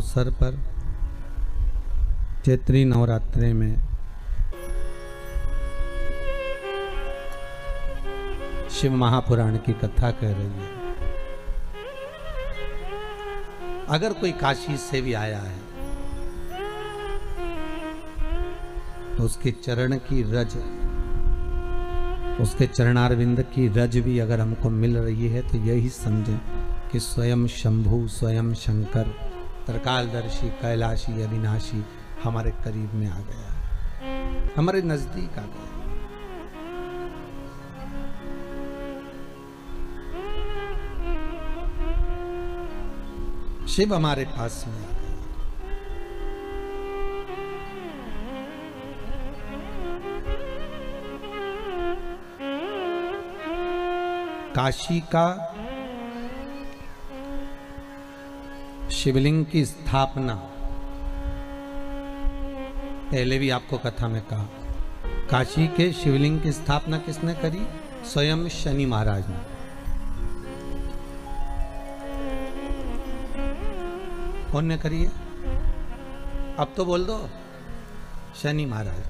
अवसर पर चैत्री नवरात्रि में शिव महापुराण की कथा कह रही है। अगर कोई काशी से भी आया है तो उसके चरण की रज, उसके चरणारविंद की रज भी अगर हमको मिल रही है तो यही समझें कि स्वयं शंभु, स्वयं शंकर, त्रिकालदर्शी, कैलाशी, अविनाशी हमारे करीब में आ गया, हमारे नजदीक आ गया। शिव हमारे पास में आ गया। काशी का शिवलिंग की स्थापना पहले भी आपको कथा में कहा, काशी के शिवलिंग की स्थापना किसने करी? स्वयं शनि महाराज ने। कौन ने करी है? अब तो बोल दो। शनि महाराज।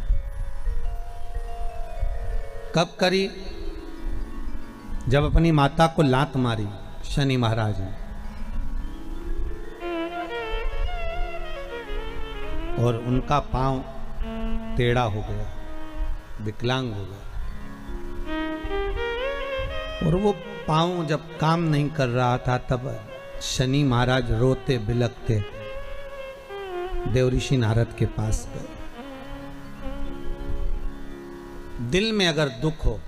कब करी? जब अपनी माता को लात मारी शनि महाराज ने और उनका पांव टेढ़ा हो गया, विकलांग हो गया, और वो पांव जब काम नहीं कर रहा था तब शनि महाराज रोते बिलखते देवऋषि नारद के पास गए। दिल में अगर दुख हो,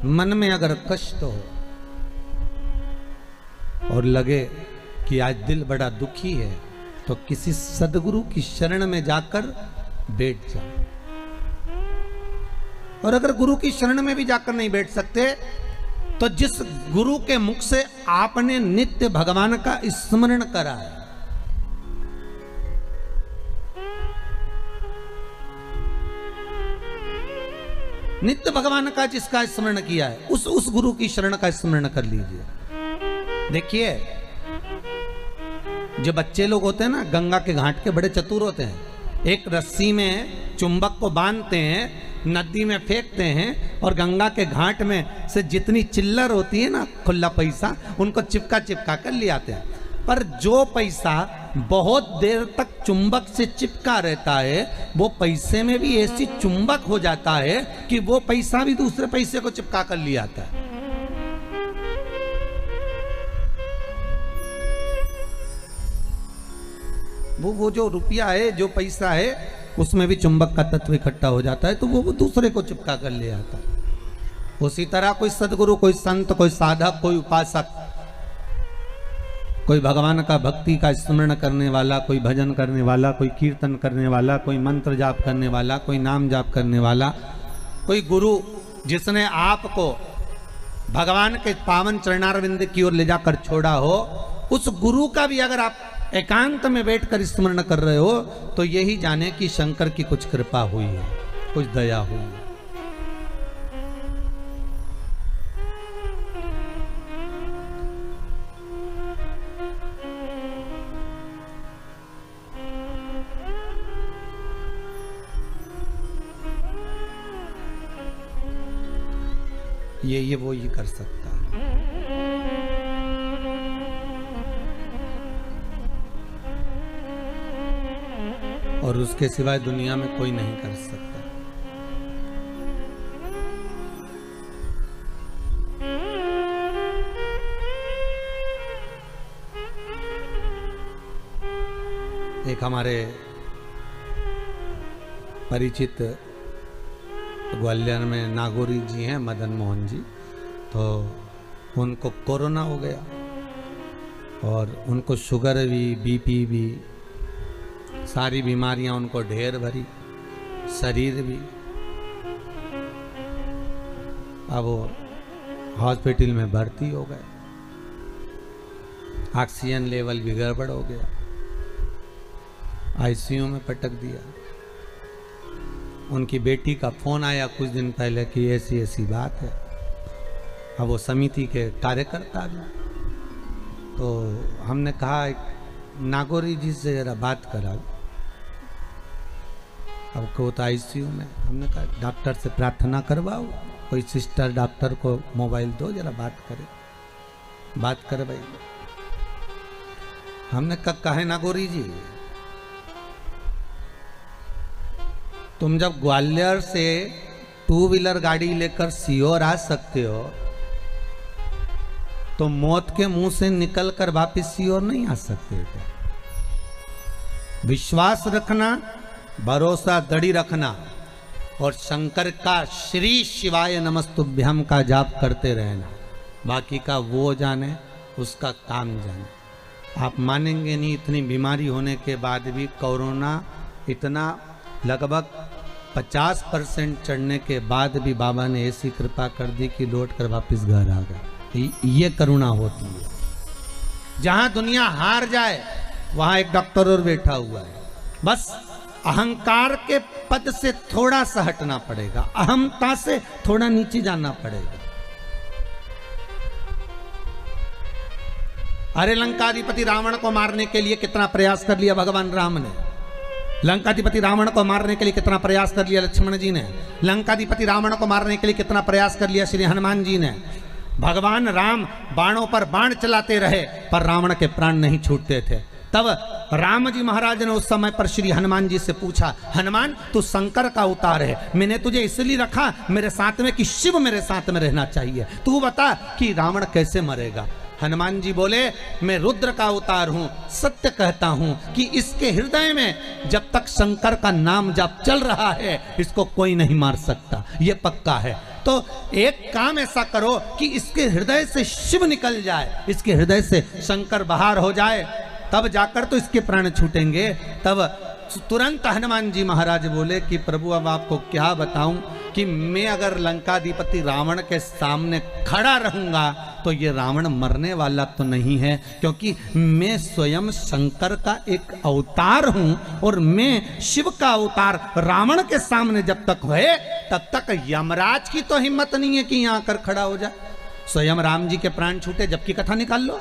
मन में अगर कष्ट हो और लगे कि आज दिल बड़ा दुखी है तो किसी सदगुरु की शरण में जाकर बैठ जाओ। और अगर गुरु की शरण में भी जाकर नहीं बैठ सकते तो जिस गुरु के मुख से आपने नित्य भगवान का स्मरण करा है, नित्य भगवान का जिसका स्मरण किया है, उस गुरु की शरण का स्मरण कर लीजिए। देखिए, जो बच्चे लोग होते हैं ना, गंगा के घाट के बड़े चतुर होते हैं। एक रस्सी में चुंबक को बांधते हैं, नदी में फेंकते हैं और गंगा के घाट में से जितनी चिल्लर होती है ना, खुला पैसा, उनको चिपका चिपका कर ले आते हैं। पर जो पैसा बहुत देर तक चुंबक से चिपका रहता है, वो पैसे में भी ऐसी चुंबक हो जाता है कि वो पैसा भी दूसरे पैसे को चिपका कर ले आता है। वो जो रुपया है, जो पैसा है, उसमें भी चुंबक का तत्व इकट्ठा हो जाता है, तो वो दूसरे को चिपका कर ले आता है। उसी तरह कोई सदगुरु, कोई संत, कोई साधक, कोई उपासक, कोई भगवान का भक्ति का स्मरण करने वाला, कोई भजन करने वाला, कोई कीर्तन करने वाला, कोई मंत्र जाप करने वाला, कोई नाम जाप करने वाला, कोई गुरु जिसने आपको भगवान के पावन चरणारविंद की ओर ले जाकर छोड़ा हो, उस गुरु का भी अगर आप एकांत में बैठकर स्मरण कर रहे हो तो यही जाने कि शंकर की कुछ कृपा हुई है, कुछ दया हुई है। ये वो ही कर सकता है। और उसके सिवाय दुनिया में कोई नहीं कर सकता। एक हमारे परिचित ग्वालियर में नागौरी जी हैं, मदन मोहन जी, तो उनको कोरोना हो गया और उनको शुगर भी, बीपी भी, सारी बीमारियां उनको ढेर भरी, शरीर भी। अब वो हॉस्पिटल में भर्ती हो गए, ऑक्सीजन लेवल भी गड़बड़ हो गया, आईसीयू में पटक दिया। उनकी बेटी का फोन आया कुछ दिन पहले कि ऐसी ऐसी बात है। अब वो समिति के कार्यकर्ता भी, तो हमने कहा नागौरी जी से जरा बात कराओ। अब को तो आईसीयू में, हमने कहा डॉक्टर से प्रार्थना करवाओ, कोई सिस्टर डॉक्टर को मोबाइल दो, जरा बात करे, बात कर भाई। हमने कहा है नागौरी जी, तुम जब ग्वालियर से 2 व्हीलर गाड़ी लेकर सीहोर आ सकते हो तो मौत के मुंह से निकलकर वापिस सीहोर नहीं आ सकते थे। विश्वास रखना, भरोसा दृढ़ रखना और शंकर का श्री शिवाय नमस्तुभ्यम का जाप करते रहना। बाकी का वो जाने, उसका काम जाने। आप मानेंगे नहीं, इतनी बीमारी होने के बाद भी कोरोना इतना लगभग 50% चढ़ने के बाद भी बाबा ने ऐसी कृपा कर दी कि लौट कर वापिस घर आ गए। ये करुणा होती है। जहां दुनिया हार जाए वहां एक डॉक्टर और बैठा हुआ है। बस अहंकार के पद से थोड़ा सा हटना पड़ेगा, अहमता से थोड़ा नीचे जाना पड़ेगा। अरे लंकाधिपति रावण को मारने के लिए कितना प्रयास कर लिया भगवान राम ने। लंकाधिपति रावण को मारने के लिए कितना प्रयास कर लिया लक्ष्मण जी ने। लंकाधिपति रावण को मारने के लिए कितना प्रयास कर लिया श्री हनुमान जी ने। भगवान राम बाणों पर बाण चलाते रहे पर रावण के प्राण नहीं छूटते थे। तब राम जी महाराज ने उस समय पर श्री हनुमान जी से पूछा, हनुमान तू शंकर का अवतार है, मैंने तुझे इसलिए रखा मेरे साथ में कि शिव मेरे साथ में रहना चाहिए, तू बता कि रावण कैसे मरेगा। हनुमान जी बोले, मैं रुद्र का अवतार हूं, सत्य कहता हूं कि इसके हृदय में जब तक शंकर का नाम जप चल रहा है इसको कोई नहीं मार सकता, ये पक्का है। तो एक काम ऐसा करो कि इसके हृदय से शिव निकल जाए, इसके हृदय से शंकर बाहर हो जाए, तब जाकर तो इसके प्राण छूटेंगे। तब तुरंत हनुमान जी महाराज बोले कि प्रभु अब आपको क्या बताऊं कि मैं अगर लंकाधिपति रावण के सामने खड़ा रहूंगा तो ये रावण मरने वाला तो नहीं है, क्योंकि मैं स्वयं शंकर का एक अवतार हूं और मैं शिव का अवतार रावण के सामने जब तक है तब तक यमराज की तो हिम्मत नहीं है कि यहां आकर खड़ा हो जाए। स्वयं राम जी के प्राण छूटे जब की कथा निकाल लो।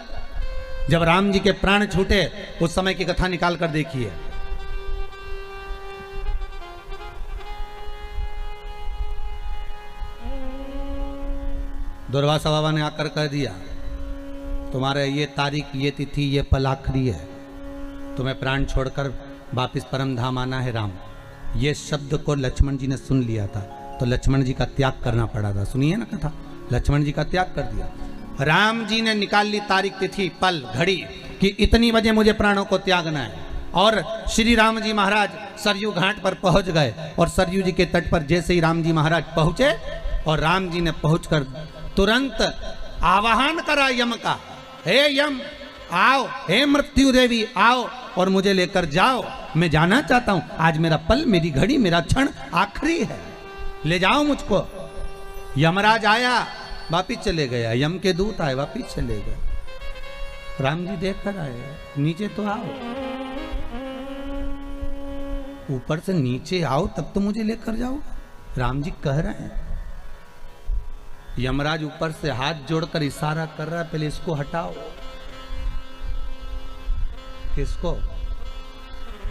जब राम जी के प्राण छूटे उस समय की कथा निकाल कर देखिए। दुर्वासा बाबा ने आकर कह दिया, तुम्हारे ये तारीख, ये तिथि, ये पल आखिरी है, तुम्हें प्राण छोड़कर वापिस परम धाम आना है राम। ये शब्द को लक्ष्मण जी ने सुन लिया था तो लक्ष्मण जी का त्याग करना पड़ा था। सुनिए ना कथा, लक्ष्मण जी का त्याग कर दिया। राम जी ने निकाल ली तारीख, तिथि, पल, घड़ी कि इतनी बजे मुझे प्राणों को त्यागना है। और श्री राम जी महाराज सरयू घाट पर पहुंच गए और सरयू जी के तट पर जैसे ही राम जी महाराज पहुंचे और राम जी ने पहुंचकर तुरंत आवाहन करा यम का, हे यम आओ, हे मृत्यु देवी आओ और मुझे लेकर जाओ, मैं जाना चाहता हूं, आज मेरा पल, मेरी घड़ी, मेरा क्षण आखिरी है, ले जाओ मुझको। यमराज आया, वापिस चले गया, यम के दूत आए, वापिस चले गए। राम जी देख कर आए, नीचे तो आओ, ऊपर से नीचे आओ तब तो मुझे लेकर जाओ। राम जी कह रहे हैं। यमराज ऊपर से हाथ जोड़कर इशारा कर रहा है, पहले इसको हटाओ। किसको?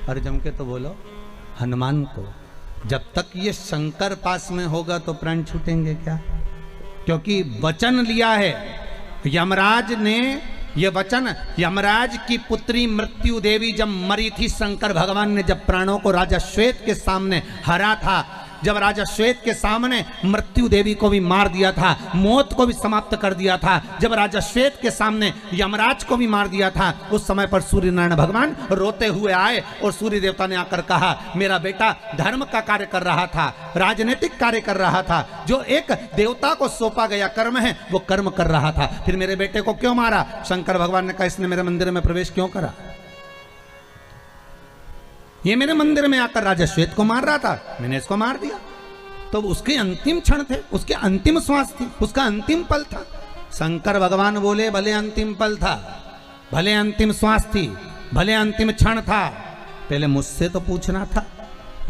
अरे जम के तो बोलो, हनुमान को। जब तक ये शंकर पास में होगा तो प्राण छूटेंगे क्या? क्योंकि वचन लिया है यमराज ने। ये वचन, यमराज की पुत्री मृत्यु देवी जब मरी थी, शंकर भगवान ने जब प्राणों को राजा श्वेत के सामने हरा था, जब राजा श्वेत के सामने मृत्यु देवी को भी मार दिया था, मौत को भी समाप्त कर दिया था, जब राजा श्वेत के सामने यमराज को भी मार दिया था, उस समय पर सूर्य नारायण भगवान रोते हुए आए और सूर्य देवता ने आकर कहा, मेरा बेटा धर्म का कार्य कर रहा था, राजनीतिक कार्य कर रहा था, जो एक देवता को सौंपा गया कर्म है वो कर्म कर रहा था, फिर मेरे बेटे को क्यों मारा? शंकर भगवान ने कहा, इसने मेरे मंदिर में प्रवेश क्यों करा? ये मेरे मंदिर में आकर राजा श्वेत को मार रहा था, मैंने इसको मार दिया। तो उसके अंतिम क्षण थे, उसके अंतिम श्वास थी, उसका अंतिम पल था। शंकर भगवान बोले, भले अंतिम पल था, भले अंतिम श्वास थी, भले अंतिम क्षण था, पहले मुझसे तो पूछना था।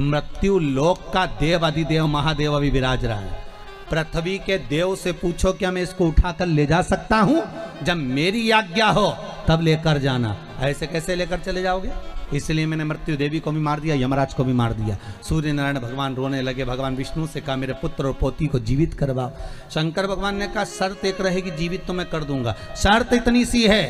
मृत्यु लोक का देव अधिदेव महादेव अभी विराज रहा है, पृथ्वी के देव से पूछो क्या मैं इसको उठाकर ले जा सकता हूं? जब मेरी आज्ञा हो तब लेकर जाना, ऐसे कैसे लेकर चले जाओगे? इसलिए मैंने मृत्यु देवी को भी मार दिया, यमराज को भी मार दिया। सूर्य नारायण भगवान रोने लगे, भगवान विष्णु से कहा मेरे पुत्र और पोती को जीवित करवाओ। शंकर भगवान ने कहा शर्त एक रहेगी, जीवित तो मैं कर दूंगा, शर्त इतनी सी है,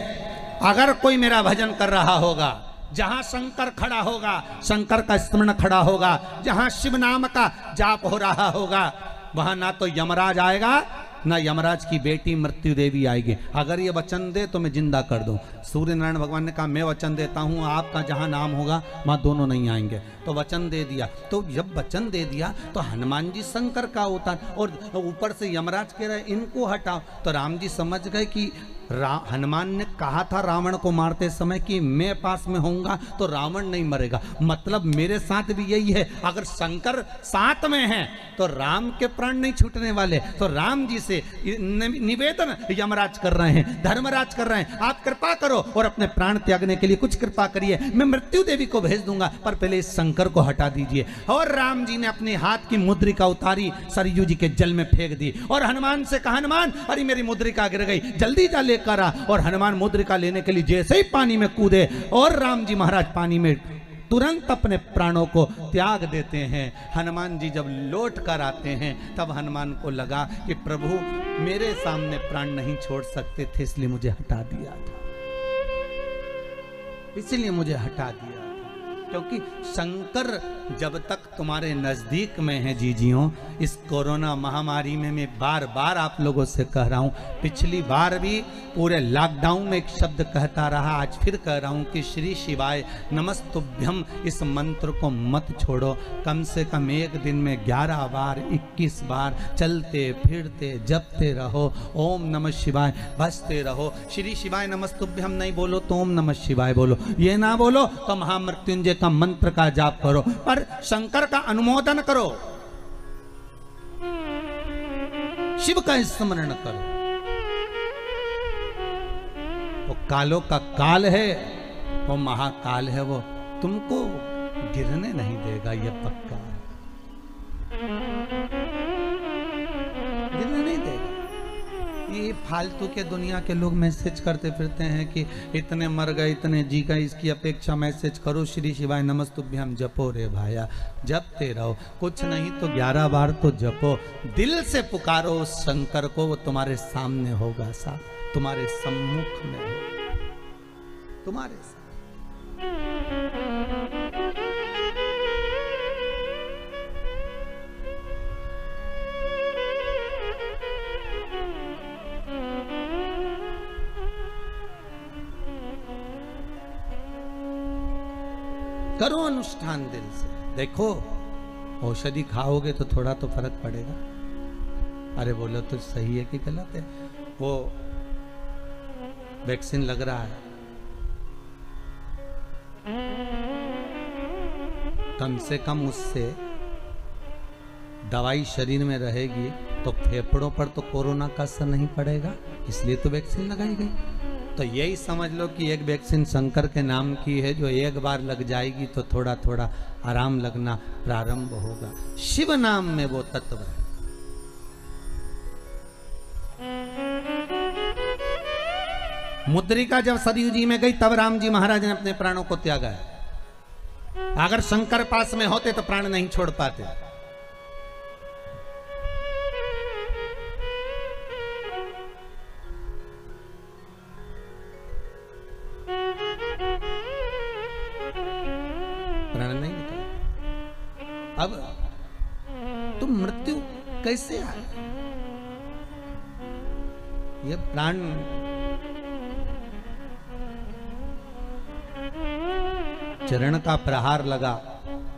अगर कोई मेरा भजन कर रहा होगा, जहां शंकर खड़ा होगा, शंकर का स्मरण खड़ा होगा, जहां शिव नाम का जाप हो रहा होगा, वहां ना तो यमराज आएगा ना यमराज की बेटी मृत्यु देवी आएगी। अगर ये वचन दे तो मैं जिंदा कर दूं। सूर्य नारायण भगवान ने कहा मैं वचन देता हूं, आपका जहां नाम होगा वहां दोनों नहीं आएंगे। तो वचन दे दिया। तो जब वचन दे दिया तो हनुमान जी शंकर का अवतार, और ऊपर से यमराज कह रहे इनको हटाओ। तो राम जी समझ गए कि हनुमान ने कहा था रावण को मारते समय कि मैं पास में होऊंगा तो रावण नहीं मरेगा, मतलब मेरे साथ भी यही है, अगर शंकर साथ में है तो राम के प्राण नहीं छूटने वाले। तो राम जी से निवेदन यमराज कर रहे हैं, धर्मराज कर रहे हैं, आप कृपा करो और अपने प्राण त्यागने के लिए कुछ कृपा करिए, मैं मृत्यु देवी को भेज दूंगा, पर पहले इस शंकर को हटा दीजिए। और राम जी ने अपने हाथ की मुद्रिका उतारी, सरयू जी के जल में फेंक दी, और हनुमान से कहा हनुमान अरे मेरी मुद्रिका गिर गई, जल्दी जा करा। और हनुमान मुद्रिका लेने के लिए जैसे ही पानी में कूदे और राम जी महाराज पानी में तुरंत अपने प्राणों को त्याग देते हैं। हनुमान जी जब लौट कर आते हैं तब हनुमान को लगा कि प्रभु मेरे सामने प्राण नहीं छोड़ सकते थे, इसलिए मुझे हटा दिया था, इसलिए मुझे हटा दिया था। क्योंकि शंकर जब तक तुम्हारे नजदीक में है जीजियों, इस कोरोना महामारी में मैं बार बार आप लोगों से कह रहा हूं, पिछली बार भी पूरे लॉकडाउन में एक शब्द कहता रहा, आज फिर कह रहा हूं कि श्री शिवाय नमस्तुभ्यम इस मंत्र को मत छोड़ो। कम से कम एक दिन में 11 बार 21 बार चलते फिरते जपते रहो, ओम नमः शिवाय बसते रहो। श्री शिवाय नमस्तुभ्यम नहीं बोलो तो ओम नमः शिवाय बोलो, ये ना बोलो तो महामृत्युंजय का मंत्र का जाप करो, पर शंकर का अनुमोदन करो, शिव का स्मरण करो। वो कालों का काल है, वो महाकाल है, वो तुमको गिरने नहीं देगा, ये पक्का है, गिरने नहीं देगा। ये फालतू के दुनिया के लोग मैसेज करते फिरते हैं कि इतने मर गए इतने जी गए, इसकी अपेक्षा मैसेज करो श्री शिवाय नमस्तुभ्यम जपो रे भाया, जपते रहो, कुछ नहीं तो 11 बार तो जपो, दिल से पुकारो उस शंकर को, वो तुम्हारे सामने होगा, साथ तुम्हारे सम्मुख में होगा, तुम्हारे साथ। करो अनुष्ठान दिल से, देखो औषधि खाओगे तो थोड़ा तो फर्क पड़ेगा। अरे बोलो तो सही है कि गलत है? वो वैक्सीन लग रहा है, कम से कम उससे दवाई शरीर में रहेगी तो फेफड़ों पर तो कोरोना का असर नहीं पड़ेगा, इसलिए तो वैक्सीन लगाई गई। तो यही समझ लो कि एक वैक्सीन शंकर के नाम की है, जो एक बार लग जाएगी तो थोड़ा थोड़ा आराम लगना प्रारंभ होगा। शिव नाम में वो तत्व है। मुद्रिका जब सरयू जी में गई तब राम जी महाराज ने अपने प्राणों को त्यागा है। अगर शंकर पास में होते तो प्राण नहीं छोड़ पाते। प्राण नहीं निकला। अब तुम मृत्यु कैसे आए? ये प्राण चरण का प्रहार लगा,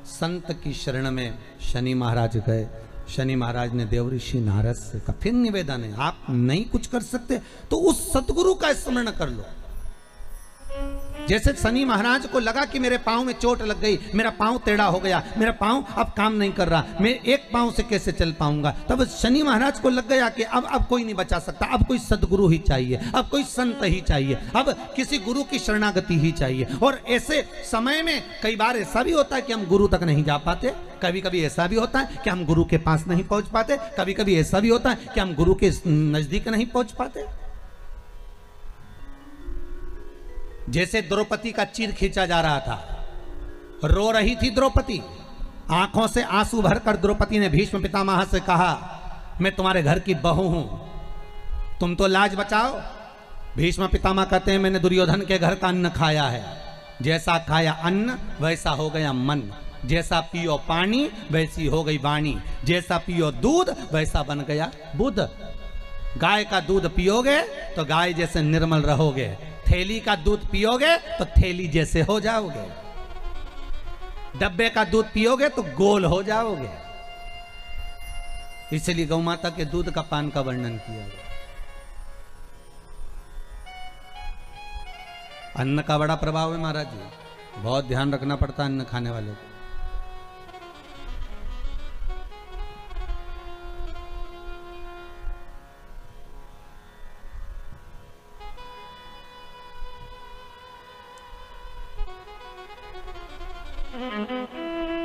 संत की शरण में शनि महाराज गए। शनि महाराज ने देव ऋषि नारद से कहा, फिर निवेदन है, आप नहीं कुछ कर सकते तो उस सतगुरु का स्मरण कर लो। जैसे शनि महाराज को लगा कि मेरे पांव में चोट लग गई, मेरा पांव टेढ़ा हो गया, मेरा पांव अब काम नहीं कर रहा, मैं एक पांव से कैसे चल पाऊंगा, तब शनि महाराज को लग गया कि अब कोई नहीं बचा सकता, अब कोई सदगुरु ही चाहिए, अब कोई संत ही चाहिए, अब किसी गुरु की शरणागति ही चाहिए। और ऐसे समय में कई बार ऐसा भी होता है कि हम गुरु तक नहीं जा पाते, कभी कभी ऐसा भी होता है कि हम गुरु के पास नहीं पहुंच पाते, कभी कभी ऐसा भी होता है कि हम गुरु के नजदीक नहीं पहुंच पाते। जैसे द्रौपदी का चीर खींचा जा रहा था, रो रही थी द्रौपदी, आंखों से आंसू भरकर द्रौपदी ने भीष्म पितामह से कहा, मैं तुम्हारे घर की बहू हूं, तुम तो लाज बचाओ। भीष्म पितामह कहते हैं, मैंने दुर्योधन के घर का अन्न खाया है, जैसा खाया अन्न वैसा हो गया मन, जैसा पियो पानी वैसी हो गई वाणी, जैसा पियो दूध वैसा बन गया बुध। गाय का दूध पियोगे तो गाय जैसे निर्मल रहोगे, थैली का दूध पियोगे तो थैली जैसे हो जाओगे, डब्बे का दूध पियोगे तो गोल हो जाओगे। इसलिए गौ माता के दूध का पान का वर्णन किया गया। अन्न का बड़ा प्रभाव है महाराज जी, बहुत ध्यान रखना पड़ता है अन्न खाने वाले को।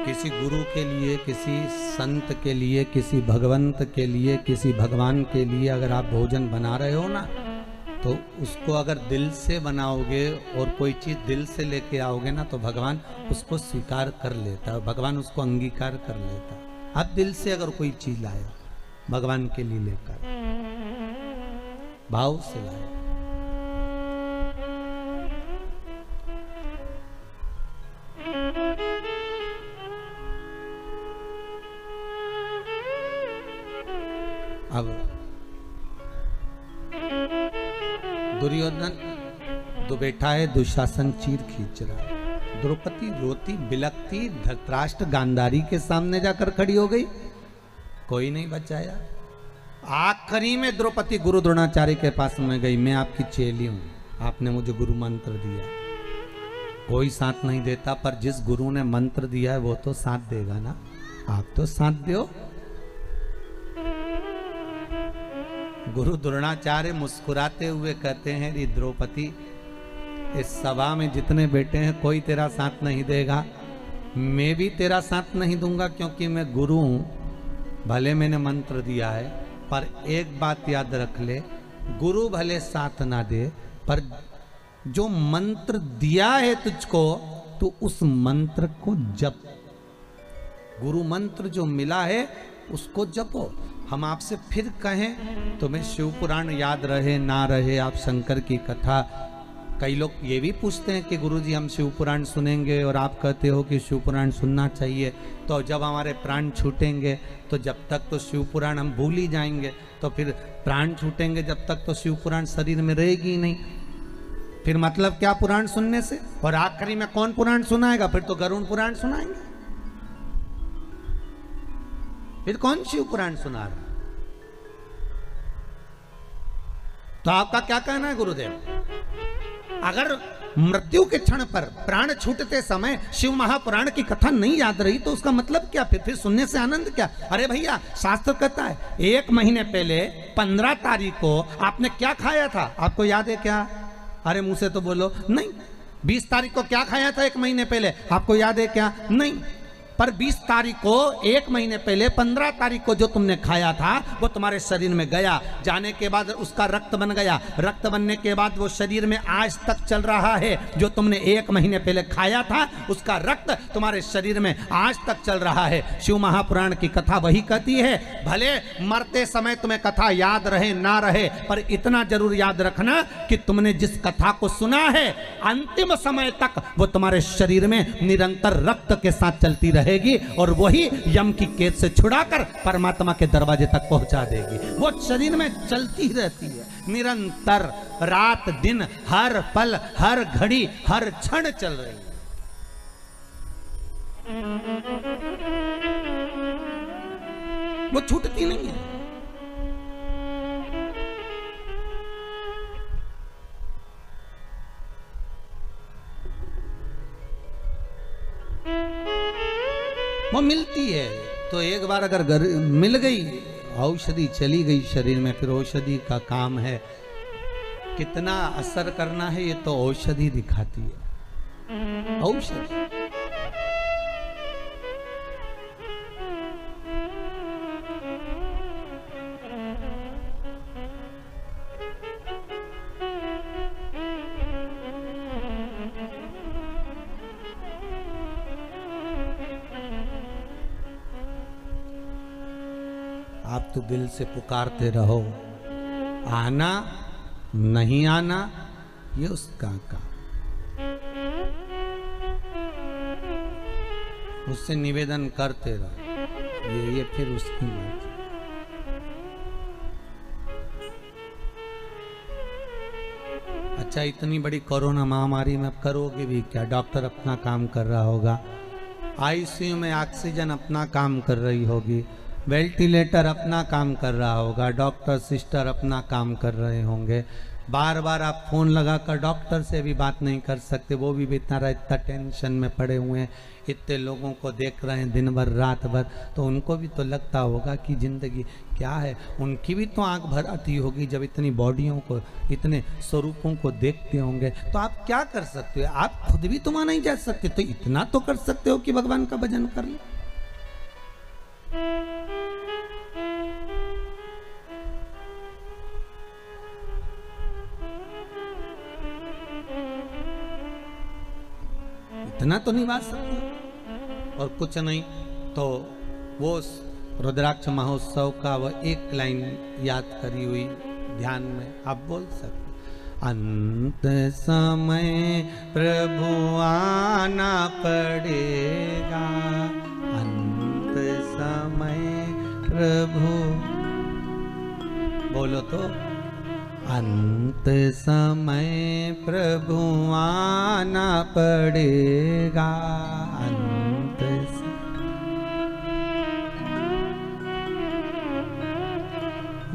किसी गुरु के लिए, किसी संत के लिए, किसी भगवंत के लिए, किसी भगवान के लिए अगर आप भोजन बना रहे हो ना, तो उसको अगर दिल से बनाओगे और कोई चीज़ दिल से लेके आओगे ना, तो भगवान उसको स्वीकार कर लेता है, भगवान उसको अंगीकार कर लेता है। आप दिल से अगर कोई चीज़ लाए भगवान के लिए लेकर, भाव से लाए, अब दुर्योधन तो बैठा है, दुशासन चीर खींच रहा है, द्रौपदी रोती बिलकती धृतराष्ट्र गांधारी के सामने जाकर खड़ी हो गई, कोई नहीं बचाया। आखिरी में द्रौपदी गुरु द्रोणाचार्य के पास में गई, मैं आपकी चेली हूं, आपने मुझे गुरु मंत्र दिया। कोई साथ नहीं देता, पर जिस गुरु ने मंत्र दिया है वो तो साथ देगा ना, आप तो साथ दो। गुरु द्रोणाचार्य मुस्कुराते हुए कहते हैं, रे द्रौपदी, इस सभा में जितने बैठे हैं कोई तेरा साथ नहीं देगा, मैं भी तेरा साथ नहीं दूंगा, क्योंकि मैं गुरु हूं। भले मैंने मंत्र दिया है, पर एक बात याद रख ले, गुरु भले साथ ना दे, पर जो मंत्र दिया है तुझको, तो उस मंत्र को जप। गुरु मंत्र जो मिला है उसको जपो। हम आपसे फिर कहें, तुम्हें शिव पुराण याद रहे ना रहे, आप शंकर की कथा, कई लोग ये भी पूछते हैं कि गुरुजी हम शिव पुराण सुनेंगे, और आप कहते हो कि शिव पुराण सुनना चाहिए, तो जब हमारे प्राण छूटेंगे तो जब तक तो शिव पुराण हम भूल ही जाएंगे, तो फिर प्राण छूटेंगे जब तक तो शिव पुराण शरीर में रहेगी ही नहीं, फिर मतलब क्या पुराण सुनने से। और आखिरी में कौन पुराण सुनाएगा, फिर तो गरुड़ पुराण सुनाएंगे, फिर कौन शिव पुराण सुना रहा। तो आपका क्या कहना है गुरुदेव, अगर मृत्यु के क्षण पर प्राण छूटते समय शिव महापुराण की कथा नहीं याद रही, तो उसका मतलब क्या, फिर सुनने से आनंद क्या। अरे भैया, शास्त्र कहता है 1 महीने पहले 15 तारीख को आपने क्या खाया था, आपको याद है क्या? अरे मुंह से तो बोलो नहीं। 20 तारीख को क्या खाया था 1 महीने पहले, आपको याद है क्या? नहीं। पर 20 तारीख को 1 महीने पहले 15 तारीख को जो तुमने खाया था वो तुम्हारे शरीर में गया, जाने के बाद उसका रक्त बन गया, रक्त बनने के बाद वो शरीर में आज तक चल रहा है। जो तुमने 1 महीने पहले खाया था उसका रक्त तुम्हारे शरीर में आज तक चल रहा है। शिव महापुराण की कथा वही कहती है, भले मरते समय तुम्हें कथा याद रहे ना रहे, पर इतना जरूर याद रखना कि तुमने जिस कथा को सुना है अंतिम समय तक वो तुम्हारे शरीर में निरंतर रक्त के साथ चलती रहेगी, और वही यम की कैद से छुड़ाकर परमात्मा के दरवाजे तक पहुंचा देगी। वो शरीर में चलती रहती है निरंतर, रात दिन, हर पल, हर घड़ी, हर क्षण चल रही है। वो छूटती नहीं है। वो मिलती है, तो एक बार अगर मिल गई, औषधि चली गई शरीर में, फिर औषधि का काम है कितना असर करना है, ये तो औषधि दिखाती है। औषधि आप तो दिल से पुकारते रहो, आना नहीं आना ये उसका काम। उससे निवेदन करते रहो, ये फिर उसकी मर्जी। अच्छा, इतनी बड़ी कोरोना महामारी में अब करोगे भी क्या? डॉक्टर अपना काम कर रहा होगा, आईसीयू में ऑक्सीजन अपना काम कर रही होगी, वेंटिलेटर अपना काम कर रहा होगा, डॉक्टर सिस्टर अपना काम कर रहे होंगे। बार बार आप फोन लगाकर डॉक्टर से भी बात नहीं कर सकते, वो भी बेचारा इतना टेंशन में पड़े हुए हैं, इतने लोगों को देख रहे हैं दिन भर रात भर, तो उनको भी तो लगता होगा कि ज़िंदगी क्या है। उनकी भी तो आंख भर आती होगी जब इतनी बॉडियों को, इतने स्वरूपों को देखते होंगे। तो आप क्या कर सकते हो? आप खुद भी तो वहाँ नहीं जा सकते, तो इतना तो कर सकते हो कि भगवान का भजन कर लो। इतना तो नहीं बात सकते। और कुछ नहीं तो वो रुद्राक्ष महोत्सव का वो एक लाइन याद करी हुई ध्यान में आप बोल सकते, अंत समय प्रभु आना पड़ेगा, अंत समय प्रभु, बोलो तो, अंत समय प्रभु आना पड़ेगा, अंत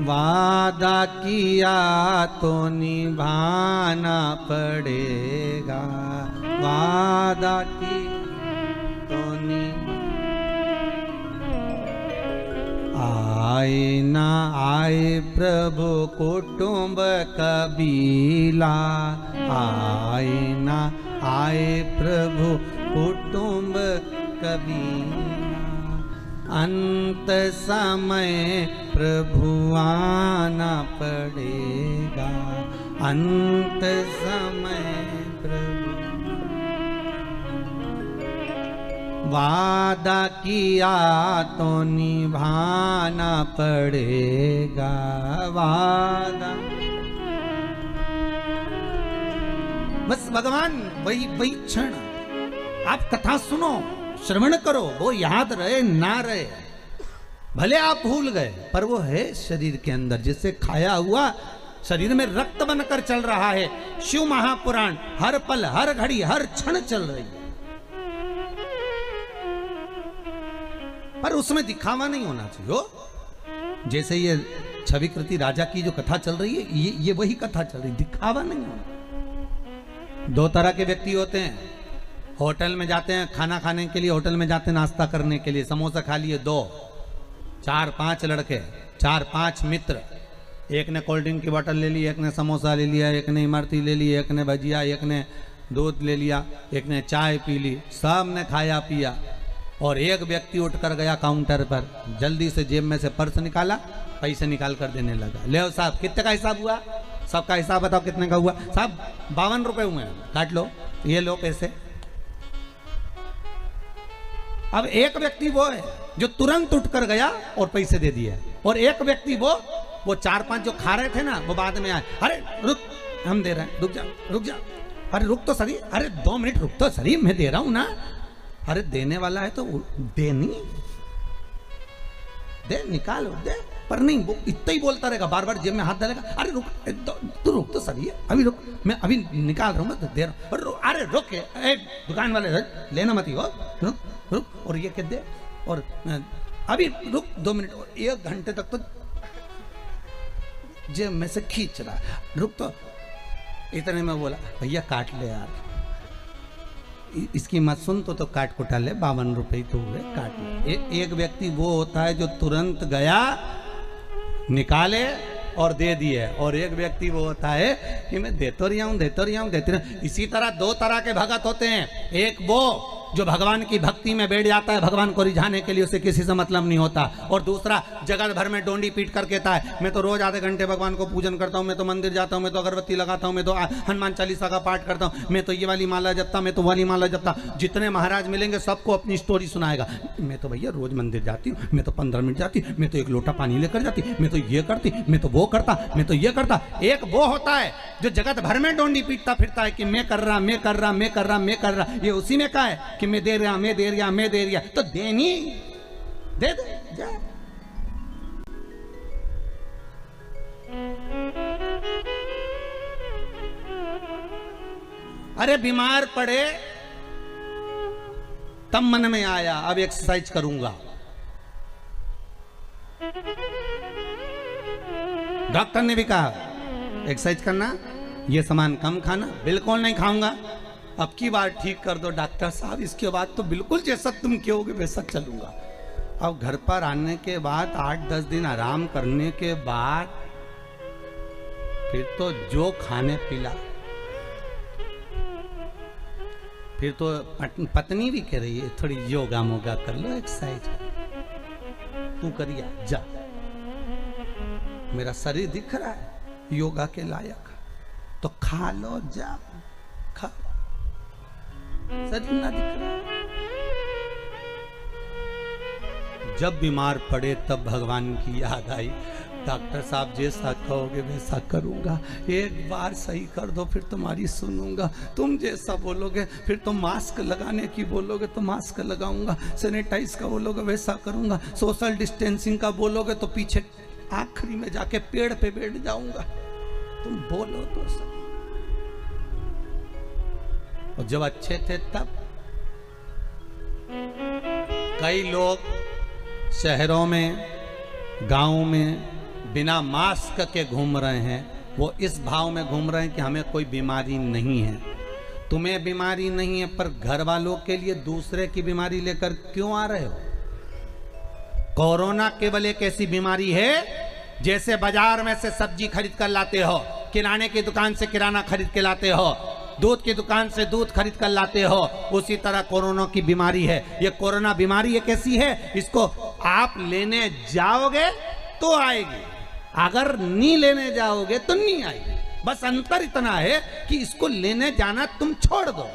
वादा किया तो निभाना पड़ेगा, वादा की तो आए ना आए प्रभु कुटुंब कबीला, आए ना आए प्रभु कुटुंब कबीला, अंत समय प्रभु आना पड़ेगा, अंत समय प्रभु वादा किया तो निभाना पड़ेगा, वादा। बस भगवान वही क्षण, आप कथा सुनो, श्रवण करो, वो याद रहे ना रहे, भले आप भूल गए पर वो है शरीर के अंदर, जिससे खाया हुआ शरीर में रक्त बनकर चल रहा है। शिव महापुराण हर पल हर घड़ी हर क्षण चल रही है, पर उसमें दिखावा नहीं होना चाहिए। जैसे ये छविकृति राजा की जो कथा चल रही है, ये वही कथा चल रही, दिखावा नहीं होना। दो तरह के व्यक्ति होते हैं, होटल में जाते हैं खाना खाने के लिए, होटल में जाते हैं नाश्ता करने के लिए, समोसा खा लिए 2 4 5 लड़के, 4 5 मित्र, एक ने कोल्ड ड्रिंक की बोतल ले ली, एक ने समोसा ले लिया, एक ने इमरती ले ली, एक ने भजिया, एक ने दूध ले लिया, एक ने चाय पी ली, सब ने खाया पिया। और एक व्यक्ति उठकर गया काउंटर पर, जल्दी से जेब में से पर्स निकाला, पैसे निकाल कर देने लगा। ले साहब कितने का हिसाब हुआ? सबका हिसाब बताओ कितने का हुआ? साहब 52 रुपए हुए, काट लो, ये लो पैसे। अब एक व्यक्ति वो है जो तुरंत उठकर गया और पैसे दे दिए, और एक व्यक्ति वो 4 5 जो खा रहे थे ना, वो बाद में आए, अरे रुक, हम दे रहे हैं, रुक जा रुक जा, अरे रुक तो सही, अरे 2 मिनट रुक तो सही, मैं दे रहा हूं ना। अरे देने वाला है तो दे, नहीं दे, निकालो दे, पर नहीं, वो इतना ही बोलता रहेगा, बार बार जेब में हाथ डालेगा, अरे रुक तू रुक तो सही है, अभी रुक, मैं अभी निकाल रहा हूँ, मैं दे रहा हूँ, अरे रुक, दुकान वाले लेना मत ही हो, रुक रुक, और ये कह दे, और अभी रुक 2 मिनट, और 1 घंटे तक तो जेब में से खींच रहा, रुक तो। इतने में बोला, भैया काट ले यार, इसकी मत सुन तो काट कुटा ले, 52 रुपए तो हुए, काट ले। एक व्यक्ति वो होता है जो तुरंत गया, निकाले और दे दिए, और एक व्यक्ति वो होता है कि मैं देता रहा हूं, देता रहा हूं, देते रहा। इसी तरह 2 तरह के भगत होते हैं, एक वो जो भगवान की भक्ति में बैठ जाता है, भगवान को रिझाने के लिए उसे किसी से मतलब नहीं होता। और दूसरा जगत भर में डोंडी पीट कर कहता है मैं तो रोज आधे घंटे भगवान को पूजन करता हूँ, मैं तो मंदिर जाता हूँ, मैं तो अगरबत्ती लगाता हूँ, मैं तो हनुमान चालीसा का पाठ करता हूँ, मैं तो ये वाली माला जपता, मैं तो वाली माला जपता। जितने महाराज मिलेंगे सबको अपनी स्टोरी सुनाएगा, मैं तो भैया रोज मंदिर जाती हूँ, मैं तो 15 मिनट जाती, मैं तो 1 लोटा पानी लेकर जाती, मैं तो ये करती, मैं तो वो करता, मैं तो ये करता। एक वो होता है जो जगत भर में डोंडी पीटता फिरता है कि मैं कर रहा, मैं कर रहा, मैं कर रहा, मैं कर रहा। ये उसी में का है कि मैं दे रहा, मैं दे रहा, मैं दे रहा। तो देनी दे दे जा। अरे बीमार पड़े तब मन में आया अब एक्सरसाइज करूंगा। डॉक्टर ने भी कहा एक्सरसाइज करना, ये सामान कम खाना। बिल्कुल नहीं खाऊंगा, अब की बार ठीक कर दो डॉक्टर साहब, इसके बाद तो बिल्कुल जैसा तुम कहोगे वैसा चलूंगा। अब घर पर आने के बाद 8-10 दिन आराम करने के बाद फिर तो जो खाने पिला। फिर तो पत्नी भी कह रही है थोड़ी योगा मोगा कर लो, एक्सरसाइज तू करिया जा, मेरा शरीर दिख रहा है योगा के लायक, तो खा लो जा, खा, शरीर ना दिख रहा है। जब बीमार पड़े तब भगवान की याद आई, डॉक्टर साहब जैसा कहोगे वैसा करूंगा, एक बार सही कर दो फिर तुम्हारी सुनूंगा, तुम जैसा बोलोगे फिर तुम मास्क लगाने की बोलोगे तो मास्क लगाऊंगा, सैनिटाइज का बोलोगे वैसा करूंगा, सोशल डिस्टेंसिंग का बोलोगे तो पीछे आखिरी में जाके पेड़ पे बैठ जाऊंगा, तुम बोलो तो सही। और जब अच्छे थे तब कई लोग शहरों में गांव में बिना मास्क के घूम रहे हैं, वो इस भाव में घूम रहे हैं कि हमें कोई बीमारी नहीं है। तुम्हें बीमारी नहीं है पर घर वालों के लिए दूसरे की बीमारी लेकर क्यों आ रहे हो? कोरोना केवल एक ऐसी बीमारी है जैसे बाजार में से सब्जी खरीद कर लाते हो, किराने की दुकान से किराना खरीद के लाते हो, दूध की दुकान से दूध खरीद कर लाते हो, उसी तरह कोरोना की बीमारी है। ये कोरोना बीमारी एक ऐसी है, इसको आप लेने जाओगे तो आएगी, अगर नहीं लेने जाओगे तो नहीं आएगी। बस अंतर इतना है कि इसको लेने जाना तुम छोड़ दो।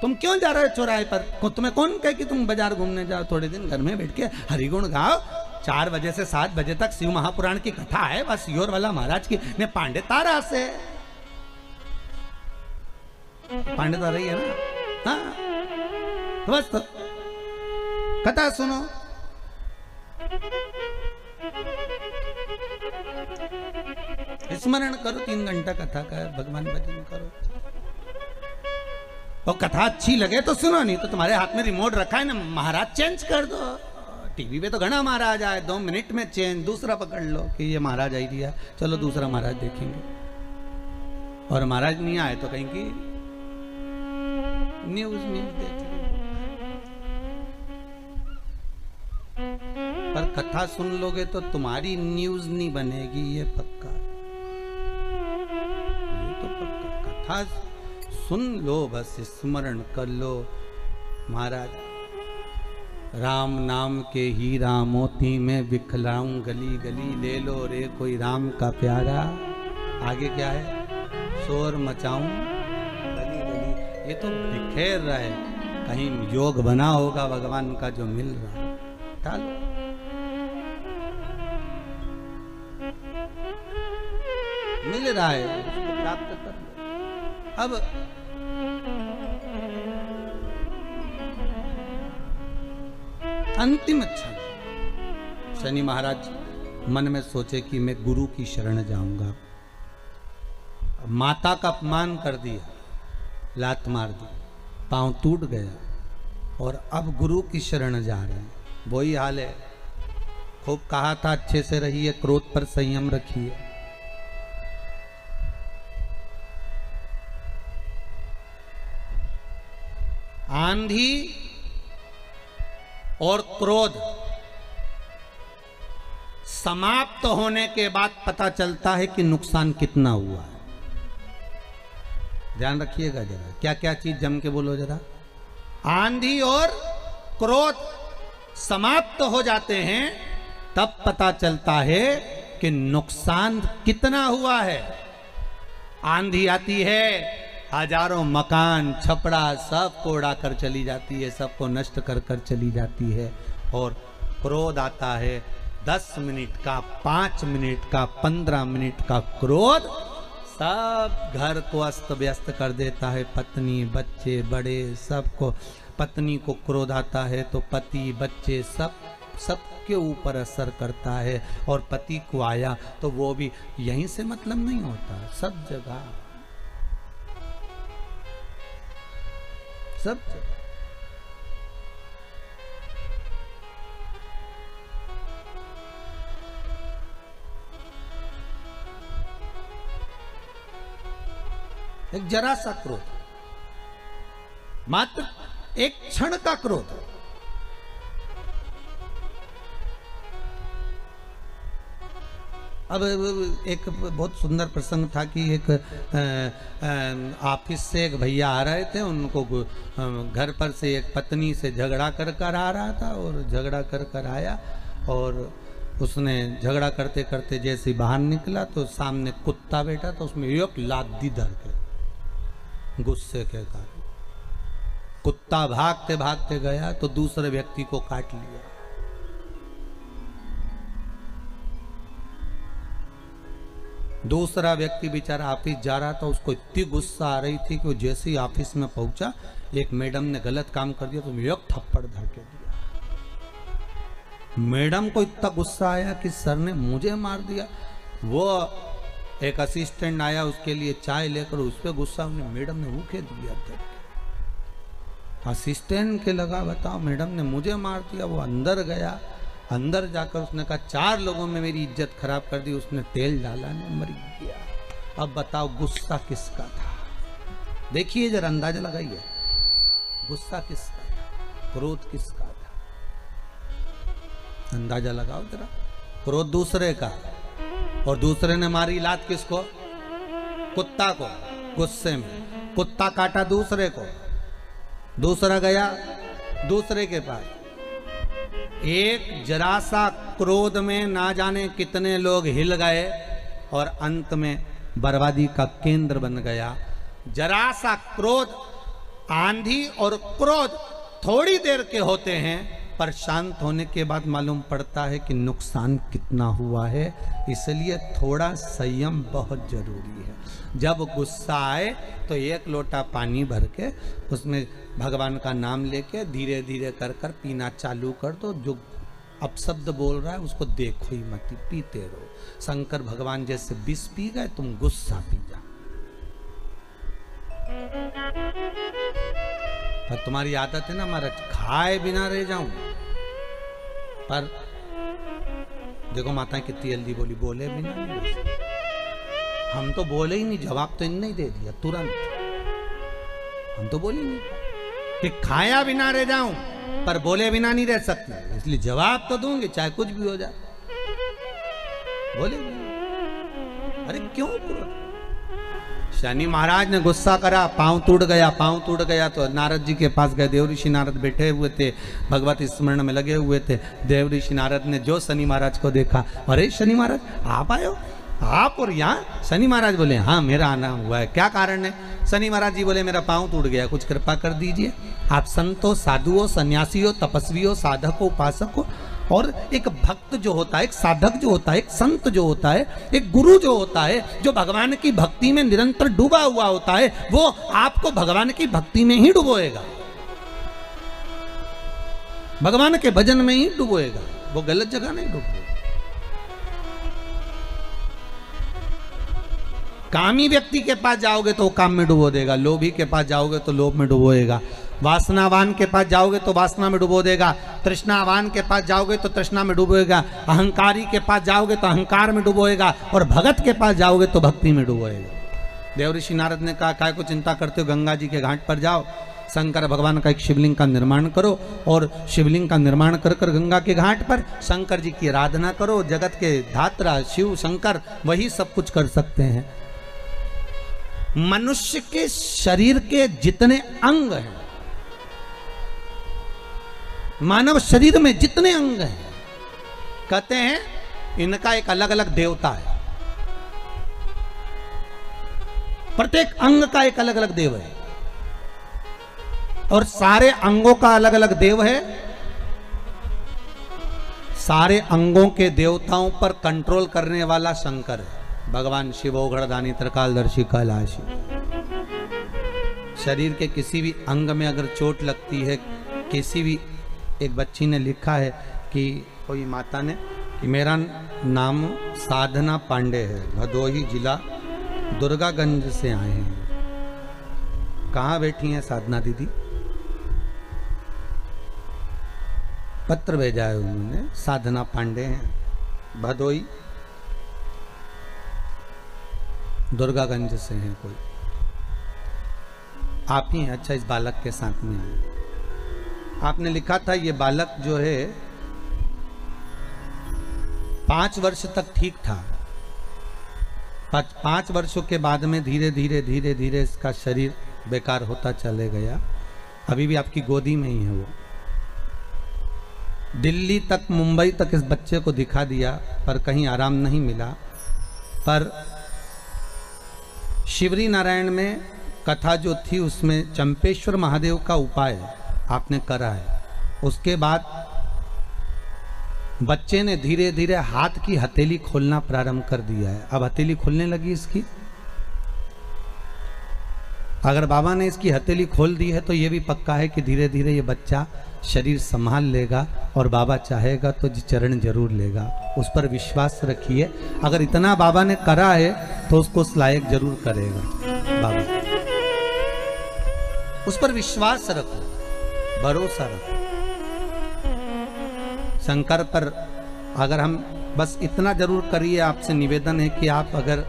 तुम क्यों जा रहे हो चौराहे पर? तुम्हें कौन कहे कि तुम बाजार घूमने जाओ? थोड़े दिन घर में बैठ के हरिगुण गाओ, 4 बजे से 7 बजे तक शिव महापुराण की कथा है, बस योर वाला महाराज की ने पांडे तारा से, पांडे तारा ही है ना, हाँ बस तो कथा सुनो। स्मरण करो, 3 घंटा कथा का भगवान भजन करो, और कथा अच्छी लगे तो सुनो, नहीं तो तुम्हारे हाथ में रिमोट रखा है ना, महाराज चेंज कर दो। टीवी पे तो घना महाराज आए, 2 मिनट में चेंज, दूसरा पकड़ लो कि ये महाराज आई दिया, चलो दूसरा महाराज देखेंगे। और महाराज नहीं आए तो कहीं की न्यूज देख लो, पर कथा सुन लोगे तो तुम्हारी न्यूज नहीं बनेगी, ये पक्का, ये तो पक्का। कथा सुन लो, बस स्मरण कर लो। महाराज राम नाम के हीरा मोती में बिखलाऊं गली गली, ले लो रे कोई राम का प्यारा। आगे क्या है? शोर मचाऊं गली गली। ये तो बिखेर रहा है, कहीं योग बना होगा भगवान का जो मिल रहा है, डालो। मिल रहा है उसको प्राप्त कर लो। अब अंतिम क्षण शनि महाराज मन में सोचे कि मैं गुरु की शरण जाऊंगा। माता का अपमान कर दिया, लात मार दी, पांव टूट गया और अब गुरु की शरण जा रहे हैं। वही हाल है, खूब कहा था अच्छे से रहिए, क्रोध पर संयम रखिए। आंधी और क्रोध समाप्त होने के बाद पता चलता है कि नुकसान कितना हुआ है। ध्यान रखिएगा जरा, क्या क्या चीज जम के बोलो जरा। आंधी और क्रोध समाप्त हो जाते हैं, तब पता चलता है कि नुकसान कितना हुआ है। आंधी आती है, हजारों मकान छपड़ा सबको उड़ाकर चली जाती है, सबको नष्ट कर कर चली जाती है। और क्रोध आता है, 10 मिनट का, 5 मिनट का, 15 मिनट का क्रोध सब घर को अस्त व्यस्त कर देता है। पत्नी, बच्चे, बड़े, सबको। पत्नी को क्रोध आता है तो पति, बच्चे, सबके ऊपर असर करता है। और पति को आया तो वो भी यहीं से मतलब नहीं होता, सब जगह, सब जगह। एक जरा सा क्रोध, मात्र एक क्षण का क्रोध। अब एक बहुत सुंदर प्रसंग था कि एक ऑफिस से एक भैया आ रहे थे, उनको घर पर से एक पत्नी से झगड़ा कर कर आ रहा था। और झगड़ा कर कर आया और उसने झगड़ा करते करते जैसे बाहर निकला तो सामने कुत्ता बैठा, तो उसमें एक लात धर के, गुस्से के कारण कुत्ता भागते भागते गया तो दूसरे व्यक्ति को काट लिया। दूसरा व्यक्ति बेचारा ऑफिस जा रहा था, उसको इतनी गुस्सा आ रही थी कि वो जैसे ही ऑफिस में पहुंचा, एक मैडम ने गलत काम कर दिया तो एक थप्पड़ धर के दिया। मैडम को इतना गुस्सा आया कि सर ने मुझे मार दिया। वो एक असिस्टेंट आया, उसके लिए चाय लेकर, उस पर गुस्सा मैडम ने भूखे दिया। असिस्टेंट के लगा, बताओ मैडम ने मुझे मार दिया। वो अंदर गया, अंदर जाकर उसने कहा 4 लोगों में मेरी इज्जत खराब कर दी। उसने तेल डाला, मर गया। अब बताओ गुस्सा किसका था? देखिए जरा, अंदाजा लगाइए, गुस्सा किसका था, क्रोध किसका था? अंदाजा लगाओ जरा। क्रोध दूसरे का, और दूसरे ने मारी लात किसको? कुत्ता को। गुस्से में कुत्ता काटा दूसरे को, दूसरा गया दूसरे के पास। एक जरा सा क्रोध में ना जाने कितने लोग हिल गए और अंत में बर्बादी का केंद्र बन गया। जरा सा क्रोध, आंधी और क्रोध थोड़ी देर के होते हैं, पर शांत होने के बाद मालूम पड़ता है कि नुकसान कितना हुआ है। इसलिए थोड़ा संयम बहुत जरूरी है। जब गुस्सा आए तो 1 लोटा पानी भर के उसमें भगवान का नाम लेके धीरे धीरे कर कर पीना चालू कर दो। जो अपशब्द बोल रहा है उसको देखो ही मत, पीते रहो। शंकर भगवान जैसे विष पी गए, तुम गुस्सा पी जा। पर तुम्हारी आदत है ना महाराज, खाए बिना रह जाऊं। पर देखो माता कितनी जल्दी बोली, बोले बिना नहीं रह सकते। हम तो बोले ही नहीं, जवाब तो इनने ही दे दिया तुरंत। हम तो बोले नहीं कि खाया बिना रह जाऊं, पर बोले बिना नहीं रह सकते। इसलिए जवाब तो दूंगे चाहे कुछ भी हो जाए, बोले बिना। अरे क्यों? शनि महाराज ने गुस्सा करा, पांव टूट गया, पांव टूट गया तो नारद जी के पास गए। देव ऋषि नारद बैठे हुए थे, भगवत स्मरण में लगे हुए थे। देव ऋषि नारद ने जो शनि महाराज को देखा, अरे शनि महाराज आप आए हो, आप और यहाँ? शनि महाराज बोले हाँ मेरा आना हुआ है, क्या कारण है? शनि महाराज जी बोले मेरा पांव टूट गया, कुछ कृपा कर दीजिए। आप संतो, साधुओं, सन्यासियों, तपस्वियों, साधकों, उपासकों, और एक भक्त जो होता है, एक साधक जो होता है, एक संत जो होता है, एक गुरु जो होता है, जो भगवान की भक्ति में निरंतर डूबा हुआ होता है, वो आपको भगवान की भक्ति में ही डुबोएगा, भगवान के भजन में ही डुबोएगा, वो गलत जगह नहीं डुबोएगा। कामी व्यक्ति के पास जाओगे तो वो काम में डुबो देगा, लोभी के पास जाओगे तो लोभ में डुबोएगा, वासनावान के पास जाओगे तो वासना में डुबो देगा, तृष्णावान के पास जाओगे तो तृष्णा में डुबोएगा, अहंकारी के पास जाओगे तो अहंकार में डुबोएगा, और भगत के पास जाओगे तो भक्ति में डुबोएगा। देव ऋषि नारद ने कहा काय को चिंता करते हो, गंगा जी के घाट पर जाओ, शंकर भगवान का एक शिवलिंग का निर्माण करो, और शिवलिंग का निर्माण कर कर गंगा के घाट पर शंकर जी की आराधना करो। जगत के धात्रा शिव शंकर वही सब कुछ कर सकते हैं। मनुष्य के शरीर के जितने अंग हैं मानव शरीर में जितने अंग हैं, कहते हैं इनका एक अलग अलग देवता है। प्रत्येक अंग का एक अलग अलग देव है और सारे अंगों का अलग अलग देव है। सारे अंगों के देवताओं पर कंट्रोल करने वाला शंकर है, भगवान शिव ओघड़दानी त्रिकालदर्शी कैलाशी। शरीर के किसी भी अंग में अगर चोट लगती है, किसी भी, एक बच्ची ने लिखा है कि कोई माता ने कि मेरा नाम साधना पांडे है, भदोही जिला दुर्गागंज से आए हैं। कहाँ बैठी हैं साधना दीदी? पत्र भेजा है उन्होंने, साधना पांडे हैं, भदोई दुर्गागंज से हैं कोई। आप ही हैं? अच्छा, इस बालक के साथ में आए। आपने लिखा था ये बालक जो है 5 वर्ष तक ठीक था, 5 वर्षों के बाद में धीरे धीरे धीरे धीरे इसका शरीर बेकार होता चले गया। अभी भी आपकी गोदी में ही है वो। दिल्ली तक, मुंबई तक इस बच्चे को दिखा दिया पर कहीं आराम नहीं मिला। पर शिवरी नारायण में कथा जो थी उसमें चंपेश्वर महादेव का उपाय आपने करा है। उसके बाद बच्चे ने धीरे धीरे हाथ की हथेली खोलना प्रारंभ कर दिया है। अब हथेली खुलने लगी इसकी। अगर बाबा ने इसकी हथेली खोल दी है तो ये भी पक्का है कि धीरे धीरे ये बच्चा शरीर संभाल लेगा और बाबा चाहेगा तो चरण जरूर लेगा। उस पर विश्वास रखिए। अगर इतना बाबा ने करा है तो उसको उस लायक जरूर करेगा बाबा। उस पर विश्वास रखो, भरोसा रखो। शंकर पर अगर हम बस इतना जरूर करिए, आपसे निवेदन है कि आप अगर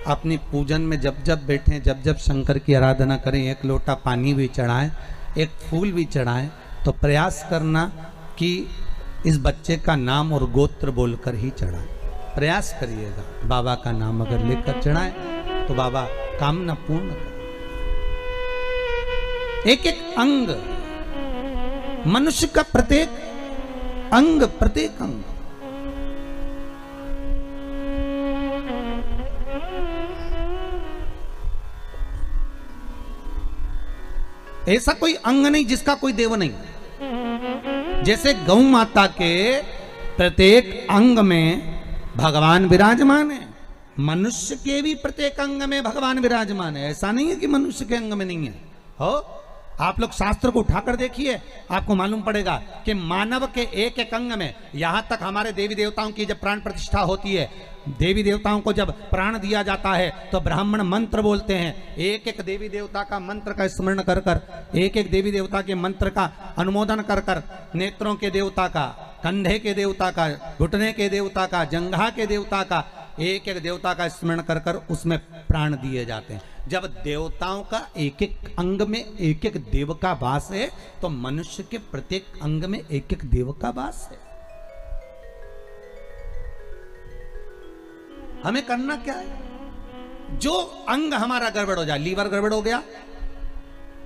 अपनी पूजन में जब जब बैठें, जब जब शंकर की आराधना करें, एक लोटा पानी भी चढ़ाएं, एक फूल भी चढ़ाएं, तो प्रयास करना कि इस बच्चे का नाम और गोत्र बोलकर ही चढ़ाएं। प्रयास करिएगा। बाबा का नाम अगर लेकर चढ़ाएं तो बाबा कामना पूर्ण करें। एक एक अंग, मनुष्य का प्रत्येक अंग, प्रत्येक अंग ऐसा कोई अंग नहीं जिसका कोई देव नहीं। जैसे गौ माता के प्रत्येक अंग में भगवान विराजमान है, मनुष्य के भी प्रत्येक अंग में भगवान विराजमान है। ऐसा नहीं है कि मनुष्य के अंग में नहीं है। हो, आप लोग शास्त्र को उठाकर देखिए, आपको मालूम पड़ेगा कि मानव के एक एक अंग में, यहां तक हमारे देवी देवताओं की जब प्राण प्रतिष्ठा होती है, देवी देवताओं को जब प्राण दिया जाता है तो ब्राह्मण मंत्र बोलते हैं। एक एक देवी देवता का मंत्र का स्मरण कर कर, एक एक देवी देवता के मंत्र का अनुमोदन कर कर, नेत्रों के देवता का, कंधे के देवता का, घुटने के देवता का, जंघा के देवता का, एक एक देवता का स्मरण कर कर उसमें प्राण दिए जाते हैं। जब देवताओं का एक एक अंग में एक एक देव का वास है तो मनुष्य के प्रत्येक अंग में एक एक देव का वास है। हमें करना क्या है? जो अंग हमारा गड़बड़ हो जाए, लीवर गड़बड़ हो गया,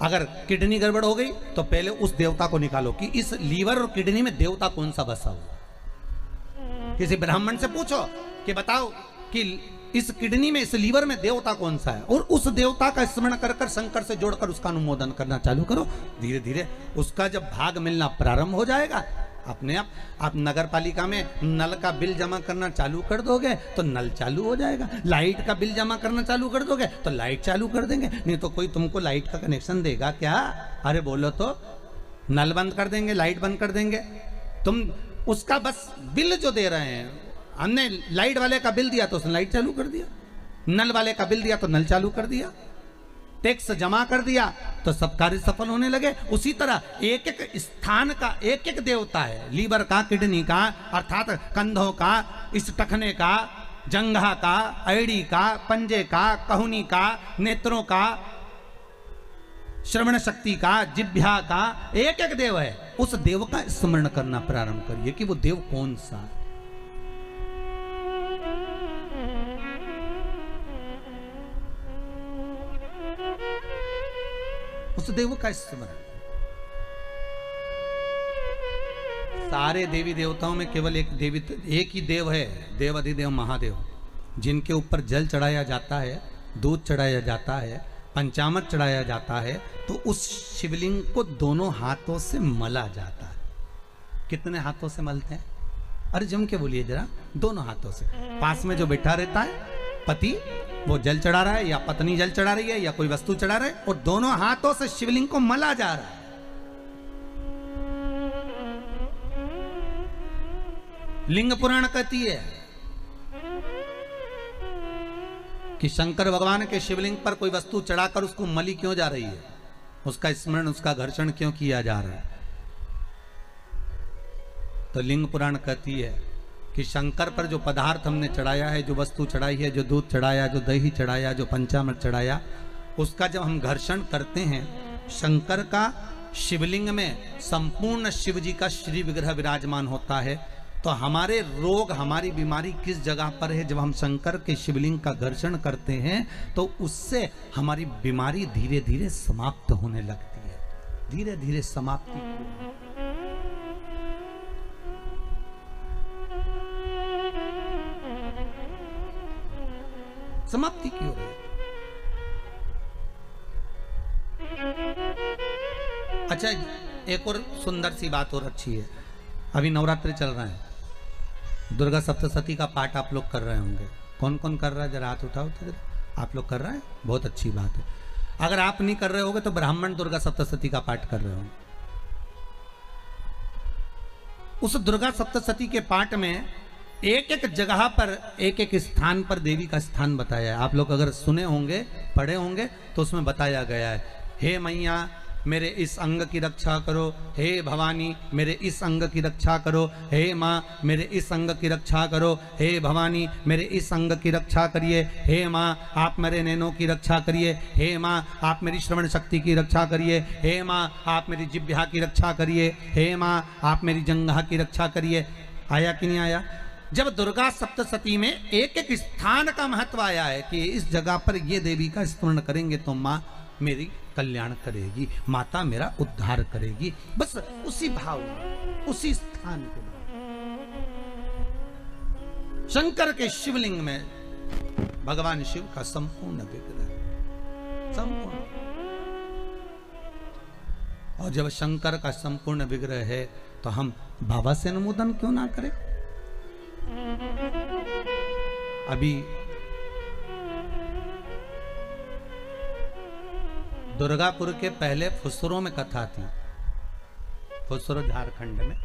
अगर किडनी गड़बड़ हो गई तो पहले उस देवता को निकालो कि इस लीवर और किडनी में देवता कौन सा बसा हुआ। किसी ब्राह्मण से पूछो कि बताओ कि इस किडनी में, इस लीवर में देवता कौन सा है, और उस देवता का स्मरण कर कर शंकर से जोड़कर उसका अनुमोदन करना चालू करो। धीरे धीरे उसका जब भाग मिलना प्रारंभ हो जाएगा, अपने आप नगर पालिका में नल का बिल जमा करना चालू कर दोगे तो नल चालू हो जाएगा। लाइट का बिल जमा करना चालू कर दोगे तो लाइट चालू कर देंगे। नहीं तो कोई तुमको लाइट का कनेक्शन देगा क्या? अरे बोलो तो, नल बंद कर देंगे, लाइट बंद कर देंगे। तुम उसका बस बिल जो दे रहे हैं, हमने लाइट वाले का बिल दिया तो उसने लाइट चालू कर दिया, नल वाले का बिल दिया तो नल चालू कर दिया, टैक्स जमा कर दिया तो सब कार्य सफल होने लगे। उसी तरह एक एक स्थान का एक एक देवता है, लीवर का, किडनी का अर्थात कंधों का, इस टखने का, जंघा का, एड़ी का, पंजे का, कहुनी का, नेत्रों का, श्रवण शक्ति का, जिह्वा का, एक एक देव है। उस देव का स्मरण करना प्रारंभ करिए कि वो देव कौन सा है। उस देव का स्मरण। सारे देवी देवताओं में केवल एक ही देव है, देव अधिदेव महादेव, जिनके ऊपर जल चढ़ाया जाता है, दूध चढ़ाया जाता है, पंचामृत चढ़ाया जाता है, तो उस शिवलिंग को दोनों हाथों से मला जाता है। कितने हाथों से मलते हैं? अरे जम के बोलिए जरा। दोनों हाथों से। पास में जो बैठा रहता है पति, वो जल चढ़ा रहा है, या पत्नी जल चढ़ा रही है, या कोई वस्तु चढ़ा रहा है, और दोनों हाथों से शिवलिंग को मला जा रहा है। लिंग पुराण कहती है कि शंकर भगवान के शिवलिंग पर कोई वस्तु चढ़ाकर उसको मली क्यों जा रही है, उसका स्मरण, उसका घर्षण क्यों किया जा रहा है। तो लिंग पुराण कहती है कि शंकर पर जो पदार्थ हमने चढ़ाया है, जो वस्तु चढ़ाई है, जो दूध चढ़ाया, जो दही चढ़ाया, जो पंचामृत चढ़ाया, उसका जब हम घर्षण करते हैं, शंकर का शिवलिंग में संपूर्ण शिव जी का श्री विग्रह विराजमान होता है। तो हमारे रोग, हमारी बीमारी किस जगह पर है? जब हम शंकर के शिवलिंग का घर्षण करते हैं तो उससे हमारी बीमारी धीरे धीरे समाप्त होने लगती है, धीरे धीरे समाप्ति। समाप्ति की हो रही है। अच्छा, एक और सुंदर सी बात और अच्छी है। अभी नवरात्रि चल रहा है, दुर्गा सप्तशती का पाठ आप लोग कर रहे होंगे। कौन कौन कर रहा है? जरा हाथ उठाओ तो जरा। आप लोग कर रहे हैं, बहुत अच्छी बात है। अगर आप नहीं कर रहे होगे तो ब्राह्मण दुर्गा सप्तशती का पाठ कर रहे होंगे। उस दुर्गा सप्तशती के पाठ में एक एक जगह पर, एक एक स्थान पर देवी का स्थान बताया है। आप लोग अगर सुने होंगे, पढ़े होंगे, तो उसमें बताया गया है, हे मैया मेरे इस अंग की रक्षा करो, हे भवानी मेरे इस अंग की रक्षा करो, हे माँ मेरे इस अंग की रक्षा करो, हे भवानी मेरे इस अंग की रक्षा करिए, हे माँ आप मेरे नैनों की रक्षा करिए, हे माँ आप मेरी श्रवण शक्ति की रक्षा करिए, हे माँ आप मेरी जिह्वा की रक्षा करिए, हे माँ आप मेरी जंघा की रक्षा करिए। आया कि नहीं आया? जब दुर्गा सप्तशती में एक एक स्थान का महत्व आया है कि इस जगह पर ये देवी का स्मरण करेंगे तो माँ मेरी कल्याण करेगी, माता मेरा उद्धार करेगी। बस उसी भाव, उसी स्थान के शंकर के शिवलिंग में भगवान शिव का संपूर्ण विग्रह, संपूर्ण। और जब शंकर का संपूर्ण विग्रह है तो हम बाबा से अनुमोदन क्यों ना करें? अभी दुर्गापुर के पहले फुसरो में कथा थी, फुसरो झारखंड में।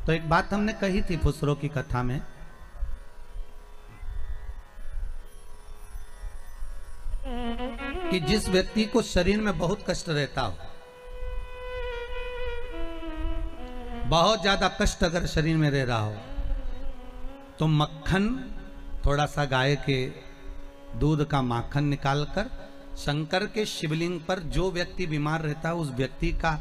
तो एक बात हमने कही थी फुसरो की कथा में कि जिस व्यक्ति को शरीर में बहुत कष्ट रहता हो, बहुत ज्यादा कष्ट अगर शरीर में रह रहा हो, तो मक्खन, थोड़ा सा गाय के दूध का माखन निकालकर शंकर के शिवलिंग पर जो व्यक्ति बीमार रहता है उस व्यक्ति का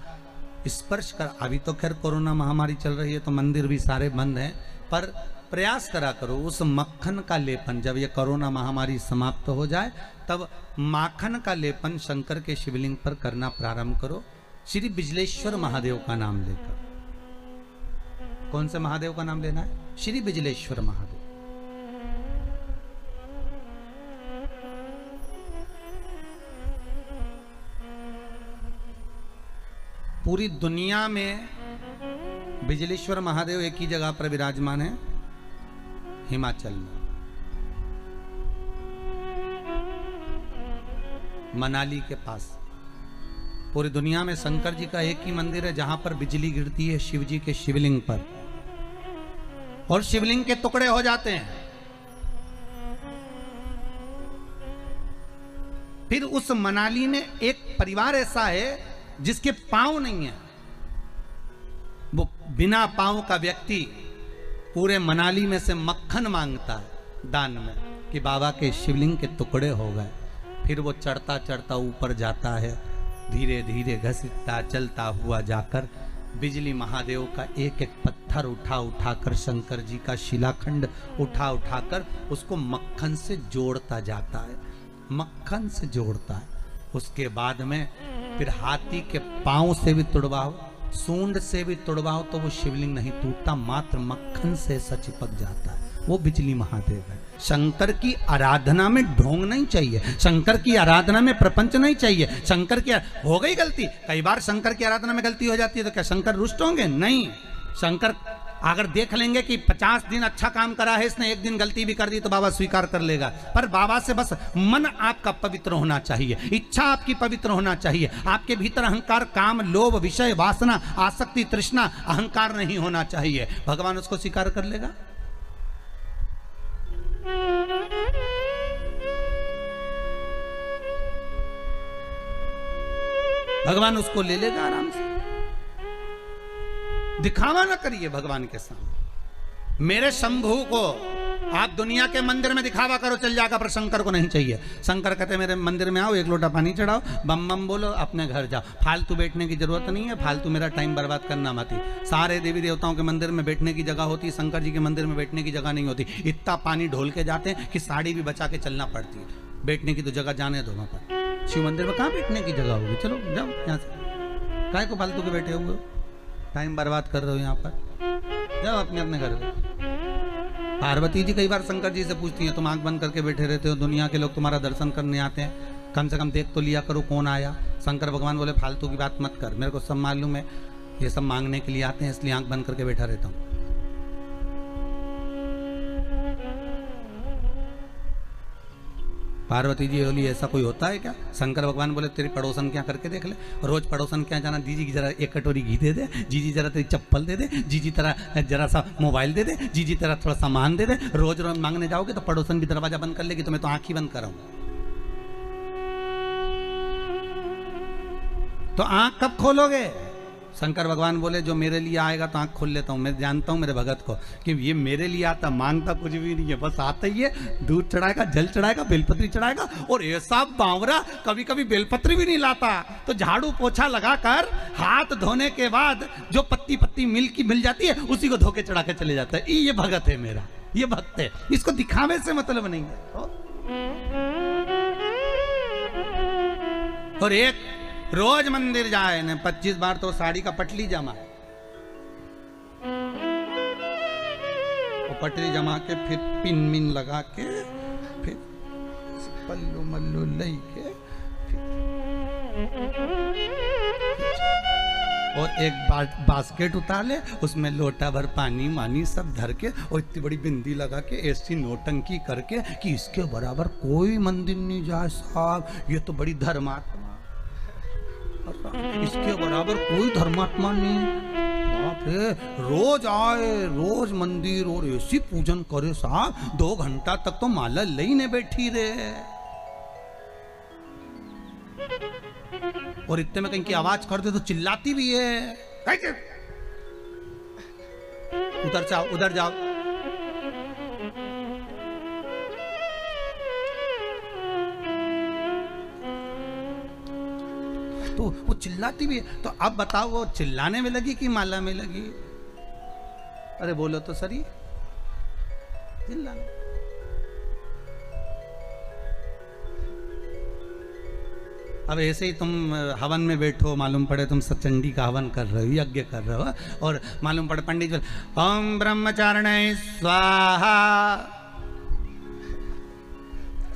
स्पर्श कर। अभी तो खैर कोरोना महामारी चल रही है तो मंदिर भी सारे बंद हैं, पर प्रयास करा करो उस मक्खन का लेपन। जब ये कोरोना महामारी समाप्त हो जाए तब माखन का लेपन शंकर के शिवलिंग पर करना प्रारंभ करो, श्री बिजलेश्वर महादेव का नाम लेकर। कौन से महादेव का नाम लेना है? श्री बिजलेश्वर महादेव। पूरी दुनिया में बिजलेश्वर महादेव एक ही जगह पर विराजमान है, हिमाचल में, मनाली के पास। पूरी दुनिया में शंकर जी का एक ही मंदिर है जहां पर बिजली गिरती है शिव जी के शिवलिंग पर और शिवलिंग के टुकड़े हो जाते हैं। फिर उस मनाली में एक परिवार ऐसा है जिसके पांव नहीं है, वो बिना पांव का व्यक्ति पूरे मनाली में से मक्खन मांगता है दान में कि बाबा के शिवलिंग के टुकड़े हो गए। फिर वो चढ़ता चढ़ता ऊपर जाता है, धीरे धीरे घसीटता चलता हुआ जाकर बिजली महादेव का एक एक पत्थर उठा उठाकर, शंकर जी का शिलाखंड उठा उठाकर उसको मक्खन से जोड़ता जाता है, मक्खन से जोड़ता है। उसके बाद में फिर हाथी के पांव से भी तुड़वाओ, सूंड से भी तुड़वाओ तो वो शिवलिंग नहीं टूटता, मात्र मक्खन से सच चिपक जाता है। वो बिजली महादेव है। शंकर की आराधना में ढोंग नहीं चाहिए, शंकर की आराधना में प्रपंच नहीं चाहिए। शंकर की हो गई गलती, कई बार शंकर की आराधना में गलती हो जाती है तो क्या शंकर रुष्ट होंगे? नहीं। शंकर अगर देख लेंगे कि 50 दिन अच्छा काम करा है इसने, एक दिन गलती भी कर दी तो बाबा स्वीकार कर लेगा। पर बाबा से बस मन आपका पवित्र होना चाहिए, इच्छा आपकी पवित्र होना चाहिए। आपके भीतर अहंकार, काम, लोभ, विषय, वासना, आसक्ति, तृष्णा, अहंकार नहीं होना चाहिए। भगवान उसको स्वीकार कर लेगा। भगवान उसको ले लेगा आराम से। दिखावा ना करिए भगवान के सामने। मेरे शंभू को आप दुनिया के मंदिर में दिखावा करो चल जाएगा, पर शंकर को नहीं चाहिए। शंकर कहते मेरे मंदिर में आओ, एक लोटा पानी चढ़ाओ, बम बम बोलो, अपने घर जाओ। फालतू बैठने की जरूरत नहीं है, फालतू मेरा टाइम बर्बाद करना मत ही। सारे देवी देवताओं के मंदिर में बैठने की जगह होती है, शंकर जी के मंदिर में बैठने की जगह नहीं होती। इतना पानी ढोल के जाते हैं कि साड़ी भी बचा के चलना पड़ती है। बैठने की तो जगह जाने दो। वहाँ पर शिव मंदिर में कहाँ बैठने की जगह होगी? चलो जाओ यहाँ से, काहे को फालतू के बैठे हुए, टाइम बर्बाद कर रहे हो यहाँ पर, जाओ अपने अपने घर में। पार्वती जी कई बार शंकर जी से पूछती हैं, तुम आंख बंद करके बैठे रहते हो, दुनिया के लोग तुम्हारा दर्शन करने आते हैं, कम से कम देख तो लिया करो कौन आया। शंकर भगवान बोले फालतू की बात मत कर, मेरे को सब मालूम है, ये सब मांगने के लिए आते हैं, इसलिए आंख बंद करके बैठा रहता हूँ। पार्वती जी बोली ऐसा कोई होता है क्या? शंकर भगवान बोले तेरी पड़ोसन क्या करके देख ले, रोज पड़ोसन क्या जाना, जीजी की जरा एक कटोरी घी दे दे, जीजी जरा तेरी चप्पल दे दे, जीजी तेरा जरा सा मोबाइल दे दे, जीजी तेरा थोड़ा सामान दे दे। रोज रोज मांगने जाओगे तो पड़ोसन भी दरवाजा बंद कर लेगी, तो मैं तो आंख ही बंद कराऊंगा। तो आंख कब खोलोगे? शंकर भगवान बोले जो मेरे लिए आएगा तो आंख खोल लेता हूँ। मैं जानता हूँ मेरे भगत को कि ये मेरे लिए आता, मांगता कुछ भी नहीं है, बस आता ही है, दूध चढ़ाएगा, जल चढ़ाएगा, बेलपत्री चढ़ाएगा। और ऐसा बावरा कभी कभी बेलपत्री भी नहीं लाता, तो झाड़ू पोछा लगाकर हाथ धोने के बाद जो पत्ती पत्ती मिल जाती है उसी को धो के चढ़ा के चले जाता है। ये भगत है मेरा, ये भक्त है, इसको दिखावे से मतलब नहीं है। और एक रोज मंदिर जाए न 25 बार तो साड़ी का पटली जमा, और पटली जमा के फिर पिन मिन लगा के फिर पल्लू मल्लू लई के और एक बास्केट उतार ले, उसमें लोटा भर पानी मानी सब धर के, और इतनी बड़ी बिंदी लगा के ऐसी नोटंकी करके कि इसके बराबर कोई मंदिर नहीं जाए साहब, ये तो बड़ी धर्मात्मा, इसके बराबर कोई धर्मात्मा नहीं। बाप रे, रोज आए, रोज मंदिर और ऐसी पूजन करे साहब, 2 घंटा तक तो माला लेने बैठी रहे। और इतने में कहीं की आवाज कर दे तो चिल्लाती भी है, उधर जाओ उधर जाओ। तो वो चिल्लाती भी है। तो अब बताओ वो चिल्लाने में लगी कि माला में लगी? अरे बोलो तो सही, चिल्लाने। अब ऐसे ही तुम हवन में बैठो, मालूम पड़े तुम सचंडी का हवन कर रहे हो, यज्ञ कर रहे हो, और मालूम पड़े पंडित जी ओम ब्रह्मचारिणे स्वाहा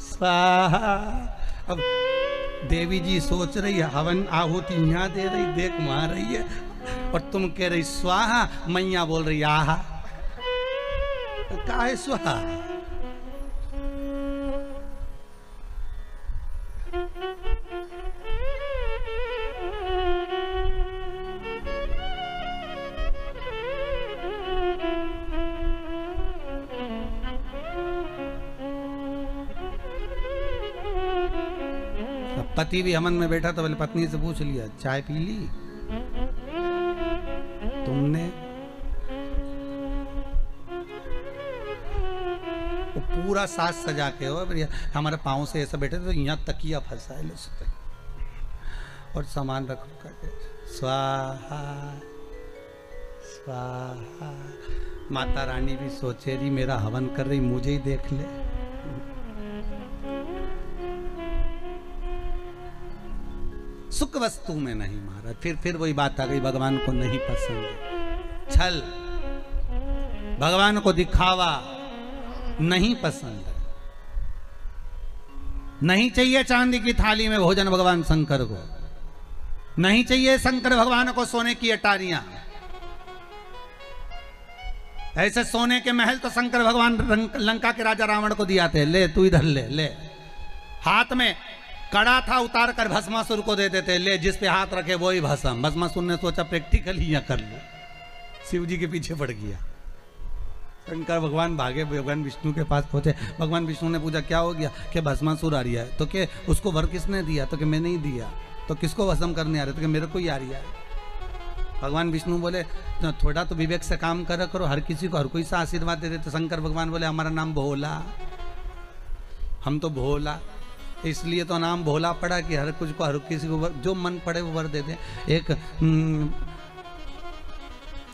स्वाहा। अब देवी जी सोच रही है हवन आहुति यहाँ दे रही, देख वहां रही है, और तुम कह रही स्वाहा, मैया बोल रही आहा। का है स्वाहा? पति भी हवन में बैठा तो बोले पत्नी से पूछ लिया चाय पी ली तुमने? वो पूरा साज सजा के हो, हमारे पाँव से ऐसा बैठे तो यहाँ तकिया फंसा है, और सामान रख करके स्वाहा स्वाहा। माता रानी भी सोचे रही मेरा हवन कर रही, मुझे ही देख ले। सुख वस्तु में नहीं महाराज। फिर वही बात आ गई, भगवान को नहीं पसंद छल, भगवान को दिखावा नहीं पसंद। नहीं चाहिए चांदी की थाली में भोजन भगवान शंकर को, नहीं चाहिए शंकर भगवान को सोने की अटारियां। ऐसे सोने के महल तो शंकर भगवान लंका के राजा रावण को दिया थे, ले तू इधर ले ले। हाथ में कड़ा था, उतार कर भस्मासुर को दे देते, ले जिस पे हाथ रखे वो ही भस्म। भस्मासुर ने सोचा प्रैक्टिकल ही कर लो, शिव जी के पीछे पड़ गया। शंकर भगवान भागे, भगवान विष्णु के पास पहुंचे। भगवान विष्णु ने पूछा क्या हो गया, कि भस्मासुर आ रहा है। तो क्या उसको वर किसने दिया, तो कि मैं नहीं दिया। तो किसको भस्म करने आ रहे, तो कि मेरे को ही आ रहा है। भगवान विष्णु बोले तो थोड़ा तो विवेक से काम करा करो, हर किसी को हर कोई सा आशीर्वाद दे देते। शंकर भगवान बोले हमारा नाम भोला, हम तो भोला, इसलिए तो नाम भोला पड़ा कि हर कुछ को हर किसी को जो मन पड़े वो वर दे दे। एक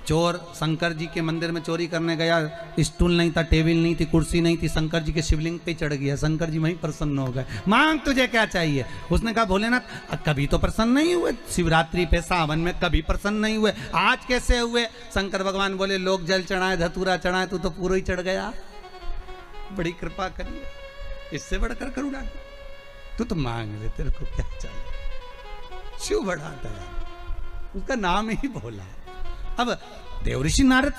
चोर शंकर जी के मंदिर में चोरी करने गया, स्टूल नहीं था, टेबल नहीं थी, कुर्सी नहीं थी, शंकर जी के शिवलिंग पे चढ़ गया। शंकर जी वहीं प्रसन्न हो गए, मांग तुझे क्या चाहिए। उसने कहा भोलेनाथ कभी तो प्रसन्न नहीं हुए, शिवरात्रि पे सावन में कभी प्रसन्न नहीं हुए, आज कैसे हुए। शंकर भगवान बोले लोग जल चढ़ाए धतूरा चढ़ाए, तू तो पूरा ही चढ़ गया, बड़ी कृपा करिए, इससे बढ़कर करुणा। तू तो मांग ले, तेरे को क्या चाहिए। शिव बड़ा दया, उसका नाम ही भोला। अब देवऋषि नारद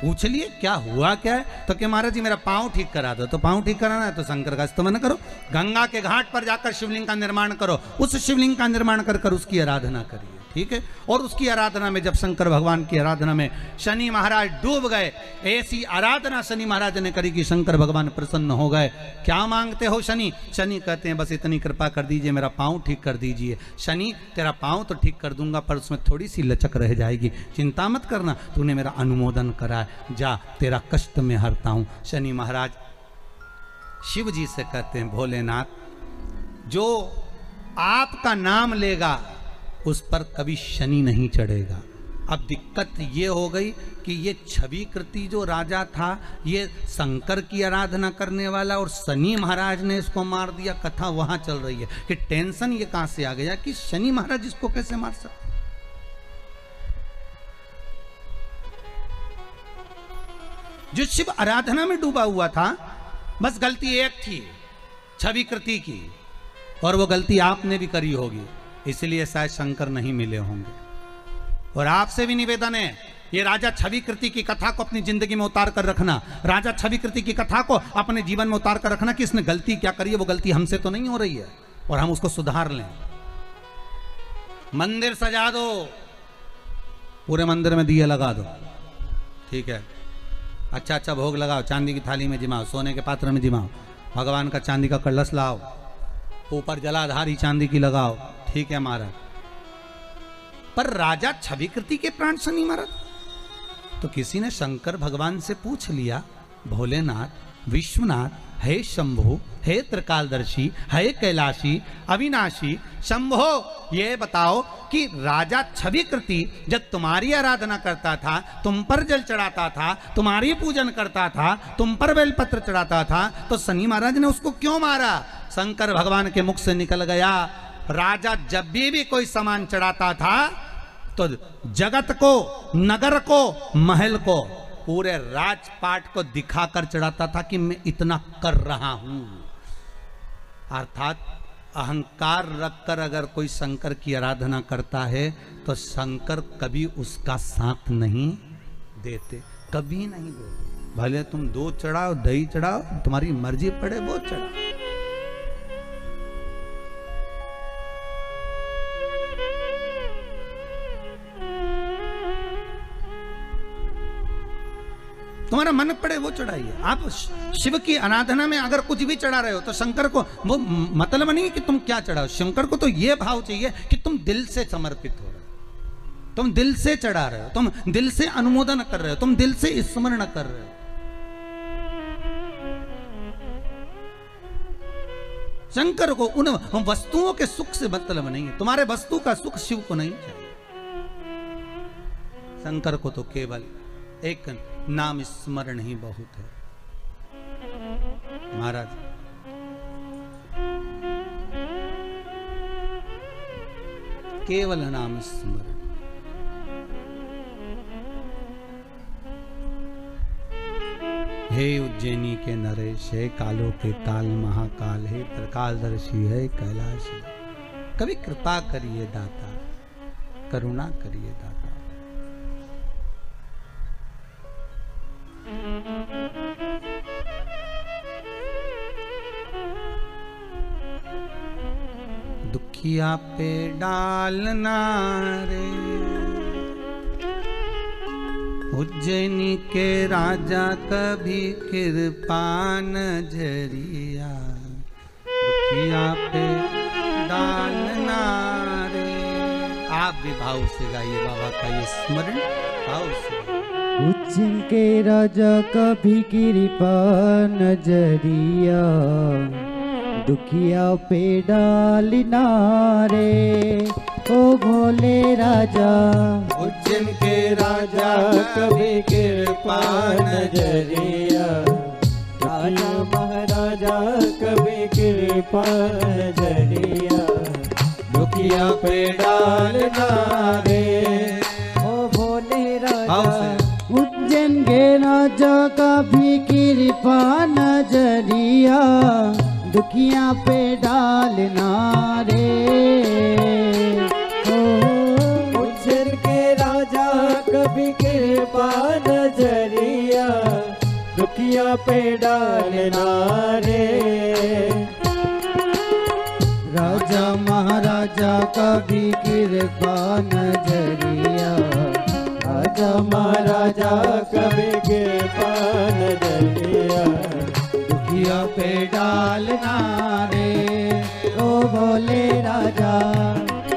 पूछ लिए क्या हुआ क्या है, तो कि महाराज जी मेरा पांव ठीक करा दो। तो पांव ठीक कराना है तो शंकर का स्तमन करो, गंगा के घाट पर जाकर शिवलिंग का निर्माण करो, उस शिवलिंग का निर्माण कर कर उसकी आराधना करिए, ठीक है। और उसकी आराधना में जब शंकर भगवान की आराधना में शनि महाराज डूब गए, ऐसी आराधना शनि महाराज ने करी कि शंकर भगवान प्रसन्न हो गए। क्या मांगते हो शनि? शनि कहते हैं बस इतनी कृपा कर दीजिए, मेरा पाँव ठीक कर दीजिए। शनि तेरा पाँव तो ठीक कर दूंगा पर उसमें थोड़ी सी लचक रह जाएगी, चिंता मत करना, तूने मेरा अनुमोदन करा है, जा तेरा कष्ट में हरता हूं। शनि महाराज शिव जी से कहते हैं भोलेनाथ जो आपका नाम लेगा उस पर कभी शनि नहीं चढ़ेगा। अब दिक्कत ये हो गई कि ये छवि कृति जो राजा था ये शंकर की आराधना करने वाला और शनि महाराज ने इसको मार दिया। कथा वहां चल रही है कि टेंशन ये कहां से आ गया कि शनि महाराज इसको कैसे मार सकते। जो शिव आराधना में डूबा हुआ था, बस गलती एक थी छवि कृति की, और वो गलती आपने भी करी होगी, इसलिए शायद शंकर नहीं मिले होंगे। और आपसे भी निवेदन है ये राजा छवि कृति की कथा को अपनी जिंदगी में उतार कर रखना, राजा छवि कृति की कथा को अपने जीवन में उतार कर रखना कि इसने गलती क्या करी है, वो गलती हमसे तो नहीं हो रही है और हम उसको सुधार लें। मंदिर सजा दो, पूरे मंदिर में दिए लगा दो, ठीक है, अच्छा अच्छा भोग लगाओ, चांदी की थाली में जिमाओ, सोने के पात्र में जिमाओ, भगवान का चांदी का कलश लाओ, ऊपर जलाधारी चांदी की लगाओ, ठीक है महाराज। पर राजा छवि कृति के प्राण शनि महाराज, तो किसी ने शंकर भगवान से पूछ लिया भोलेनाथ विश्वनाथ हे शंभु हे त्रिकालदर्शी हे कैलाशी अविनाशी शंभो, ये बताओ कि राजा छवि कृति जब तुम्हारी आराधना करता था, तुम पर जल चढ़ाता था, तुम्हारी पूजन करता था, तुम पर बेलपत्र चढ़ाता था, तो शनि महाराज ने उसको क्यों मारा? शंकर भगवान के मुख से निकल गया, राजा जब भी कोई सामान चढ़ाता था तो जगत को, नगर को, महल को, पूरे राजपाट को दिखाकर चढ़ाता था कि मैं इतना कर रहा हूं। अर्थात अहंकार रखकर अगर कोई शंकर की आराधना करता है तो शंकर कभी उसका साथ नहीं देते, कभी नहीं देते। भले तुम दूध चढ़ाओ, दही चढ़ाओ, तुम्हारी मर्जी पड़े वो चढ़ाओ। तुम्हारा मन पड़े वो चढ़ाइए। आप शिव की आराधना में अगर कुछ भी चढ़ा रहे हो तो शंकर को वो मतलब नहीं कि तुम क्या चढ़ाओ, शंकर को तो ये भाव चाहिए कि तुम दिल से समर्पित हो रहे हो, तुम दिल से चढ़ा रहे हो, तुम दिल से अनुमोदन कर रहे हो, तुम दिल से स्मरण कर रहे हो। शंकर को उन वस्तुओं के सुख से मतलब नहीं है, तुम्हारे वस्तु का सुख शिव को नहीं चाहिए। शंकर को तो केवल एक नाम स्मरण ही बहुत है। महाराज केवल नाम स्मरण। हे उज्जैनी के नरेश, हे कालों के काल महाकाल, हे प्रकाशदर्शी, है कैलाश, कभी कृपा करिए दाता, करुणा करिए दाता। दुखिया पे डालना रे उज्जैनी के राजा, कभी कृपा नजरिया दुखिया पे डालना रे। आप भी भाव से गाइए बाबा का ये स्मरण, भाव से। उज्जैन के राजा कभी कृपा नजरिया दुखिया पे डालना रे। ओ भोले राजा उज्जैन के राजा कभी कृपा नजरिया, राजा महाराजा कभी कृपा नजरिया दुखिया पे डालना रे। ओ भोले राजा उज्जैन के राजा कभी कृपा नजरिया दुखिया पे डालना रे। उज्जैन के राजा कभी कृपा नजरिया दुखिया पे डालना रे। राजा महाराजा कभी कृपा नजरिया, राजा महाराजा कभी कृपा नजरिया दुखिया पे डालना रे। ओ भोले राजा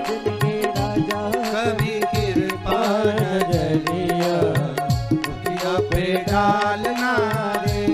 जिनके राजा कभी कृपा नजरिया दुखिया पे डालना रे।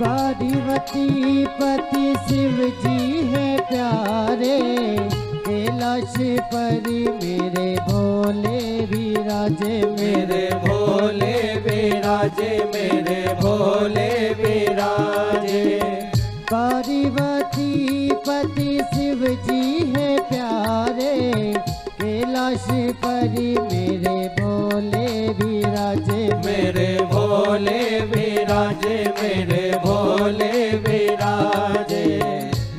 पार्वती पति शिव जी है प्यारे, कैलाश पर मेरे भोले विराजे, मेरे भोले विराजे, मेरे भोले विराजे। पार्वती पति शिव जी है प्यारे, कैलाश पर मेरे भोले विराजे, मेरे भोले विराजे, मेरे भोले विराजे।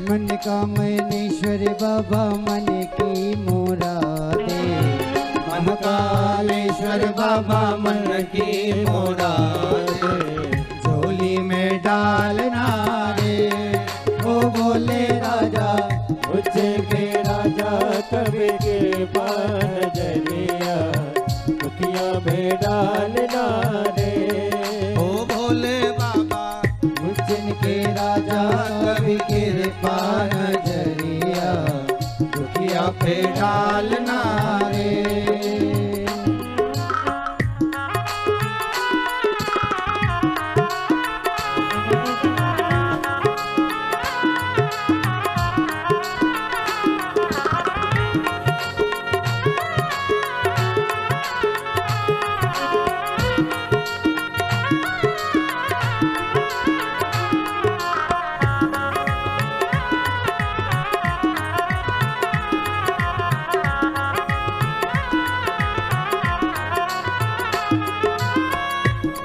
मन का मनेश्वर बाबा मन की मुरादे, मन कालेश्वर बाबा मन की मुरादे झोली में डालना रे। ओ भोले राजा उज्जैन के राजा कभी कृपा नजरिया दुखिया में डालना रे। ओ भोले बाबा उज्जैन के राजा कभी कृपा नजरिया दुखिया पे डालना रे।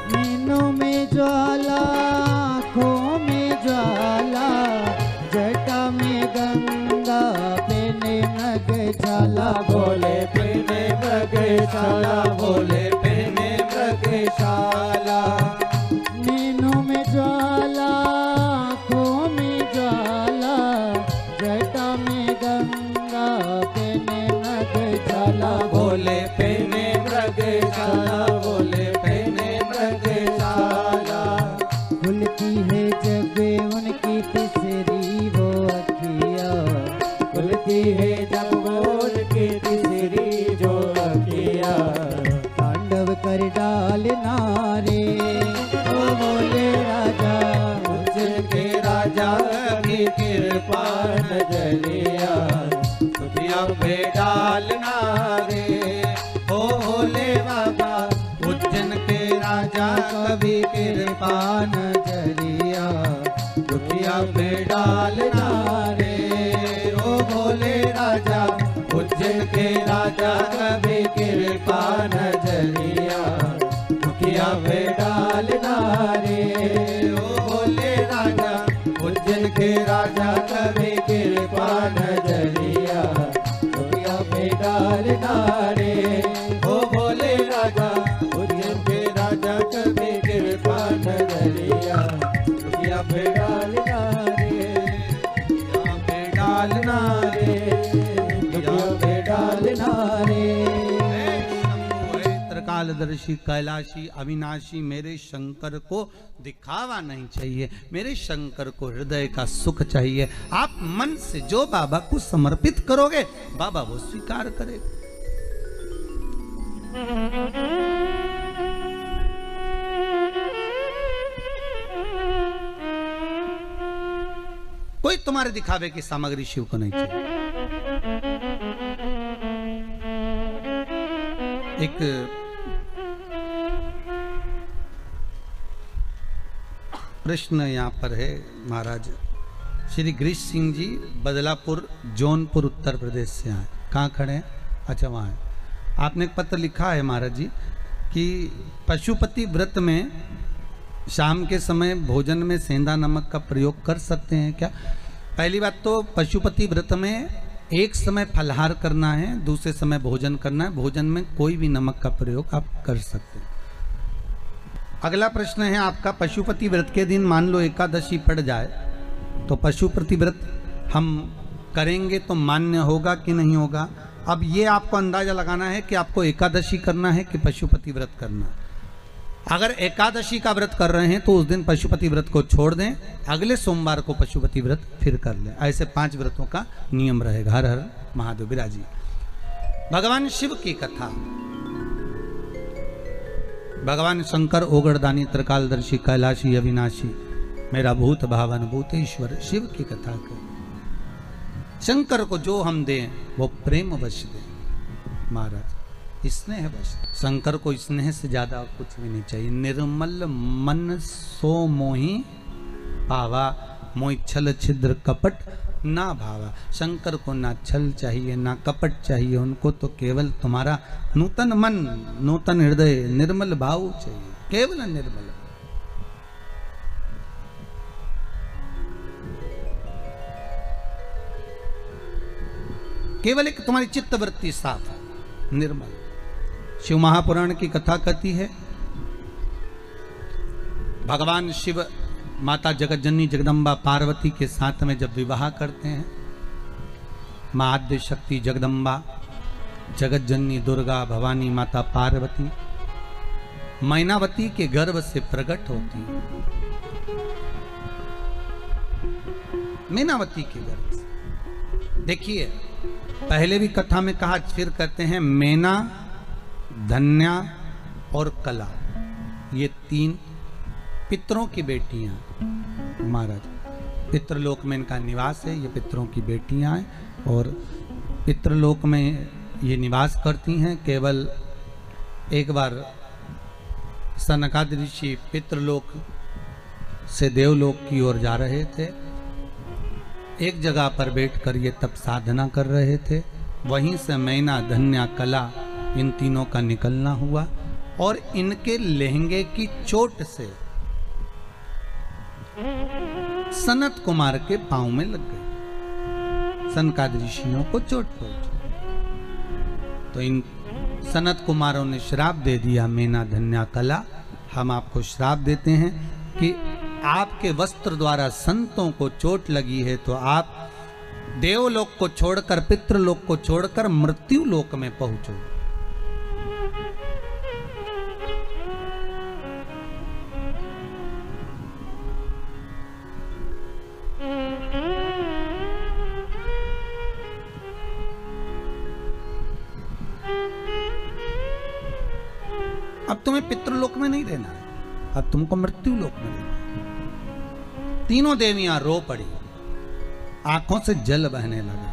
नैनों में ज्वाला, आँखों में ज्वाला, जटा में गंगा, पहने मृगशाला, भोले पहने मृगशाला, भोले पहने मृगशाला। है जब उनकी तीसरी वो अखिया, खुलती है जब वो उनकी तीसरी जो अखियाँ, तांडव कर डालना रे ओ बोले राजा, उनके राजा की कृपा नजरिया, दुनिया पे डालना रे ओ भोले बाबा उज्जैन के राजा कभी कृपा नजरिया दुखिया पे डालना रे। ओ भोले राजा उज्जैन के राजा कभी कृपा नजरिया दुखिया पे डालना रे। ओ भोले राजा उज्जैन के राजा कभी कृपा नजरिया दुखिया पे डालना रे। ओ भोले राजा उज्जैन के राजा कभी कृपा नजरिया दुखिया पे डालना रे, दुखिया पे डालना रे, दुखिया पे डालना रे। त्रिकालदर्शी कैलाशी अविनाशी मेरे शंकर को दिखावा नहीं चाहिए, मेरे शंकर को हृदय का सुख चाहिए। आप मन से जो बाबा को समर्पित करोगे बाबा वो स्वीकार करेगा। कोई तुम्हारे दिखावे की सामग्री शिव को नहीं चाहिए। एक प्रश्न यहाँ पर है महाराज। श्री गिरीश सिंह जी बदलापुर जौनपुर उत्तर प्रदेश से आए। कहाँ खड़े हैं? अच्छा वहाँ है। आपने एक पत्र लिखा है महाराज जी कि पशुपति व्रत में शाम के समय भोजन में सेंधा नमक का प्रयोग कर सकते हैं क्या? पहली बात तो पशुपति व्रत में एक समय फलहार करना है, दूसरे समय भोजन करना है। भोजन में कोई भी नमक का प्रयोग आप कर सकते हैं। अगला प्रश्न है आपका, पशुपति व्रत के दिन मान लो एकादशी पड़ जाए तो पशुपति व्रत हम करेंगे तो मान्य होगा कि नहीं होगा? अब ये आपको अंदाजा लगाना है कि आपको एकादशी करना है कि पशुपति व्रत करना है। अगर एकादशी का व्रत कर रहे हैं तो उस दिन पशुपति व्रत को छोड़ दें, अगले सोमवार को पशुपति व्रत फिर कर लें। ऐसे 5 व्रतों का नियम रहेगा। हर हर महादेव विराजी। भगवान शिव की कथा, भगवान शंकर ओगड़दानी त्रिकालदर्शी कैलाशी अविनाशी मेरा भूत भावन भूतेश्वर शिव की कथा कर। शंकर को जो हम दें वो प्रेम वश दें महाराज, स्नेह वश। शंकर को स्नेह से ज्यादा कुछ भी नहीं चाहिए। निर्मल मन सो मोही पावा, मोहि छल छिद्र कपट ना भावा। शंकर को ना छल चाहिए ना कपट चाहिए, उनको तो केवल तुम्हारा नूतन मन, नूतन हृदय, निर्मल भाव चाहिए, केवल निर्मल। केवल एक तुम्हारी चित्तवृत्ति साफ है, निर्मल। शिव महापुराण की कथा कहती है भगवान शिव माता जगतजननी जगदम्बा पार्वती के साथ में जब विवाह करते हैं, मां आद्य शक्ति जगदम्बा, जगतजननी दुर्गा, भवानी माता पार्वती मैनावती के गर्भ से प्रकट होती है। मैनावती के गर्भ से। देखिए पहले भी कथा में कहा, फिर कहते हैं मैना, धन्या और कला, ये 3 पितरों की बेटियां महाराज। पितृलोक में इनका निवास है, ये पितरों की बेटियां हैं और पितृलोक में ये निवास करती हैं। केवल एक बार सनकादिक ऋषि पितृलोक से देवलोक की ओर जा रहे थे, एक जगह पर बैठकर ये तप साधना कर रहे थे। वहीं से मैना, धन्या, कला इन तीनों का निकलना हुआ और इनके लहंगे की चोट से सनत कुमार के पांव में लग गई। सनकादिक ऋषियों को चोट पहुंची तो इन सनत कुमारों ने श्राप दे दिया, मैना, धन्या, कला, हम आपको श्राप देते हैं कि आपके वस्त्र द्वारा संतों को चोट लगी है तो आप देवलोक को छोड़कर, पितृलोक को छोड़कर मृत्यु लोक में पहुंचो। तुम्हें पितृलोक में नहीं रहना है, अब तुमको मृत्यु लोक में रहना है। तीनों देवियां रो पड़ी, आंखों से जल बहने लगा।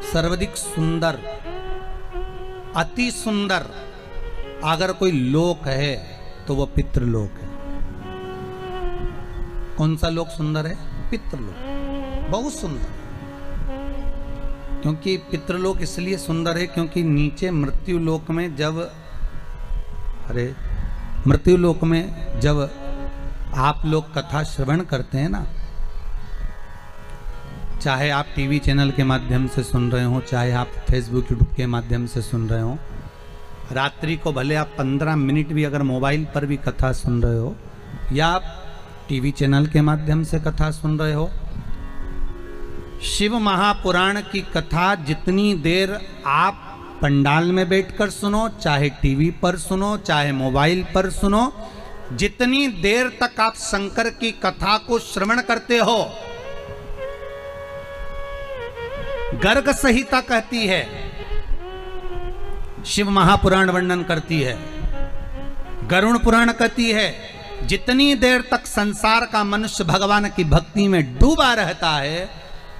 सर्वाधिक सुंदर, अति सुंदर अगर कोई लोक है तो वह पितृलोक है। कौन सा लोक सुंदर है? पितृलोक, बहुत सुंदर। क्योंकि पितृलोक इसलिए सुंदर है क्योंकि नीचे मृत्युलोक में जब मृत्युलोक में जब आप लोग कथा श्रवण करते हैं ना, चाहे आप टीवी चैनल के माध्यम से सुन रहे हो, चाहे आप फेसबुक यूट्यूब के माध्यम से सुन रहे हो, रात्रि को भले आप 15 मिनट भी अगर मोबाइल पर भी कथा सुन रहे हो या आप टीवी चैनल के माध्यम से कथा सुन रहे हो, शिव महापुराण की कथा जितनी देर आप पंडाल में बैठकर सुनो, चाहे टीवी पर सुनो, चाहे मोबाइल पर सुनो, जितनी देर तक आप शंकर की कथा को श्रवण करते हो, गर्ग संहिता कहती है, शिव महापुराण वर्णन करती है, गरुण पुराण कहती है, जितनी देर तक संसार का मनुष्य भगवान की भक्ति में डूबा रहता है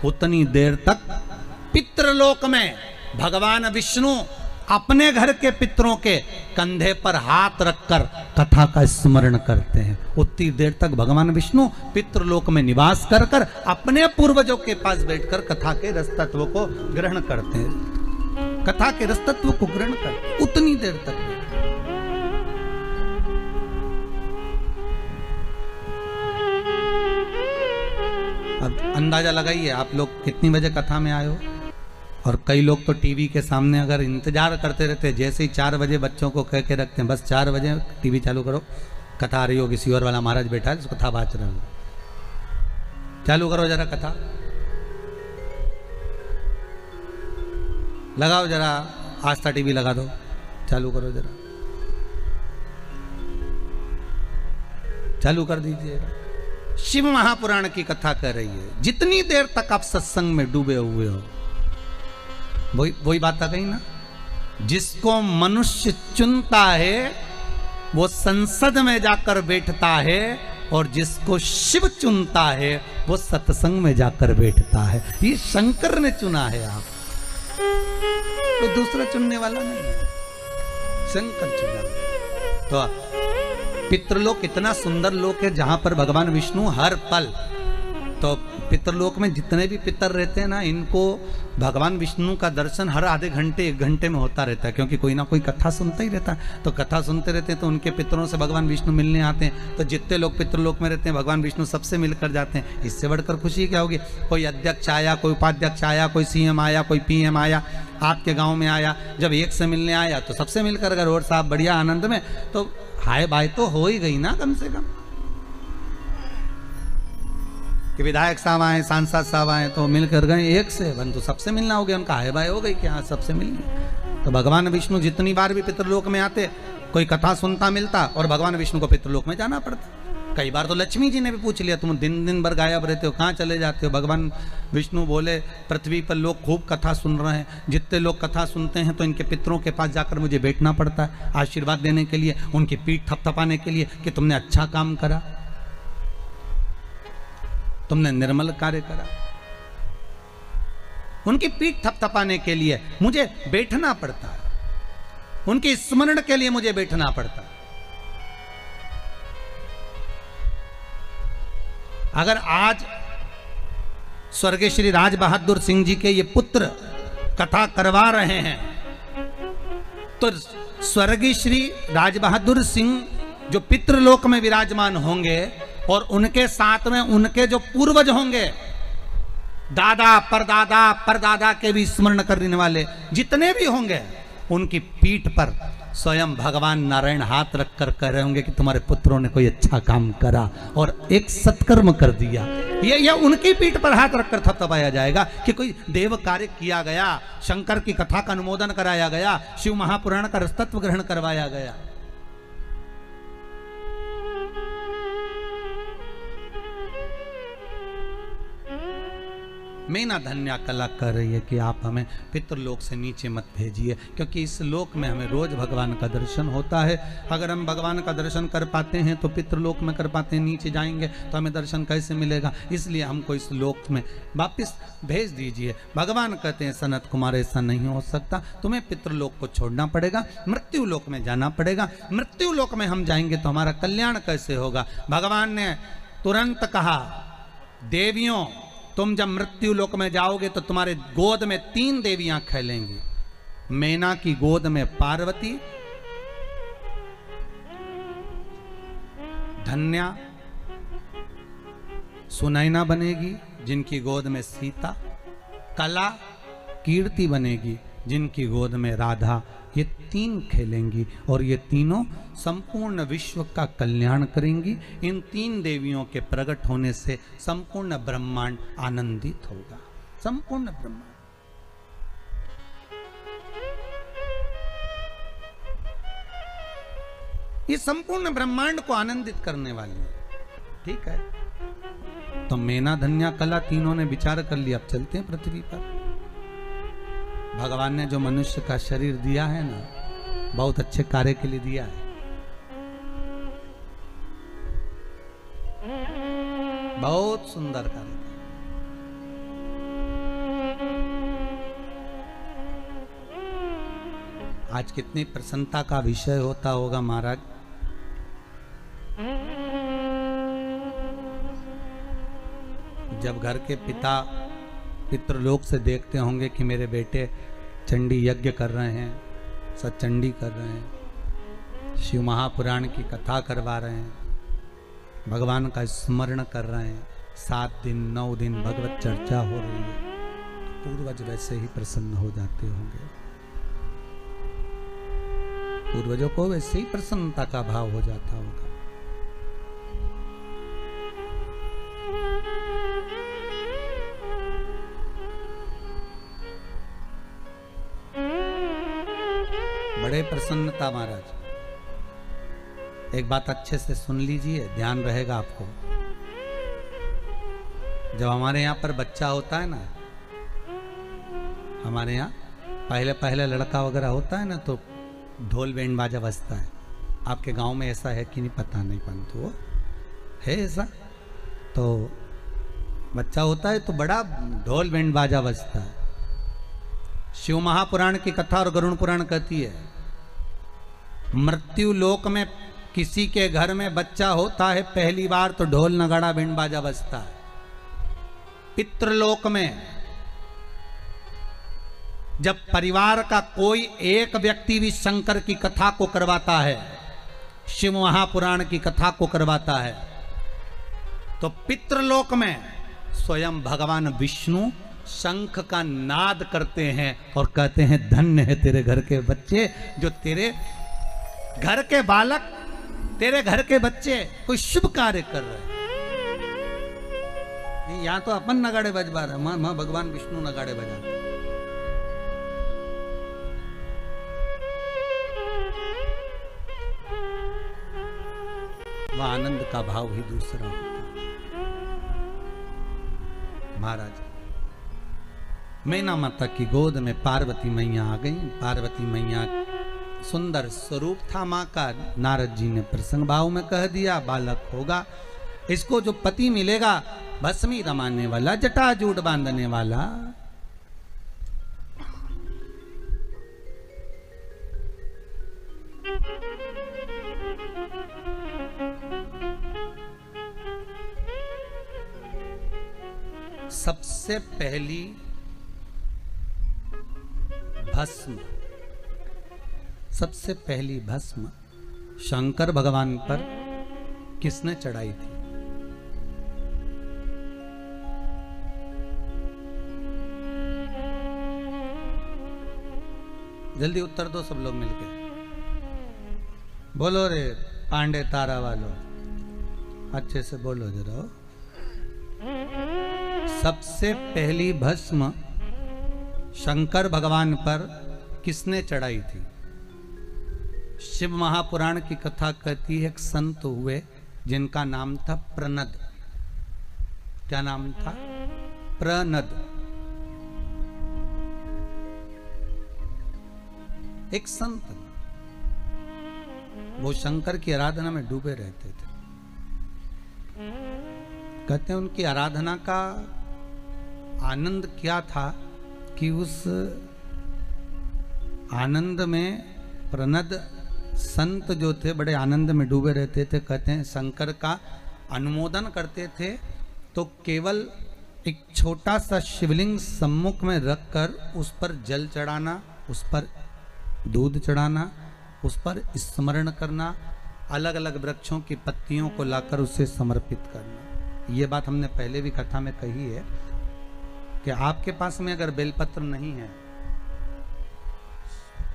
उतनी देर तक पितृलोक में भगवान विष्णु अपने घर के पितरों के कंधे पर हाथ रखकर कथा का स्मरण करते हैं। उतनी देर तक भगवान विष्णु पितृलोक में निवास कर कर अपने पूर्वजों के पास बैठकर कथा के रस तत्व को ग्रहण करते हैं, कथा के रस तत्व को ग्रहण करते हैं, उतनी देर तक। अब अंदाजा लगाइए आप लोग कितनी बजे कथा में आए हो। और कई लोग तो टीवी के सामने अगर इंतजार करते रहते, जैसे ही 4 बजे बच्चों को कह के रखते हैं, बस 4 बजे टीवी चालू करो, कथा आ रही होगी, सियोर वाला महाराज बैठा है, कथा बात रहे हो, चालू करो जरा कथा, लगाओ जरा आस्था टीवी लगा दो, चालू करो जरा, चालू कर दीजिए। शिव महापुराण की कथा कर रही है। जितनी देर तक आप सत्संग में डूबे हुए हो, वही बात आ गई ना, जिसको मनुष्य चुनता है वो संसद में जाकर बैठता है, और जिसको शिव चुनता है वो सत्संग में जाकर बैठता है। ये शंकर ने चुना है, आप कोई दूसरा चुनने वाला नहीं है, शंकर चुना। तो पितृलोक इतना सुंदर लोक है जहां पर भगवान विष्णु हर पल, तो पितृलोक में जितने भी पितर रहते हैं ना, इनको भगवान विष्णु का दर्शन हर आधे घंटे 1 घंटे में होता रहता है, क्योंकि कोई ना कोई कथा सुनता ही रहता है। तो कथा सुनते रहते हैं तो उनके पितरों से भगवान विष्णु मिलने आते हैं। तो जितने लोग पितृलोक में रहते हैं भगवान विष्णु सबसे मिलकर जाते हैं। इससे बढ़कर खुशी क्या होगी? कोई अध्यक्ष आया, कोई उपाध्यक्ष आया, कोई CM आया, कोई PM आया, आपके गाँव में आया, जब एक से मिलने आया तो सबसे मिलकर अगर और साहब बढ़िया आनंद में, तो हाय बाय तो हो ही गई ना कम से कम। कि विधायक साहब आए, सांसद साहब आए तो मिलकर गए, एक से बन तो सबसे मिलना हो गया, उनका हाय बाय हो गई कि हाँ सबसे मिलनी। तो भगवान विष्णु जितनी बार भी पितृलोक में आते, कोई कथा सुनता मिलता और भगवान विष्णु को पितृलोक में जाना पड़ता। कई बार तो लक्ष्मी जी ने भी पूछ लिया, तुम दिन भर गायब रहते हो, कहाँ चले जाते हो? भगवान विष्णु बोले, पृथ्वी पर लोग खूब कथा सुन रहे हैं, जितने लोग कथा सुनते हैं तो इनके पितरों के पास जाकर मुझे बैठना पड़ता है आशीर्वाद देने के लिए, उनकी पीठ थपथपाने के लिए कि तुमने अच्छा काम करा, तुमने निर्मल कार्य करा। उनकी पीठ थपथपाने के लिए मुझे बैठना पड़ता है, उनके स्मरण के लिए मुझे बैठना पड़ता है। अगर आज स्वर्गीय श्री राज बहादुर सिंह जी के ये पुत्र कथा करवा रहे हैं, तो स्वर्गीय श्री राज बहादुर सिंह जो पितृलोक में विराजमान होंगे और उनके साथ में उनके जो पूर्वज होंगे, दादा परदादा के भी स्मरण करने वाले जितने भी होंगे, उनकी पीठ पर स्वयं भगवान नारायण हाथ रखकर कह रहे होंगे कि तुम्हारे पुत्रों ने कोई अच्छा काम करा और एक सत्कर्म कर दिया। ये उनकी पीठ पर हाथ रखकर थपथपाया जाएगा कि कोई देव कार्य किया गया, शंकर की कथा का अनुमोदन कराया गया, शिव महापुराण का रसतत्व ग्रहण करवाया गया। मेना धन्या कला कह रही है कि आप हमें पितृलोक से नीचे मत भेजिए, क्योंकि इस लोक में हमें रोज भगवान का दर्शन होता है। अगर हम भगवान का दर्शन कर पाते हैं तो पितृलोक में कर पाते हैं, नीचे जाएंगे तो हमें दर्शन कैसे मिलेगा? इसलिए हमको इस लोक में वापस भेज दीजिए। भगवान कहते हैं सनत कुमार ऐसा नहीं हो सकता, तुम्हें पितृलोक को छोड़ना पड़ेगा, मृत्यु लोक में जाना पड़ेगा। मृत्यु लोक में हम जाएंगे तो हमारा कल्याण कैसे होगा? भगवान ने तुरंत कहा, देवियों तुम जब मृत्यु लोक में जाओगे तो तुम्हारे गोद में 3 देवियां खेलेंगी। मैना की गोद में पार्वती, धन्या सुनैना बनेगी जिनकी गोद में सीता, कला कीर्ति बनेगी जिनकी गोद में राधा। ये 3 खेलेंगी और ये तीनों संपूर्ण विश्व का कल्याण करेंगी। इन 3 देवियों के प्रकट होने से संपूर्ण ब्रह्मांड आनंदित होगा, संपूर्ण ब्रह्मांड। ये संपूर्ण ब्रह्मांड को आनंदित करने वाली है। ठीक है, तो मैना धन्या कला तीनों ने विचार कर लिया, अब चलते हैं पृथ्वी पर। भगवान ने जो मनुष्य का शरीर दिया है ना, बहुत अच्छे कार्य के लिए दिया है, बहुत सुंदर कार्य। आज कितनी प्रसन्नता का विषय होता होगा महाराज। जब घर के पिता पितृलोक से देखते होंगे कि मेरे बेटे चंडी यज्ञ कर रहे हैं, सतचंडी कर रहे हैं, शिव महापुराण की कथा करवा रहे हैं, भगवान का स्मरण कर रहे हैं, 7 दिन 9 दिन भगवत चर्चा हो रही है, पूर्वज वैसे ही प्रसन्न हो जाते होंगे। पूर्वजों को वैसे ही प्रसन्नता का भाव हो जाता होगा। बड़े प्रसन्नता महाराज। एक बात अच्छे से सुन लीजिए, ध्यान रहेगा आपको। जब हमारे यहाँ पर बच्चा होता है ना, हमारे यहाँ पहले पहले लड़का वगैरह होता है ना, तो ढोल बैंड बाजा बजता है। आपके गांव में ऐसा है कि नहीं पता नहीं, परंतु वो है ऐसा। तो बच्चा होता है तो बड़ा ढोल बैंड बाजा बजता है। शिव महापुराण की कथा और गरुड़ पुराण कहती है, मृत्यु लोक में किसी के घर में बच्चा होता है पहली बार तो ढोल नगाड़ा बैंड बाजा बजता है। पितृलोक में जब परिवार का कोई एक व्यक्ति भी शंकर की कथा को करवाता है, शिव महापुराण की कथा को करवाता है, तो पितृलोक में स्वयं भगवान विष्णु शंख का नाद करते हैं और कहते हैं धन्य है तेरे घर के बच्चे, जो तेरे घर के बालक, तेरे घर के बच्चे कोई शुभ कार्य कर रहे हैं। यहां तो अपन नगाड़े बजवा रहे, मां भगवान विष्णु नगाड़े बजा। वह आनंद का भाव ही दूसरा होता है। महाराज, मैना माता की गोद में पार्वती मैया आ गई। पार्वती मैया सुंदर स्वरूप था मां का। नारद जी ने प्रसंग भाव में कह दिया, बालक होगा, इसको जो पति मिलेगा भस्मी रमाने वाला, जटाजूट बांधने वाला। सबसे पहली भस्म, सबसे पहली भस्म शंकर भगवान पर किसने चढ़ाई थी? जल्दी उत्तर दो सब लोग मिलके। बोलो रे पांडे तारा वालों, अच्छे से बोलो जरा। सबसे पहली भस्म शंकर भगवान पर किसने चढ़ाई थी? शिव महापुराण की कथा कहती है, एक संत हुए जिनका नाम था प्रनद। क्या नाम था? प्रनद। एक संत, वो शंकर की आराधना में डूबे रहते थे। कहते हैं उनकी आराधना का आनंद क्या था कि उस आनंद में प्रनद संत जो थे बड़े आनंद में डूबे रहते थे। कहते हैं शंकर का अनुमोदन करते थे तो केवल एक छोटा सा शिवलिंग सम्मुख में रखकर उस पर जल चढ़ाना, उस पर दूध चढ़ाना, उस पर स्मरण करना, अलग अलग वृक्षों की पत्तियों को लाकर उसे समर्पित करना। ये बात हमने पहले भी कथा में कही है कि आपके पास में अगर बेलपत्र नहीं है,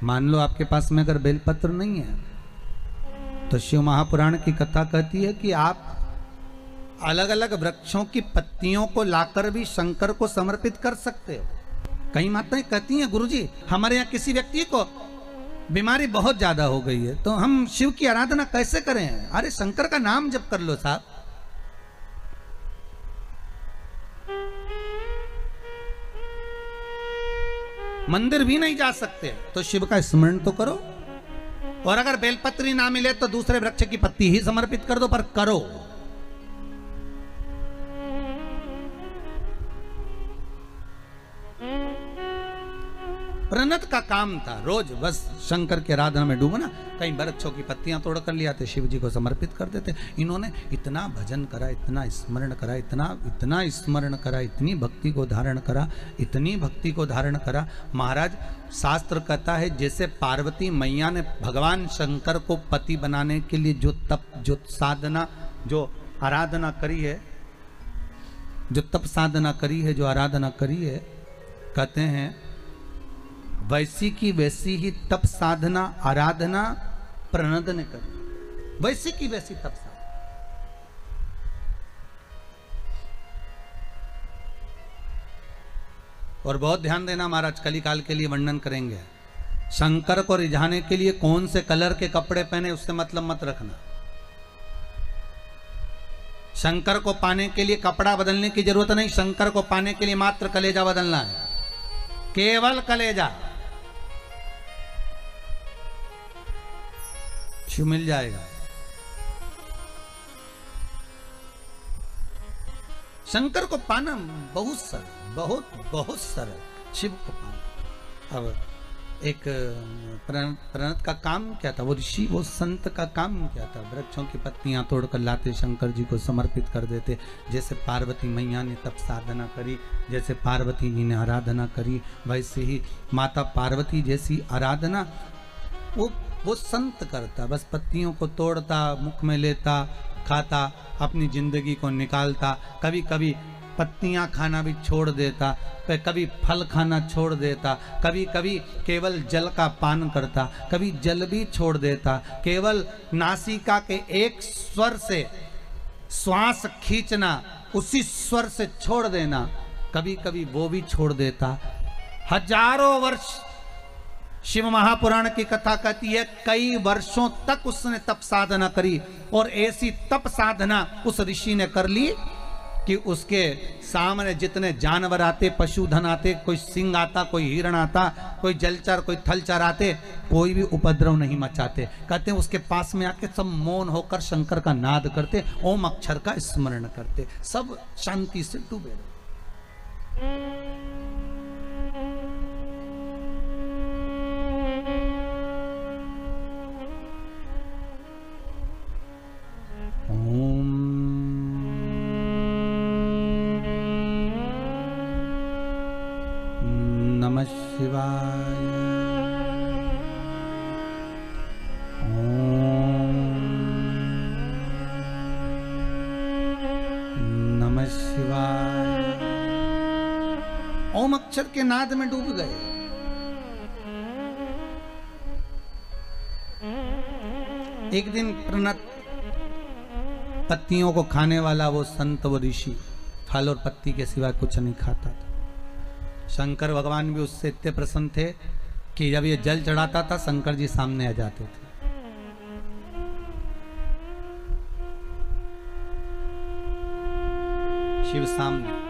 मान लो आपके पास में अगर बेलपत्र नहीं है, तो शिव महापुराण की कथा कहती है कि आप अलग अलग वृक्षों की पत्तियों को लाकर भी शंकर को समर्पित कर सकते हो। कई माताएं कहती हैं गुरुजी हमारे यहाँ किसी व्यक्ति को बीमारी बहुत ज्यादा हो गई है तो हम शिव की आराधना कैसे करें? अरे शंकर का नाम जप कर लो साहब। मंदिर भी नहीं जा सकते तो शिव का स्मरण तो करो, और अगर बेलपत्री ना मिले तो दूसरे वृक्ष की पत्ती ही समर्पित कर दो, पर करो। प्रनद का काम था रोज बस शंकर की आराधना में डूबना। कई वृक्षों की पत्तियां तोड़ कर लिया थे, शिव जी को समर्पित कर देते। इन्होंने इतना भजन करा, इतना स्मरण करा, इतना स्मरण करा, इतनी भक्ति को धारण करा, इतनी भक्ति को धारण करा। महाराज शास्त्र कहता है जैसे पार्वती मैया ने भगवान शंकर को पति बनाने के लिए जो तप, जो साधना, जो आराधना करी है, जो तप साधना करी है, जो आराधना करी है, कहते हैं वैसी की वैसी ही तप साधना आराधना प्रनद ने करी। वैसी की वैसी तप साधना। और बहुत ध्यान देना महाराज, कलिकाल के लिए वर्णन करेंगे। शंकर को रिझाने के लिए कौन से कलर के कपड़े पहने उससे मतलब मत रखना। शंकर को पाने के लिए कपड़ा बदलने की जरूरत नहीं, शंकर को पाने के लिए मात्र कलेजा बदलना है, केवल कलेजा। शिव मिल जाएगा। शंकर को पाना बहुत सरल, बहुत सरल शिव को पाना। अब एक प्रणत का काम क्या था, वो ऋषि, वो संत का काम क्या था? वृक्षों की पत्तियां तोड़कर लाते, शंकर जी को समर्पित कर देते। जैसे पार्वती मैया ने तप साधना करी, जैसे पार्वती जी ने आराधना करी, वैसे ही माता पार्वती जैसी आराधना वो संत करता। बस पत्तियों को तोड़ता, मुख में लेता, खाता, अपनी जिंदगी को निकालता। कभी कभी पत्तियां खाना भी छोड़ देता, कभी फल खाना छोड़ देता, कभी कभी केवल जल का पान करता, कभी जल भी छोड़ देता। केवल नासिका के एक स्वर से श्वास खींचना, उसी स्वर से छोड़ देना, कभी कभी वो भी छोड़ देता। हजारों वर्ष शिव महापुराण की कथा कहती है कई वर्षों तक उसने तप साधना करी, और ऐसी तप साधना उस ऋषि ने कर ली कि उसके सामने जितने जानवर आते, पशुधन आते, कोई सिंह आता, कोई हिरण आता, कोई जलचर, कोई थलचर आते, कोई भी उपद्रव नहीं मचाते। कहते हैं उसके पास में आके सब मौन होकर शंकर का नाद करते, ओम अक्षर का स्मरण करते, सब शांति से डूबे रहे। नमः शिवाय। नमः शिवाय। ओम अक्षर के नाद में डूब गए। एक दिन प्रणत पत्तियों को खाने वाला वो संत, वो ऋषि फल और पत्ती के सिवा कुछ नहीं खाता था। शंकर भगवान भी उससे इतने प्रसन्न थे कि जब ये जल चढ़ाता था शंकर जी सामने आ जाते थे। शिव सामने।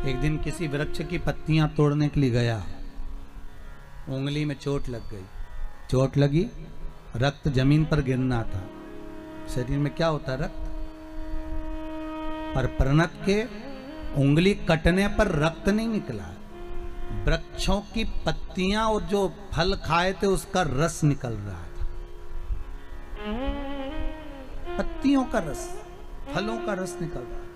एक दिन किसी वृक्ष की पत्तियां तोड़ने के लिए गया, उंगली में चोट लग गई, चोट लगी, रक्त जमीन पर गिरना था। शरीर में क्या होता है? रक्त। पर प्रणत के उंगली कटने पर रक्त नहीं निकला, वृक्षों की पत्तियां और जो फल खाए थे उसका रस निकल रहा था। पत्तियों का रस, फलों का रस निकल रहा था।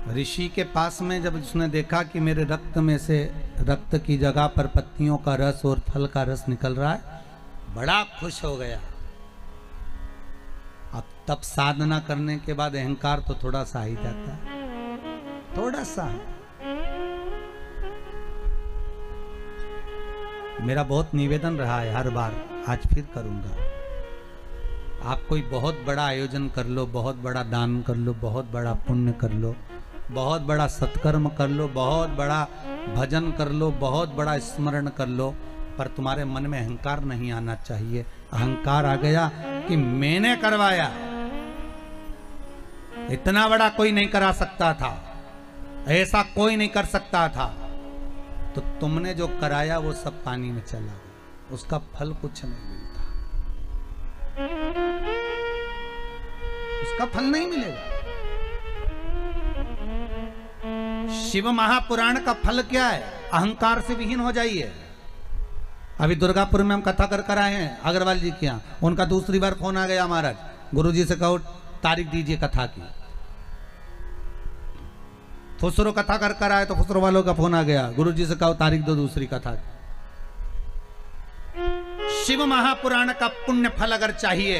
ऋषि के पास में जब उसने देखा कि मेरे रक्त में से, रक्त की जगह पर पत्तियों का रस और फल का रस निकल रहा है, बड़ा खुश हो गया। अब तब साधना करने के बाद अहंकार तो थोड़ा सा ही जाता है, थोड़ा सा। मेरा बहुत निवेदन रहा है हर बार, आज फिर करूंगा। आप कोई बहुत बड़ा आयोजन कर लो, बहुत बड़ा दान कर लो, बहुत बड़ा पुण्य कर लो, बहुत बड़ा सत्कर्म कर लो, बहुत बड़ा भजन कर लो, बहुत बड़ा स्मरण कर लो, पर तुम्हारे मन में अहंकार नहीं आना चाहिए। अहंकार आ गया कि मैंने करवाया, इतना बड़ा कोई नहीं करा सकता था, ऐसा कोई नहीं कर सकता था, तो तुमने जो कराया वो सब पानी में चला गया, उसका फल कुछ नहीं मिलता, उसका फल नहीं मिलेगा। शिव महापुराण का फल क्या है? अहंकार से विहीन हो जाइए। अभी दुर्गापुर में हम कथा कर आए हैं अग्रवाल जी के यहाँ, उनका दूसरी बार फोन आ गया, महाराज गुरुजी से कहो तारीख दीजिए कथा की। फुसरो कथा कर आए तो फुसरो वालों का फोन आ गया, गुरुजी से कहो तारीख दो दूसरी कथा की। शिव महापुराण का पुण्य फल अगर चाहिए,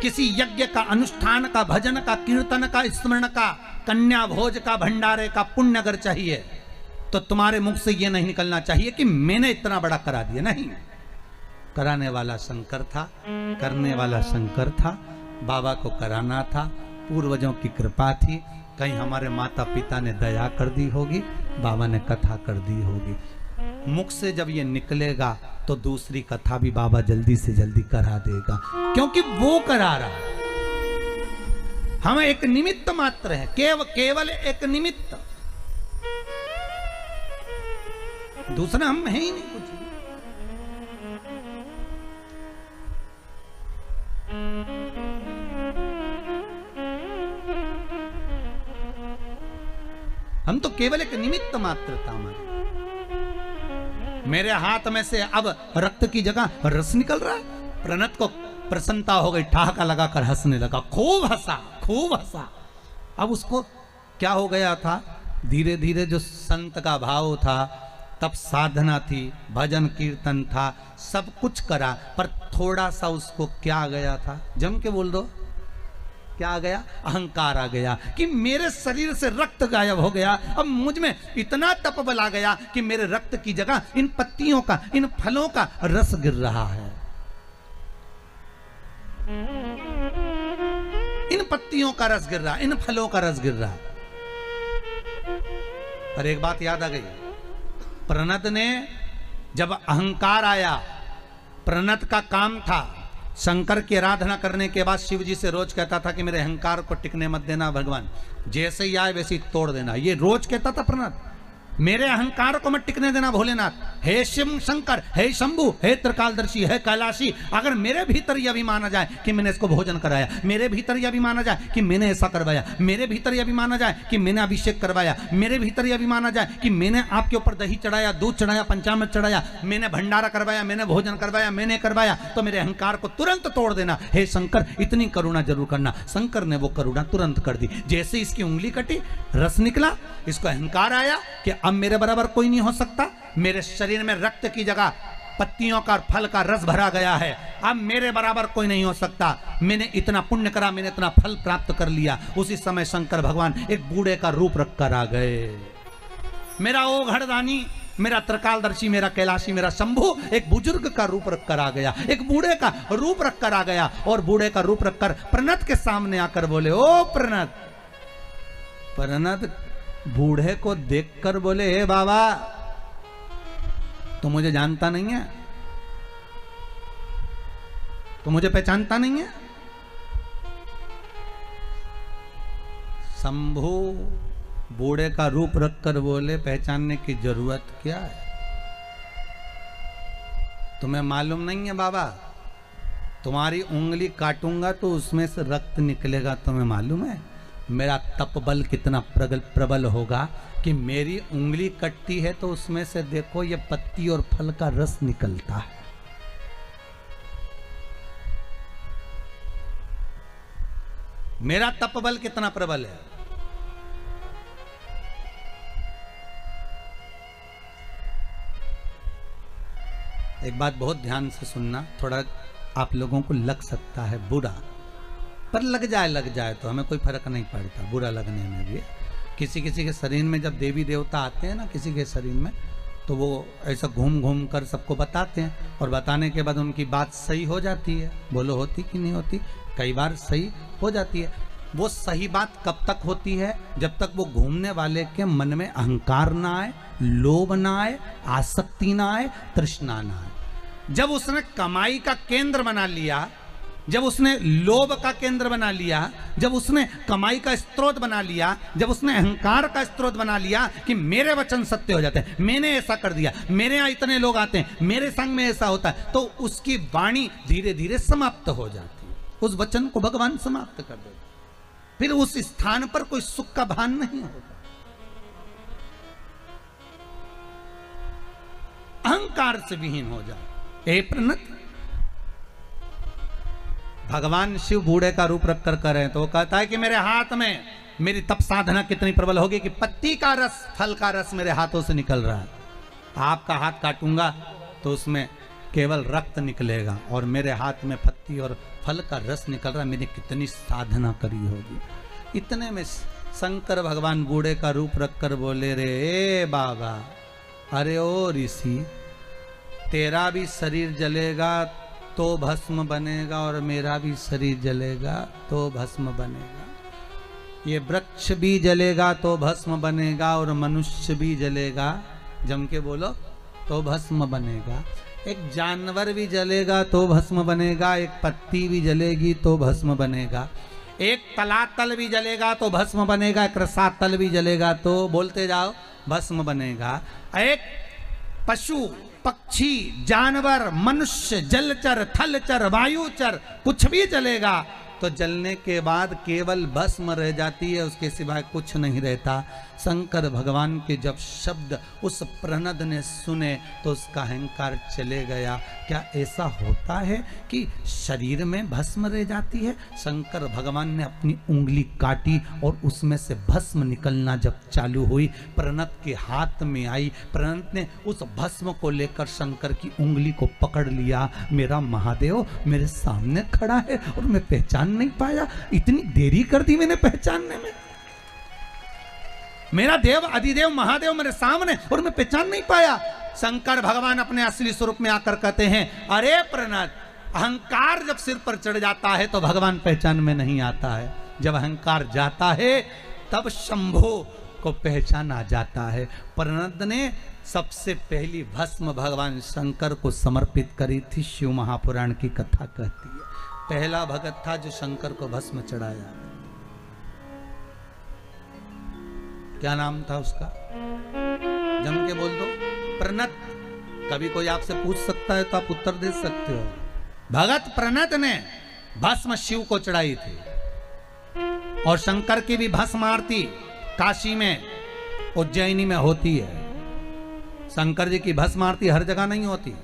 किसी यज्ञ का, अनुष्ठान का, भजन का, कीर्तन का, स्मरण का, कन्या भोज का, भंडारे का पुण्य अगर चाहिए, तो तुम्हारे मुख से यह नहीं निकलना चाहिए कि मैंने इतना बड़ा करा दिया। नहीं, कराने वाला शंकर था, करने वाला शंकर था, बाबा को कराना था, पूर्वजों की कृपा थी, कहीं हमारे माता पिता ने दया कर दी होगी, बाबा ने कथा कर दी होगी। मुख से जब ये निकलेगा तो दूसरी कथा भी बाबा जल्दी से जल्दी करा देगा, क्योंकि वो करा रहा है। हम एक निमित्त मात्र है, केवल एक निमित्त, दूसरा हम है ही नहीं कुछ। हम तो केवल एक निमित्त मात्र था। हमारे मेरे हाथ में से अब रक्त की जगह रस निकल रहा है। प्रणत को प्रसन्नता हो गई, ठहाका लगाकर हंसने लगा, खूब हंसा, खूब हंसा। अब उसको क्या हो गया था? धीरे धीरे जो संत का भाव था, तब साधना थी, भजन कीर्तन था, सब कुछ करा, पर थोड़ा सा उसको क्या आ गया था? जम के बोल दो, क्या आ गया? अहंकार आ गया कि मेरे शरीर से रक्त गायब हो गया। अब मुझ में इतना तप बल आ गया कि मेरे रक्त की जगह इन पत्तियों का, इन फलों का रस गिर रहा है। इन पत्तियों का रस गिर रहा, इन फलों का रस गिर रहा। पर एक बात याद आ गई, प्रणत ने जब अहंकार आया, प्रणत का काम था शंकर की आराधना करने के बाद शिव जी से रोज कहता था कि मेरे अहंकार को टिकने मत देना भगवान, जैसे ही आए वैसे ही तोड़ देना। ये रोज कहता था प्रणत, मेरे अहंकार को मत टिकने देना भोलेनाथ। हे शिव शंकर, हे शंभु, हे त्रिकालदर्शी, हे कैलाशी, अगर मेरे भीतर यह भी माना जाए कि मैंने इसको भोजन कराया, मेरे भीतर यह भी माना जाए कि मैंने ऐसा करवाया, मेरे भीतर यह भी माना जाए कि मैंने अभिषेक करवाया, मेरे भीतर यह भी माना जाए कि मैंने आपके ऊपर दही चढ़ाया, दूध चढ़ाया, पंचामृत चढ़ाया, मैंने भंडारा करवाया, मैंने भोजन करवाया, मैंने करवाया, तो मेरे अहंकार को तुरंत तोड़ देना। हे शंकर, इतनी करुणा जरूर करना। शंकर ने वो करुणा तुरंत कर दी। जैसे इसकी उंगली कटी, रस निकला, इसको अहंकार आया कि अब मेरे बराबर कोई नहीं हो सकता। मेरे शरीर में रक्त की जगह पत्तियों का, फल का रस भरा गया है, अब मेरे बराबर कोई नहीं हो सकता। मैंने इतना पुण्य करा, मैंने इतना फल प्राप्त कर लिया। उसी समय शंकर भगवान एक बूढ़े का रूप रखकर आ गए। मेरा ओघड़दानी, मेरा त्रिकालदर्शी, मेरा कैलाशी, मेरा शंभु एक बुजुर्ग का रूप रखकर आ गया, एक बूढ़े का रूप रखकर आ गया। और बूढ़े का रूप रखकर प्रणत के सामने आकर बोले, ओ प्रणत। प्रणत बूढ़े को देखकर बोले, हे बाबा, तो मुझे जानता नहीं है, तो मुझे पहचानता नहीं है। शंभू बूढ़े का रूप रखकर बोले, पहचानने की जरूरत क्या है? तुम्हें मालूम नहीं है बाबा, तुम्हारी उंगली काटूंगा तो उसमें से रक्त निकलेगा, तुम्हें मालूम है? मेरा तप बल कितना प्रबल होगा कि मेरी उंगली कटती है तो उसमें से देखो ये पत्ती और फल का रस निकलता है। मेरा तप बल कितना प्रबल है। एक बात बहुत ध्यान से सुनना, थोड़ा आप लोगों को लग सकता है बुरा, पर लग जाए तो हमें कोई फर्क नहीं पड़ता बुरा लगने में भी। किसी किसी के शरीर में जब देवी देवता आते हैं ना किसी के शरीर में, तो वो ऐसा घूम घूम कर सबको बताते हैं, और बताने के बाद उनकी बात सही हो जाती है। बोलो होती कि नहीं होती? कई बार सही हो जाती है। वो सही बात कब तक होती है? जब तक वो घूमने वाले के मन में अहंकार ना आए, लोभ ना आए, आसक्ति ना आए, तृष्णा ना आए। जब उसने कमाई का केंद्र बना लिया, जब उसने लोभ का केंद्र बना लिया, जब उसने कमाई का स्रोत बना लिया, जब उसने अहंकार का स्रोत बना लिया कि मेरे वचन सत्य हो जाते हैं, मैंने ऐसा कर दिया, मेरे यहाँ इतने लोग आते हैं, मेरे संग में ऐसा होता है, तो उसकी वाणी धीरे धीरे समाप्त हो जाती है। उस वचन को भगवान समाप्त कर देते, फिर उस स्थान पर कोई सुख का भान नहीं होता। अहंकार से विहीन हो जाए। हे प्रणत, भगवान शिव बूढ़े का रूप रख कर करें तो वो कहता है कि मेरे हाथ में मेरी तप साधना कितनी प्रबल होगी कि पत्ती का रस, फल का रस मेरे हाथों से निकल रहा है। आपका हाथ काटूंगा तो उसमें केवल रक्त निकलेगा, और मेरे हाथ में पत्ती और फल का रस निकल रहा है। मैंने कितनी साधना करी होगी। इतने में शंकर भगवान बूढ़े का रूप रख कर बोले, रे ए बाबा, अरे ओ ऋषि, तेरा भी शरीर जलेगा तो भस्म बनेगा, और मेरा भी शरीर जलेगा तो भस्म बनेगा। ये वृक्ष भी जलेगा तो भस्म बनेगा, और मनुष्य भी जलेगा, जम के बोलो, तो भस्म बनेगा। एक जानवर भी जलेगा तो भस्म बनेगा, एक पत्ती भी जलेगी तो भस्म बनेगा, एक तलातल भी जलेगा तो भस्म बनेगा, एक रसातल भी जलेगा तो, बोलते जाओ, भस्म बनेगा। एक पशु, पक्षी, जानवर, मनुष्य, जलचर, थलचर, वायुचर, कुछ भी जलेगा तो जलने के बाद केवल भस्म रह जाती है, उसके सिवाय कुछ नहीं रहता। शंकर भगवान के जब शब्द उस प्रणद ने सुने तो उसका अहंकार चले गया। क्या ऐसा होता है कि शरीर में भस्म रह जाती है? शंकर भगवान ने अपनी उंगली काटी और उसमें से भस्म निकलना जब चालू हुई, प्रणत के हाथ में आई। प्रणत ने उस भस्म को लेकर शंकर की उंगली को पकड़ लिया। मेरा महादेव मेरे सामने खड़ा है और मैं पहचान नहीं पाया, इतनी देरी कर दी मैंने पहचानने में। मेरा देव अधिदेव महादेव मेरे सामने और मैं पहचान नहीं पाया। शंकर भगवान अपने असली स्वरूप में आकर कहते हैं, अरे प्रणत, अहंकार जब सिर पर चढ़ जाता है तो भगवान पहचान में नहीं आता है, जब अहंकार जाता है तब शंभो को पहचान आ जाता है। प्रणत ने सबसे पहली भस्म भगवान शंकर को समर्पित करी थी। शिव महापुराण की कथा कहती है पहला भगत था जो शंकर को भस्म चढ़ाया। क्या नाम था उसका? जम के बोल दो, प्रणत। कभी कोई आपसे पूछ सकता है तो आप उत्तर दे सकते हो। भगत प्रणत ने भस्म शिव को चढ़ाई थी। और शंकर की भी भस्म आरती काशी में, उज्जैनी में होती है। शंकर जी की भस्म आरती हर जगह नहीं होती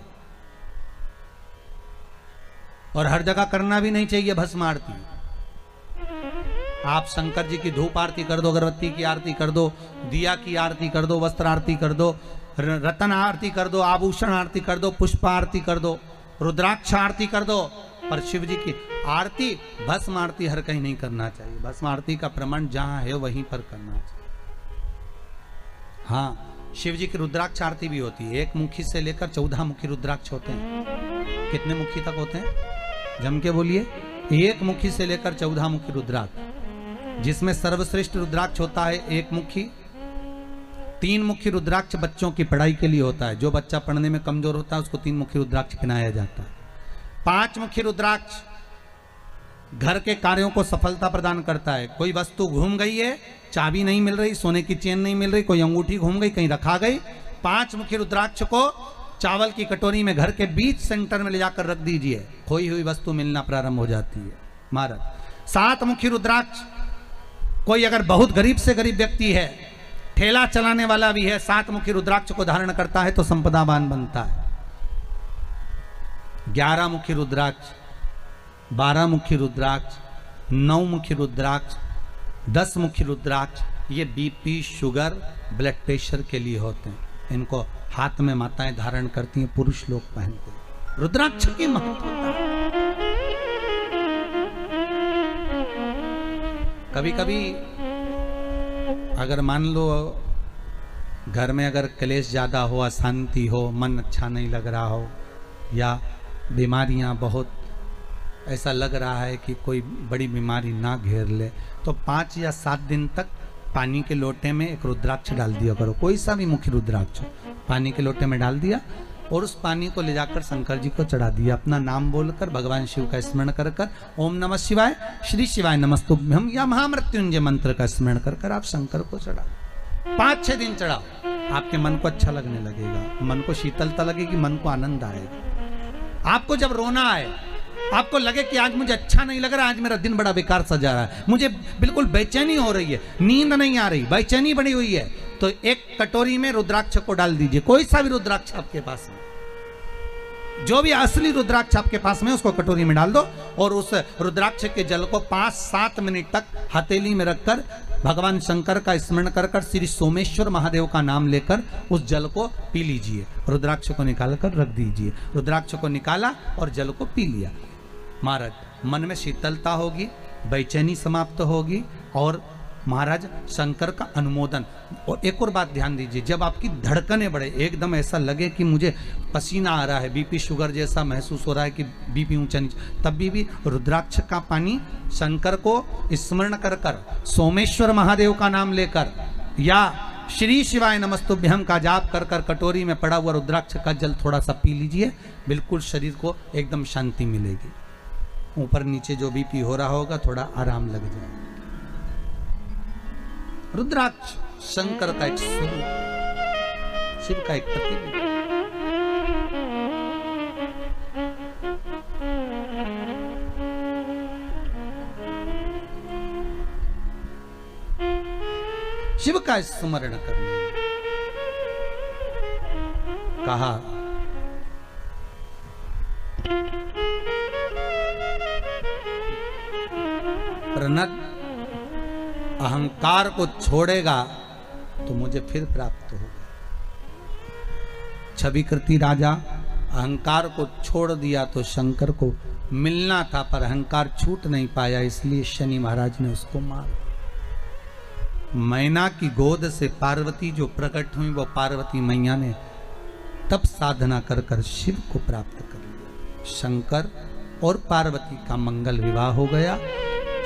और हर जगह करना भी नहीं चाहिए भस्म आरती। आप शंकर जी की धूप आरती कर दो, अगरबत्ती की आरती कर दो, दिया की आरती कर दो, वस्त्र आरती कर दो, रतन आरती कर दो, आभूषण आरती कर दो, पुष्प आरती कर दो, रुद्राक्ष आरती कर दो, पर शिव जी की आरती, भस्म आरती हर कहीं नहीं करना चाहिए। भस्म आरती का प्रमाण जहां है वहीं पर करना चाहिए। हाँ, शिव जी की रुद्राक्ष आरती भी होती है। एक मुखी से लेकर 14 मुखी रुद्राक्ष होते हैं। कितने मुखी तक होते हैं? जम के बोलिए। एक मुखी से लेकर 14 मुखी रुद्राक्ष, जिसमें सर्वश्रेष्ठ रुद्राक्ष होता है एक मुखी। 3 मुखी रुद्राक्ष बच्चों की पढ़ाई के लिए होता है। जो बच्चा पढ़ने में कमजोर होता है उसको 3 मुखी रुद्राक्ष पहनाया जाता है। 5 मुखी रुद्राक्ष घर के कार्यों को सफलता प्रदान करता है। कोई वस्तु घूम गई है, चाबी नहीं मिल रही, सोने की चेन नहीं मिल रही, कोई अंगूठी घूम गई, कहीं रखा गई, 5 मुखी रुद्राक्ष को चावल की कटोरी में घर के बीच सेंटर में ले जाकर रख दीजिए, खोई हुई वस्तु मिलना प्रारंभ हो जाती है। महाराज 7 मुखी रुद्राक्ष, कोई अगर बहुत गरीब से गरीब व्यक्ति है, ठेला चलाने वाला भी है, 7 मुखी रुद्राक्ष को धारण करता है तो संपदावान बनता है। 11 मुखी रुद्राक्ष, 12 मुखी रुद्राक्ष, 9 मुखी रुद्राक्ष, 10 मुखी रुद्राक्ष, ये बीपी, शुगर, ब्लड प्रेशर के लिए होते हैं। इनको हाथ में माताएं धारण करती हैं, पुरुष लोग पहनते हैं। रुद्राक्ष की महत्वता, कभी कभी अगर मान लो घर में अगर क्लेश ज्यादा हो, अशांति हो, मन अच्छा नहीं लग रहा हो, या बीमारियां बहुत ऐसा लग रहा है कि कोई बड़ी बीमारी ना घेर ले, तो 5 या 7 दिन तक पानी के लोटे में एक रुद्राक्ष डाल दिया करो। कोई सा भी मुख्य रुद्राक्ष पानी के लोटे में डाल दिया और उस पानी को ले जाकर शंकर जी को चढ़ा दिया। अपना नाम बोलकर भगवान शिव का स्मरण कर कर ओम नमः शिवाय, श्री शिवाय नमस्तुभ्यम या महामृत्युंजय मंत्र का स्मरण कर कर आप शंकर को चढ़ाओ। 5-6 दिन चढ़ाओ, आपके मन को अच्छा लगने लगेगा, मन को शीतलता लगेगी, मन को आनंद आएगा। आपको जब रोना आए, आपको लगे कि आज मुझे अच्छा नहीं लग रहा, आज मेरा दिन बड़ा बेकार सा जा रहा है, मुझे बिल्कुल बेचैनी हो रही है, नींद नहीं आ रही, बेचैनी बड़ी हुई है, तो एक कटोरी में रुद्राक्ष को डाल दीजिए। कोई सा भी रुद्राक्ष आपके पास है, जो भी असली रुद्राक्ष आपके पास में, उसको कटोरी में डाल दो और उस रुद्राक्ष के जल को 5-7 मिनट तक हथेली में रखकर भगवान शंकर का स्मरण कर कर श्री सोमेश्वर महादेव का नाम लेकर उस जल को पी लीजिए। रुद्राक्ष को निकाल कर रख दीजिए। रुद्राक्ष को निकाला और जल को पी लिया। महाराज मन में शीतलता होगी, बेचैनी समाप्त होगी और महाराज शंकर का अनुमोदन। और एक और बात ध्यान दीजिए, जब आपकी धड़कनें बढ़े, एकदम ऐसा लगे कि मुझे पसीना आ रहा है, बीपी शुगर जैसा महसूस हो रहा है कि बीपी ऊंचा नीचे, तब भी रुद्राक्ष का पानी शंकर को स्मरण कर कर, सोमेश्वर महादेव का नाम लेकर या श्री शिवाय नमस्तुभ्यम का जाप कर कर कटोरी में पड़ा हुआ रुद्राक्ष का जल थोड़ा सा पी लीजिए। बिल्कुल शरीर को एकदम शांति मिलेगी। ऊपर नीचे जो बीपी हो रहा होगा थोड़ा आराम लग जाएगा। रुद्राक्ष शंकर का एक स्वरूप, शिव का एक प्रतिबिंब। शिव का स्मरण करने कहा, प्रनद अहंकार को छोड़ेगा तो मुझे फिर प्राप्त होगा। छवि कृति राजा अहंकार को छोड़ दिया तो शंकर को मिलना था, पर अहंकार छूट नहीं पाया, इसलिए शनि महाराज ने उसको मारा। मैना की गोद से पार्वती जो प्रकट हुई, वो पार्वती मैया ने तप साधना कर कर शिव को प्राप्त कर लिया। शंकर और पार्वती का मंगल विवाह हो गया।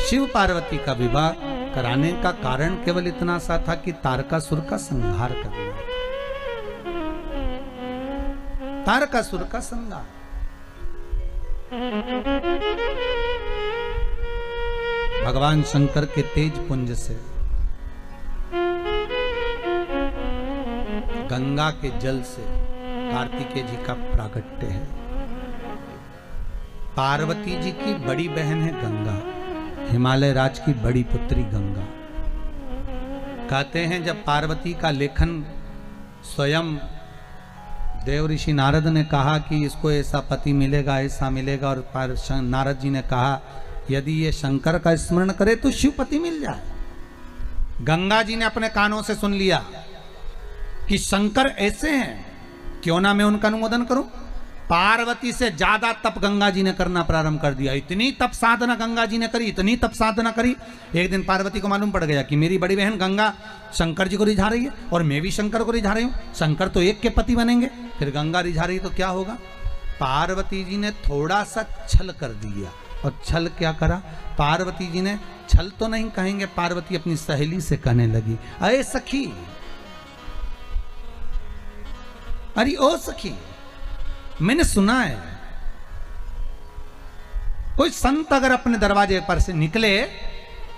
शिव पार्वती का विवाह कराने का कारण केवल इतना सा था कि तारकासुर का संहार करना। तारकासुर का संहार, भगवान शंकर के तेज पुंज से गंगा के जल से कार्तिकेय जी का प्रागट्य है। पार्वती जी की बड़ी बहन है गंगा, हिमालय राज की बड़ी पुत्री गंगा। कहते हैं जब पार्वती का लेखन स्वयं देव ऋषि नारद ने कहा कि इसको ऐसा पति मिलेगा, ऐसा मिलेगा, और नारद जी ने कहा यदि ये शंकर का स्मरण करे तो शिव पति मिल जाए। गंगा जी ने अपने कानों से सुन लिया कि शंकर ऐसे हैं, क्यों ना मैं उनका अनुमोदन करूं। पार्वती से ज्यादा तप गंगा जी ने करना प्रारंभ कर दिया। इतनी तप साधना गंगा जी ने करी, इतनी तप साधना करी। एक दिन पार्वती को मालूम पड़ गया कि मेरी बड़ी बहन गंगा शंकर जी को रिझा रही है और मैं भी शंकर को रिझा रही हूँ, शंकर तो एक के पति बनेंगे। फिर गंगा रिझा रही तो क्या होगा। पार्वती जी ने थोड़ा सा छल कर दिया। और छल क्या करा, पार्वती जी ने छल तो नहीं कहेंगे, पार्वती अपनी सहेली से कहने लगी, अरे सखी, अरे ओ सखी, मैंने सुना है कोई संत अगर अपने दरवाजे पर से निकले,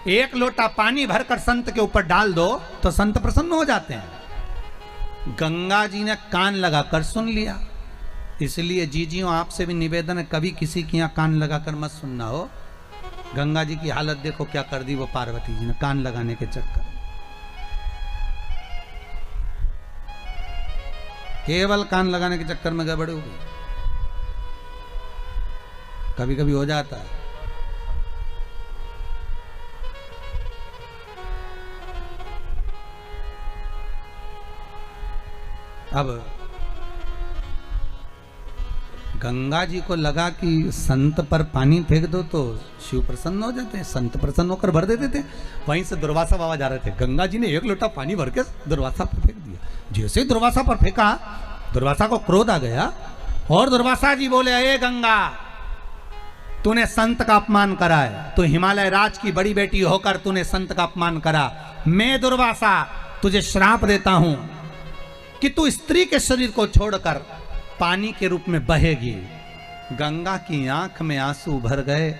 एक लोटा पानी भरकर संत के ऊपर डाल दो तो संत प्रसन्न हो जाते हैं। गंगा जी ने कान लगाकर सुन लिया। इसलिए जीजियों आपसे भी निवेदन है, कभी किसी के यहाँ कान लगाकर मत सुनना हो। गंगा जी की हालत देखो क्या कर दी वो पार्वती जी ने कान लगाने के चक्कर में। केवल कान लगाने के चक्कर में गड़बड़ हो गई। कभी कभी हो जाता है। अब गंगा जी को लगा कि संत पर पानी फेंक दो तो शिव प्रसन्न हो जाते हैं। संत प्रसन्न होकर भर देते थे। वहीं से दुर्वासा बाबा जा रहे थे। गंगा जी ने एक लोटा पानी भर के दुर्वासा पर फेंक दिया। जैसे ही दुर्वासा पर फेंका, दुर्वासा को क्रोध आ गया और दुर्वासा जी बोले, अरे गंगा, तूने संत का अपमान करा है। तू हिमालय राज की बड़ी बेटी होकर तूने संत का अपमान करा। मैं दुर्वासा तुझे श्राप देता हूं कि तू स्त्री के शरीर को छोड़कर पानी के रूप में बहेगी। गंगा की आंख में आंसू भर गए।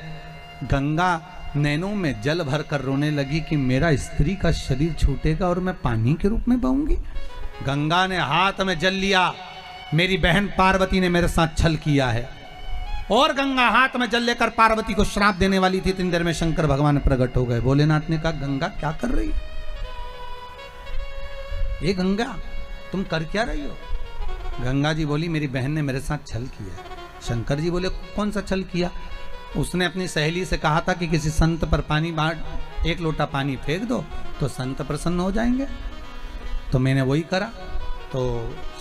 गंगा नैनों में जल भरकर रोने लगी कि मेरा स्त्री का शरीर छूटेगा और मैं पानी के रूप में बहूंगी। गंगा ने हाथ में जल लिया, मेरी बहन पार्वती ने मेरे साथ छल किया है। और गंगा हाथ में जल लेकर पार्वती को श्राप देने वाली थी। इतनी देर में शंकर भगवान प्रकट हो गए। भोलेनाथ ने कहा, गंगा क्या कर रही है? ये गंगा तुम कर क्या रही हो? गंगा जी बोली, मेरी बहन ने मेरे साथ छल किया। शंकर जी बोले, कौन सा छल किया? उसने अपनी सहेली से कहा था कि किसी संत पर पानी बांट, एक लोटा पानी फेंक दो तो संत प्रसन्न हो जाएंगे। तो मैंने वही करा। तो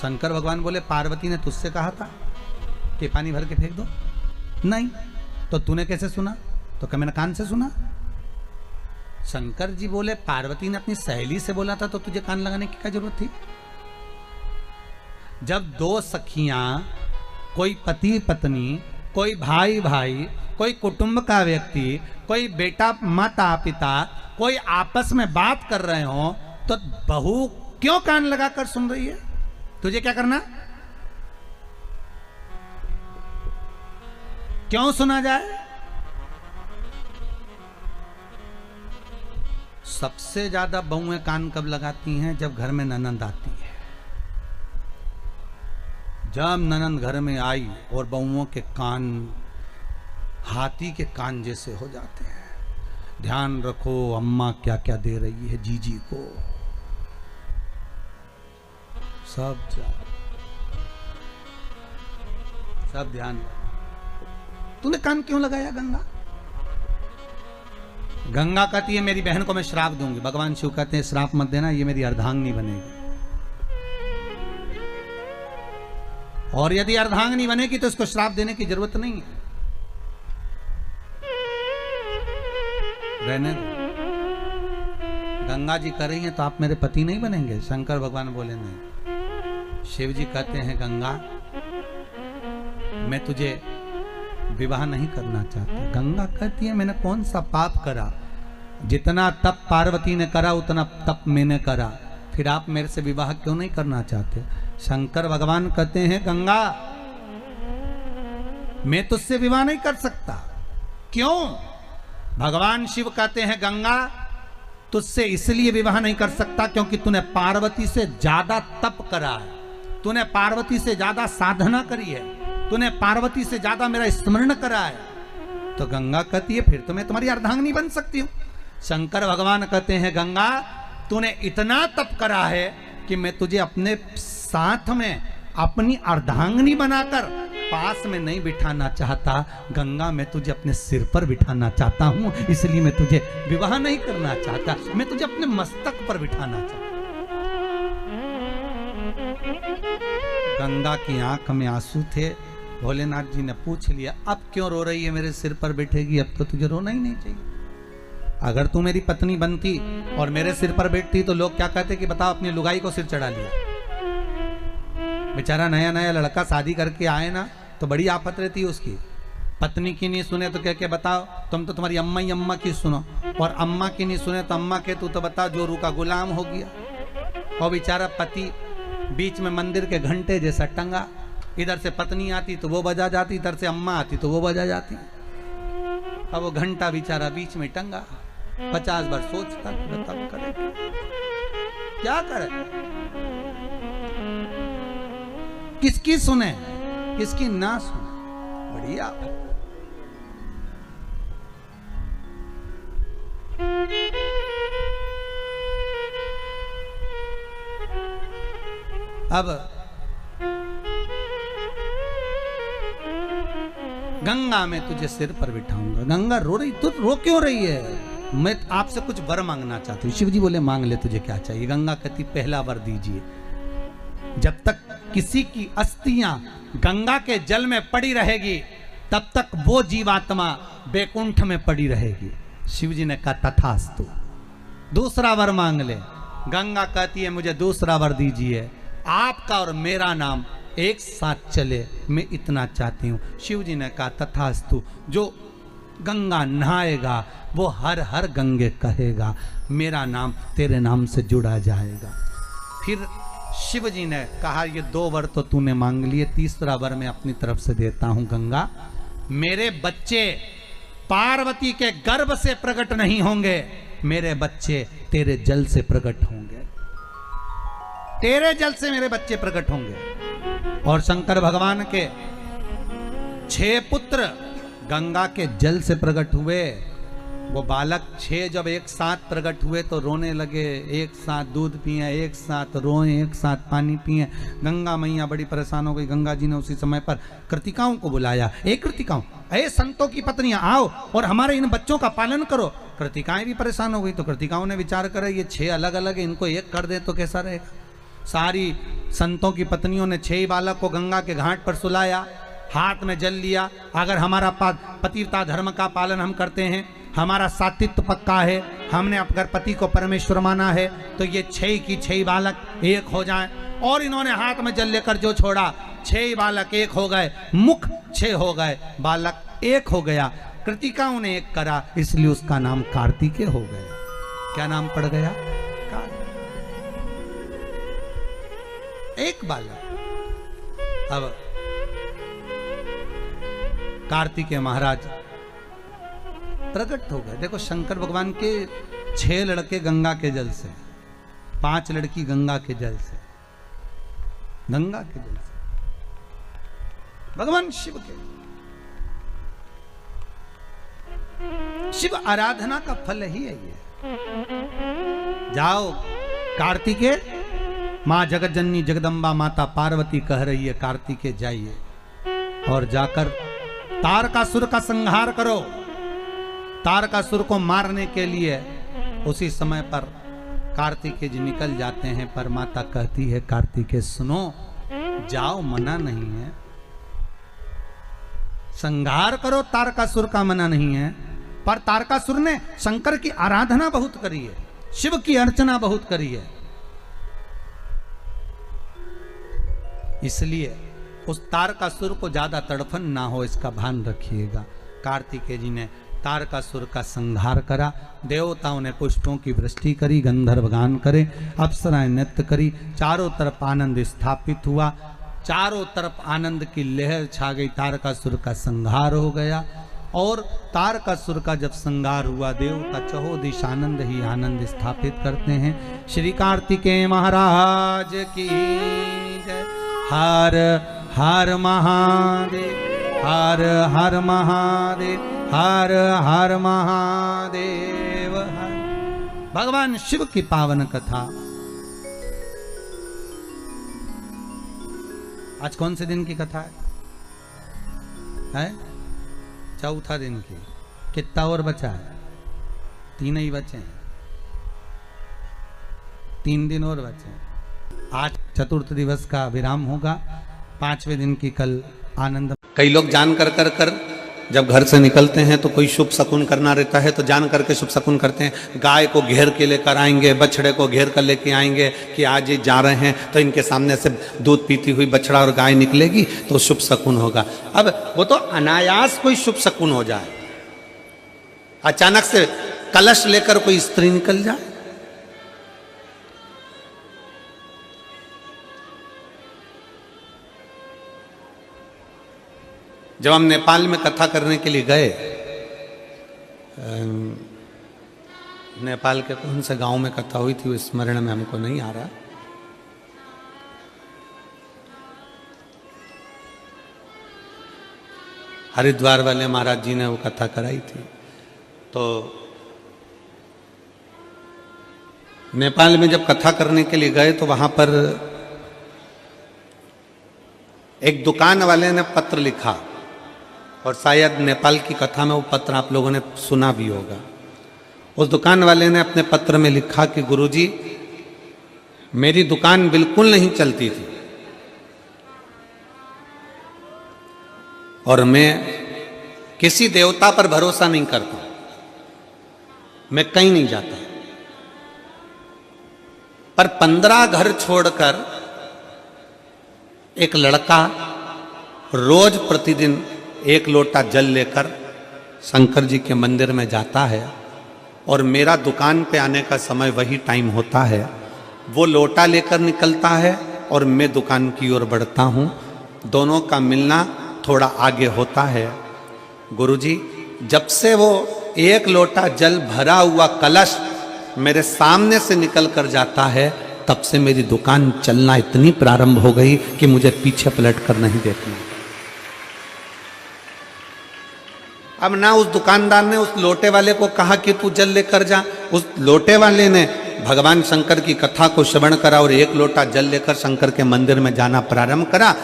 शंकर भगवान बोले, पार्वती ने तुझसे कहा था कि पानी भर के फेंक दो? नहीं। तो तूने कैसे सुना? तो क्या मैंने कान से सुना? शंकर जी बोले, पार्वती ने अपनी सहेली से बोला था तो तुझे कान लगाने की क्या जरूरत थी? जब दो सखियां, कोई पति पत्नी, कोई भाई भाई, कोई कुटुंब का व्यक्ति, कोई बेटा माता पिता, कोई आपस में बात कर रहे हो तो बहू क्यों कान लगाकर सुन रही है? तुझे क्या करना? क्यों सुना जाए? सबसे ज्यादा बहुएं कान कब लगाती हैं? जब घर में ननंद आती है। जब ननंद घर में आई और बहुओं के कान हाथी के कान जैसे हो जाते हैं। ध्यान रखो अम्मा क्या क्या दे रही है जीजी को। सब ध्यान। तूने कान क्यों लगाया गंगा? गंगा कहती है, मेरी बहन को मैं श्राप दूंगी। भगवान शिव कहते हैं, श्राप मत देना, ये मेरी अर्धांगिनी बनेगी। और यदि अर्धांगिनी बनेगी तो इसको श्राप देने की जरूरत नहीं है। रहने दो। गंगा जी कर रही हैं तो आप मेरे पति नहीं बनेंगे? शंकर भगवान बोले, नहीं। शिव जी कहते हैं, गंगा मैं तुझे विवाह नहीं करना चाहता। गंगा कहती है, मैंने कौन सा पाप करा? जितना तप पार्वती ने करा उतना तप मैंने करा, फिर आप मेरे से विवाह क्यों नहीं करना चाहते? शंकर भगवान कहते हैं, गंगा मैं तुझसे विवाह नहीं कर सकता। क्यों? भगवान शिव कहते हैं, गंगा तुझसे इसलिए विवाह नहीं कर सकता क्योंकि तूने पार्वती से ज्यादा तप करा है, तूने पार्वती से ज्यादा साधना करी है, तूने पार्वती से ज्यादा मेरा स्मरण करा है। तो गंगा कहती है, फिर तो मैं तुम्हारी अर्धांगिनी बन सकती हूं। शंकर भगवान कहते हैं, गंगा तूने इतना तप करा है कि मैं तुझे अपने साथ में अपनी अर्धांगिनी बनाकर पास में नहीं बिठाना चाहता। गंगा मैं तुझे अपने सिर पर बिठाना चाहता हूं, इसलिए मैं तुझे विवाह नहीं करना चाहता, मैं तुझे अपने मस्तक पर बिठाना चाहता। गंगा की आंख में आंसू थे। भोलेनाथ जी ने पूछ लिया, अब क्यों रो रही है? मेरे सिर पर बैठेगी, अब तो तुझे रोना ही नहीं चाहिए। अगर तू मेरी पत्नी बनती और मेरे सिर पर बैठती तो लोग क्या कहते कि बताओ अपनी लुगाई को सिर चढ़ा लिया। बेचारा नया नया लड़का शादी करके आए ना तो बड़ी आफत रहती है उसकी। पत्नी की नहीं सुने तो क्या बताओ तुम तो तुम्हारी अम्मा ही अम्मा की सुनो, और अम्मा की नहीं सुने तो अम्मा के तू तो बताओ जोरू का गुलाम हो गया। और बेचारा पति बीच में मंदिर के घंटे जैसा टंगा, इधर से पत्नी आती तो वो बजा जाती, इधर से अम्मा आती तो वो बजा जाती। अब वो घंटा बेचारा बीच में टंगा, 50 बार सोचता कि बताओ करे क्या करे, किसकी सुने किसकी ना सुने। बढ़िया अब गंगा में तुझे सिर पर बिठाऊंगा। गंगा रो रही, तू रो क्यों रही है? मैं आपसे कुछ वर मांगना चाहती हूँ। शिव जी बोले मांग ले, तुझे क्या चाहिए? गंगा कहती पहला वर दीजिए, जब तक किसी की अस्थियां गंगा के जल में पड़ी रहेगी तब तक वो जीवात्मा बैकुंठ में पड़ी रहेगी। शिव जी ने कहा तथास्तु। दूसरा वर मांग ले। गंगा कहती है मुझे दूसरा वर दीजिए, आपका और मेरा नाम एक साथ चले, मैं इतना चाहती हूँ। शिव जी ने कहा तथास्तु। जो गंगा नहाएगा वो हर हर गंगे कहेगा, मेरा नाम तेरे नाम से जुड़ा जाएगा। फिर शिव जी ने कहा ये 2 वर तो तूने मांग लिए, तीसरा वर मैं अपनी तरफ से देता हूं गंगा। मेरे बच्चे पार्वती के गर्भ से प्रकट नहीं होंगे, मेरे बच्चे तेरे जल से प्रकट होंगे, तेरे जल से मेरे बच्चे प्रकट होंगे। और शंकर भगवान के 6 पुत्र गंगा के जल से प्रकट हुए। वो बालक 6 जब एक साथ प्रकट हुए तो रोने लगे, एक साथ दूध पिए, एक साथ रोए, एक साथ पानी पिए। गंगा मैया बड़ी परेशान हो गई। गंगा जी ने उसी समय पर कृतिकाओं को बुलाया। कृतिकाओं, अरे संतों की पत्नियां आओ और हमारे इन बच्चों का पालन करो। कृतिकाएं भी परेशान हो गई तो कृतिकाओं ने विचार करा ये 6 अलग अलग है, इनको एक कर दे तो कैसा रहेगा। सारी संतों की पत्नियों ने 6 बालक को गंगा के घाट पर सुलाया, हाथ में जल लिया। अगर हमारा पतिव्रता धर्म का पालन हम करते हैं, हमारा सात्वित्व पक्का है, हमने अगर पति को परमेश्वर माना है, तो ये 6 की 6 बालक एक हो जाएं। और इन्होंने हाथ में जल लेकर जो छोड़ा, 6 बालक एक हो गए, मुख 6 हो गए, बालक एक हो गया। कृतिकाओं ने एक करा, इसलिए उसका नाम कार्तिकेय हो गया। क्या नाम पड़ गया? एक बालक। अब कार्तिकेय महाराज प्रकट हो गए। देखो शंकर भगवान के 6 लड़के गंगा के जल से, 5 लड़की गंगा के जल से, गंगा के जल से। भगवान शिव के शिव आराधना का फल ही है ये। जाओ कार्तिकेय, मां जगत जननी जगदम्बा माता पार्वती कह रही है कार्तिकेय जाइए और जाकर तारकासुर का संहार करो। तारकासुर को मारने के लिए उसी समय पर कार्तिकेय जी निकल जाते हैं, पर माता कहती है कार्तिकेय सुनो, जाओ मना नहीं है, संहार करो, तारकासुर का मना नहीं है। पर तारकासुर ने शंकर की आराधना बहुत करी है, शिव की अर्चना बहुत करी है, इसलिए उस तारकासुर को ज्यादा तड़फन ना हो इसका भान रखिएगा। कार्तिकेय जी ने तारकासुर का संहार करा। देवताओं ने पुष्पों की वृष्टि करी, गंधर्व गान करे, अप्सराएं नृत्य करी, चारों तरफ आनंद स्थापित हुआ, चारों तरफ आनंद की लहर छा गई। तारकासुर का संहार हो गया। और तारकासुर का जब संहार हुआ, देवता चहुदिश आनंद ही आनंद स्थापित करते हैं। श्री कार्तिकेय महाराज की जय। हर हर महादेव, हर हर महादेव, हर हर महादेव। हर भगवान शिव की पावन कथा। आज कौन से दिन की कथा है? चौथा दिन की। कितना और बचा है? 3 ही बचे हैं, 3 दिन और बचे हैं। आज चतुर्थ दिवस का विराम होगा, 5वें दिन की कल आनंद। कई लोग जान कर जब घर से निकलते हैं तो कोई शुभ शकुन करना रहता है तो जान करके शुभ शकुन करते हैं। गाय को घेर के लेकर आएंगे, बछड़े को घेर कर लेके आएंगे कि आज ये जा रहे हैं तो इनके सामने से दूध पीती हुई बछड़ा और गाय निकलेगी तो शुभ शकुन होगा। अब वो तो अनायास कोई शुभ शकुन हो जाए, अचानक से कलश लेकर कोई स्त्री निकल जाए, जब हम नेपाल में कथा करने के लिए गए नेपाल के कौन से गांव में कथा हुई थी, वो स्मरण में हमको नहीं आ रहा। हरिद्वार वाले महाराज जी ने वो कथा कराई थी। तो नेपाल में जब कथा करने के लिए गए तो वहां पर एक दुकान वाले ने पत्र लिखा, और शायद नेपाल की कथा में वो पत्र आप लोगों ने सुना भी होगा। उस दुकान वाले ने अपने पत्र में लिखा कि गुरुजी, मेरी दुकान बिल्कुल नहीं चलती थी और मैं किसी देवता पर भरोसा नहीं करता, मैं कहीं नहीं जाता, पर 15 घर छोड़कर एक लड़का रोज प्रतिदिन 1 लोटा जल लेकर शंकर जी के मंदिर में जाता है, और मेरा दुकान पे आने का समय वही टाइम होता है। वो लोटा लेकर निकलता है और मैं दुकान की ओर बढ़ता हूँ, दोनों का मिलना थोड़ा आगे होता है। गुरुजी, जब से वो 1 लोटा जल भरा हुआ कलश मेरे सामने से निकल कर जाता है, तब से मेरी दुकान चलना इतनी प्रारंभ हो गई कि मुझे पीछे पलट कर नहीं देखना। अब ना उस दुकानदार ने उस लोटे वाले को कहा कि तू जल लेकर जा, उस लोटे वाले ने भगवान शंकर की कथा को श्रवण करा और 1 लोटा जल लेकर शंकर के मंदिर में जाना प्रारंभ करा।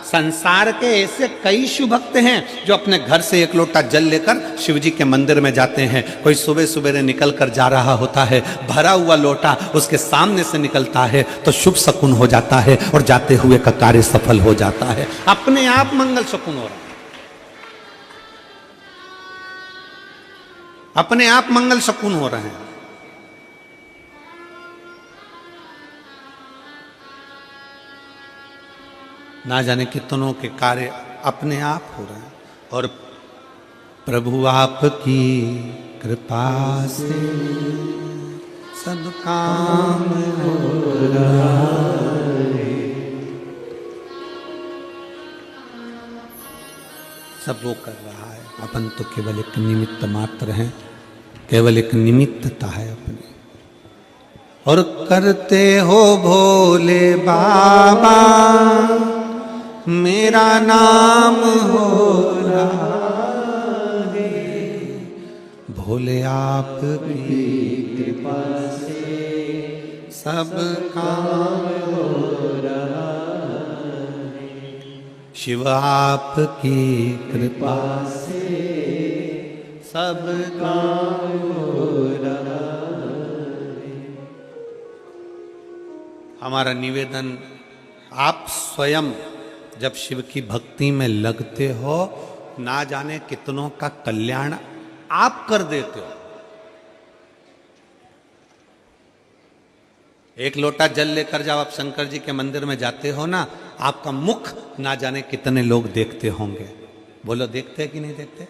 संसार के ऐसे कई शिव भक्त हैं जो अपने घर से 1 लोटा जल लेकर शिव जी के मंदिर में जाते हैं। कोई सुबह सुबह निकल कर जा रहा होता है, भरा हुआ लोटा उसके सामने से निकलता है तो शुभ शकुन हो जाता है और जाते हुए का कार्य सफल हो जाता है, अपने आप मंगल शकुन हो रहा है, अपने आप मंगल शकुन हो रहे हैं। ना जाने कितनों के कार्य अपने आप हो रहे हैं, और प्रभु आपकी कृपा से सब काम हो रहा है। सब वो कर रहा है, अपन तो केवल एक निमित्त मात्र हैं, केवल एक निमित्तता है अपनी। और करते हो भोले बाबा मेरा नाम हो रहा है, भोले आपकी कृपा से सब काम हो रहा है, शिव आपकी कृपा से सब काम हो रहा है। हमारा निवेदन, आप स्वयं जब शिव की भक्ति में लगते हो, ना जाने कितनों का कल्याण आप कर देते हो। 1 लोटा जल लेकर जब आप शंकर जी के मंदिर में जाते हो ना, आपका मुख ना जाने कितने लोग देखते होंगे। बोलो, देखते कि नहीं देखते?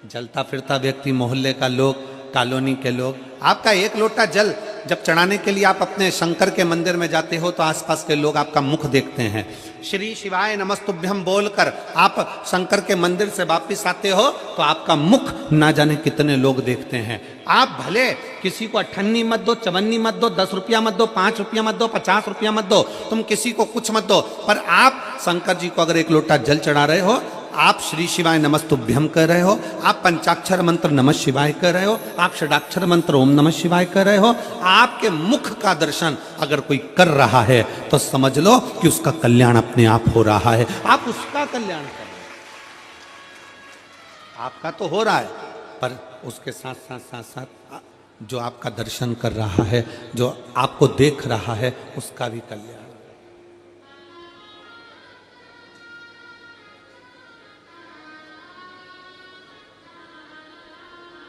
जलता फिरता व्यक्ति, मोहल्ले का लोग, कॉलोनी के लोग, आपका 1 लोटा जल जब चढ़ाने के लिए आप अपने शंकर के मंदिर में जाते हो तो आसपास के लोग आपका मुख देखते हैं। श्री शिवाय नमस्तुभ्यम बोलकर आप शंकर के मंदिर से वापिस आते हो तो आपका मुख ना जाने कितने लोग देखते हैं। आप भले किसी को 58 मत दो, 54 मत दो, 10 रुपया मत दो, 5 रुपया मत दो, 50 रुपया मत दो, तुम किसी को कुछ मत दो, पर आप शंकर जी को अगर 1 लोटा जल चढ़ा रहे हो, आप श्री शिवाय नमस्तुभ्यम कर रहे हो, आप पंचाक्षर मंत्र नमः शिवाय कर रहे हो, आप षडाक्षर मंत्र ओम नमः शिवाय कर रहे हो, आपके मुख का दर्शन अगर कोई कर रहा है तो समझ लो कि उसका कल्याण अपने आप हो रहा है। आप उसका कल्याण कर रहे हो, आपका तो हो रहा है, पर उसके साथ साथ साथ साथ जो आपका दर्शन कर रहा है, जो आपको देख रहा है, उसका भी कल्याण।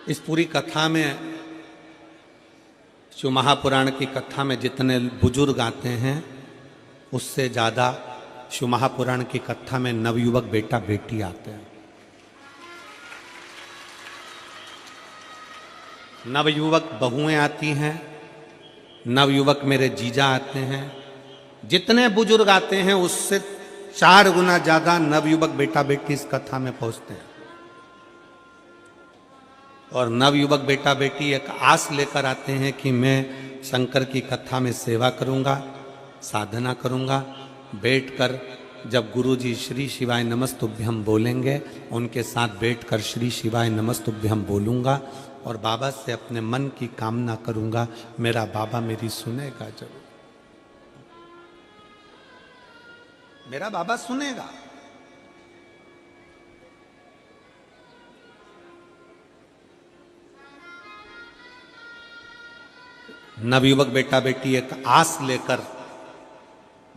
इस पूरी कथा में, जो महापुराण की कथा में जितने बुजुर्ग आते हैं, उससे ज़्यादा शिव महापुराण की कथा में नवयुवक बेटा बेटी आते हैं। नवयुवक बहुएं आती हैं, नवयुवक मेरे जीजा आते हैं, जितने बुजुर्ग आते हैं उससे 4 गुना ज़्यादा नवयुवक बेटा बेटी इस कथा में पहुंचते हैं। और नवयुवक बेटा बेटी एक आस लेकर आते हैं कि मैं शंकर की कथा में सेवा करूंगा, साधना करूंगा। बैठकर जब गुरुजी श्री शिवाय नमस्तुभ्यम बोलेंगे, उनके साथ बैठकर श्री शिवाय नमस्तुभ्यम बोलूंगा और बाबा से अपने मन की कामना करूंगा। मेरा बाबा मेरी सुनेगा जरूर, मेरा बाबा सुनेगा। नवयुवक बेटा बेटी एक आस लेकर,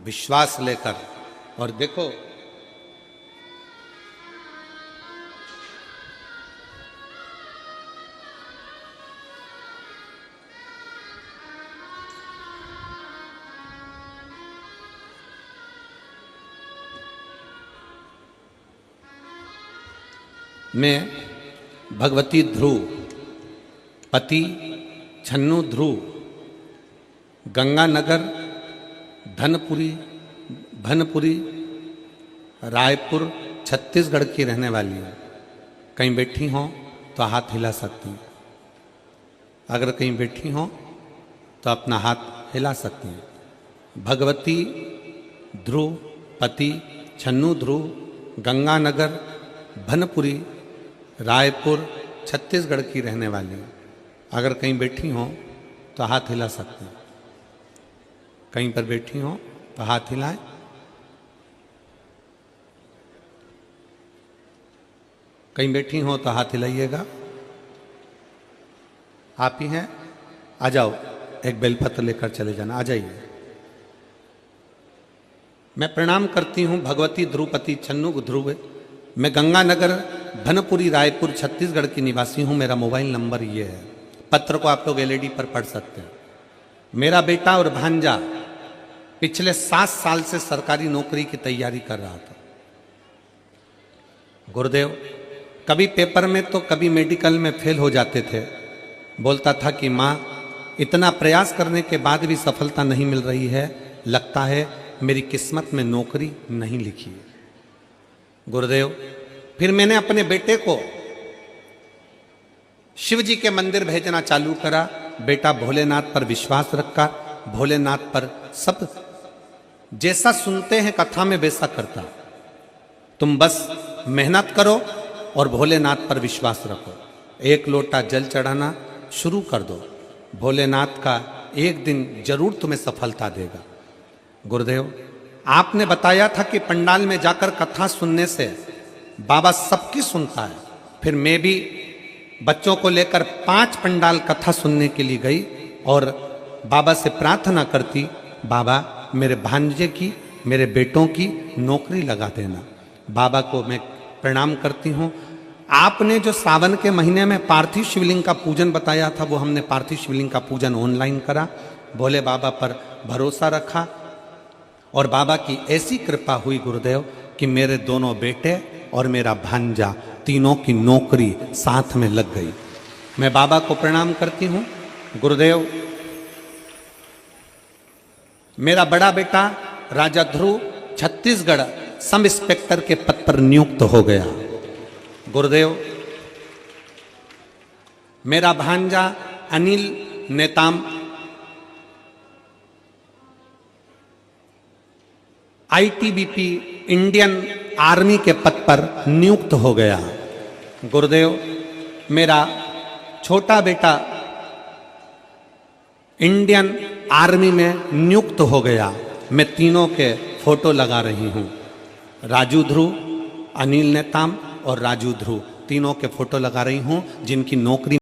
विश्वास लेकर, और देखो मैं भगवती ध्रुव, पति छन्नू ध्रुव, गंगानगर, भनपुरी, रायपुर, छत्तीसगढ़ की रहने वाली हूँ। कहीं बैठी हो तो हाथ हिला सकती हूँ। अगर कहीं बैठी हो तो अपना हाथ हिला सकती हैं। भगवती ध्रुव, पति छन्नू ध्रुव, गंगानगर, भनपुरी, रायपुर, छत्तीसगढ़ की रहने वाली हूँ। अगर कहीं बैठी हो तो हाथ हिला सकते हैं। कहीं पर बैठी हो तो हाथ हिलाएं। कहीं बैठी हो तो हाथ हिलाइएगा। आप ही हैं, आ जाओ, एक बेलपत्र लेकर चले जाना, आ जाइए। मैं प्रणाम करती हूँ भगवती ध्रुवपति छन्नू ध्रुव। मैं गंगानगर, भनपुरी, रायपुर, छत्तीसगढ़ की निवासी हूँ। मेरा मोबाइल नंबर ये है। पत्र को आप लोग एलईडी पर पढ़ सकते हैं। मेरा बेटा और भांजा पिछले 7 साल से सरकारी नौकरी की तैयारी कर रहा था। गुरुदेव कभी पेपर में तो कभी मेडिकल में फेल हो जाते थे। बोलता था कि माँ, इतना प्रयास करने के बाद भी सफलता नहीं मिल रही है, लगता है मेरी किस्मत में नौकरी नहीं लिखी है। गुरुदेव फिर मैंने अपने बेटे को शिव जी के मंदिर भेजना चालू करा। बेटा भोलेनाथ पर विश्वास रखा, भोलेनाथ पर सब जैसा सुनते हैं कथा में वैसा करता। तुम बस मेहनत करो और भोलेनाथ पर विश्वास रखो। एक लोटा जल चढ़ाना शुरू कर दो, भोलेनाथ का एक दिन जरूर तुम्हें सफलता देगा। गुरुदेव आपने बताया था कि पंडाल में जाकर कथा सुनने से बाबा सबकी सुनता है। फिर मैं भी बच्चों को लेकर 5 पंडाल कथा सुनने के लिए गई और बाबा से प्रार्थना करती, बाबा मेरे भांजे की, मेरे बेटों की नौकरी लगा देना। बाबा को मैं प्रणाम करती हूँ। आपने जो सावन के महीने में पार्थिव शिवलिंग का पूजन बताया था, वो हमने पार्थिव शिवलिंग का पूजन ऑनलाइन करा। भोले बाबा पर भरोसा रखा और बाबा की ऐसी कृपा हुई गुरुदेव कि मेरे दोनों बेटे और मेरा भांजा तीनों की नौकरी साथ में लग गई। मैं बाबा को प्रणाम करती हूँ। गुरुदेव मेरा बड़ा बेटा राजा ध्रुव छत्तीसगढ़ सब इंस्पेक्टर के पद पर नियुक्त हो गया। गुरुदेव मेरा भांजा Anil Netam ITBP Indian army के पद पर नियुक्त हो गया। गुरुदेव मेरा छोटा बेटा इंडियन आर्मी में नियुक्त हो गया। मैं तीनों के फोटो लगा रही हूँ। राजू ध्रुव, अनिल नेताम और राजू ध्रुव तीनों के फोटो लगा रही हूँ, जिनकी नौकरी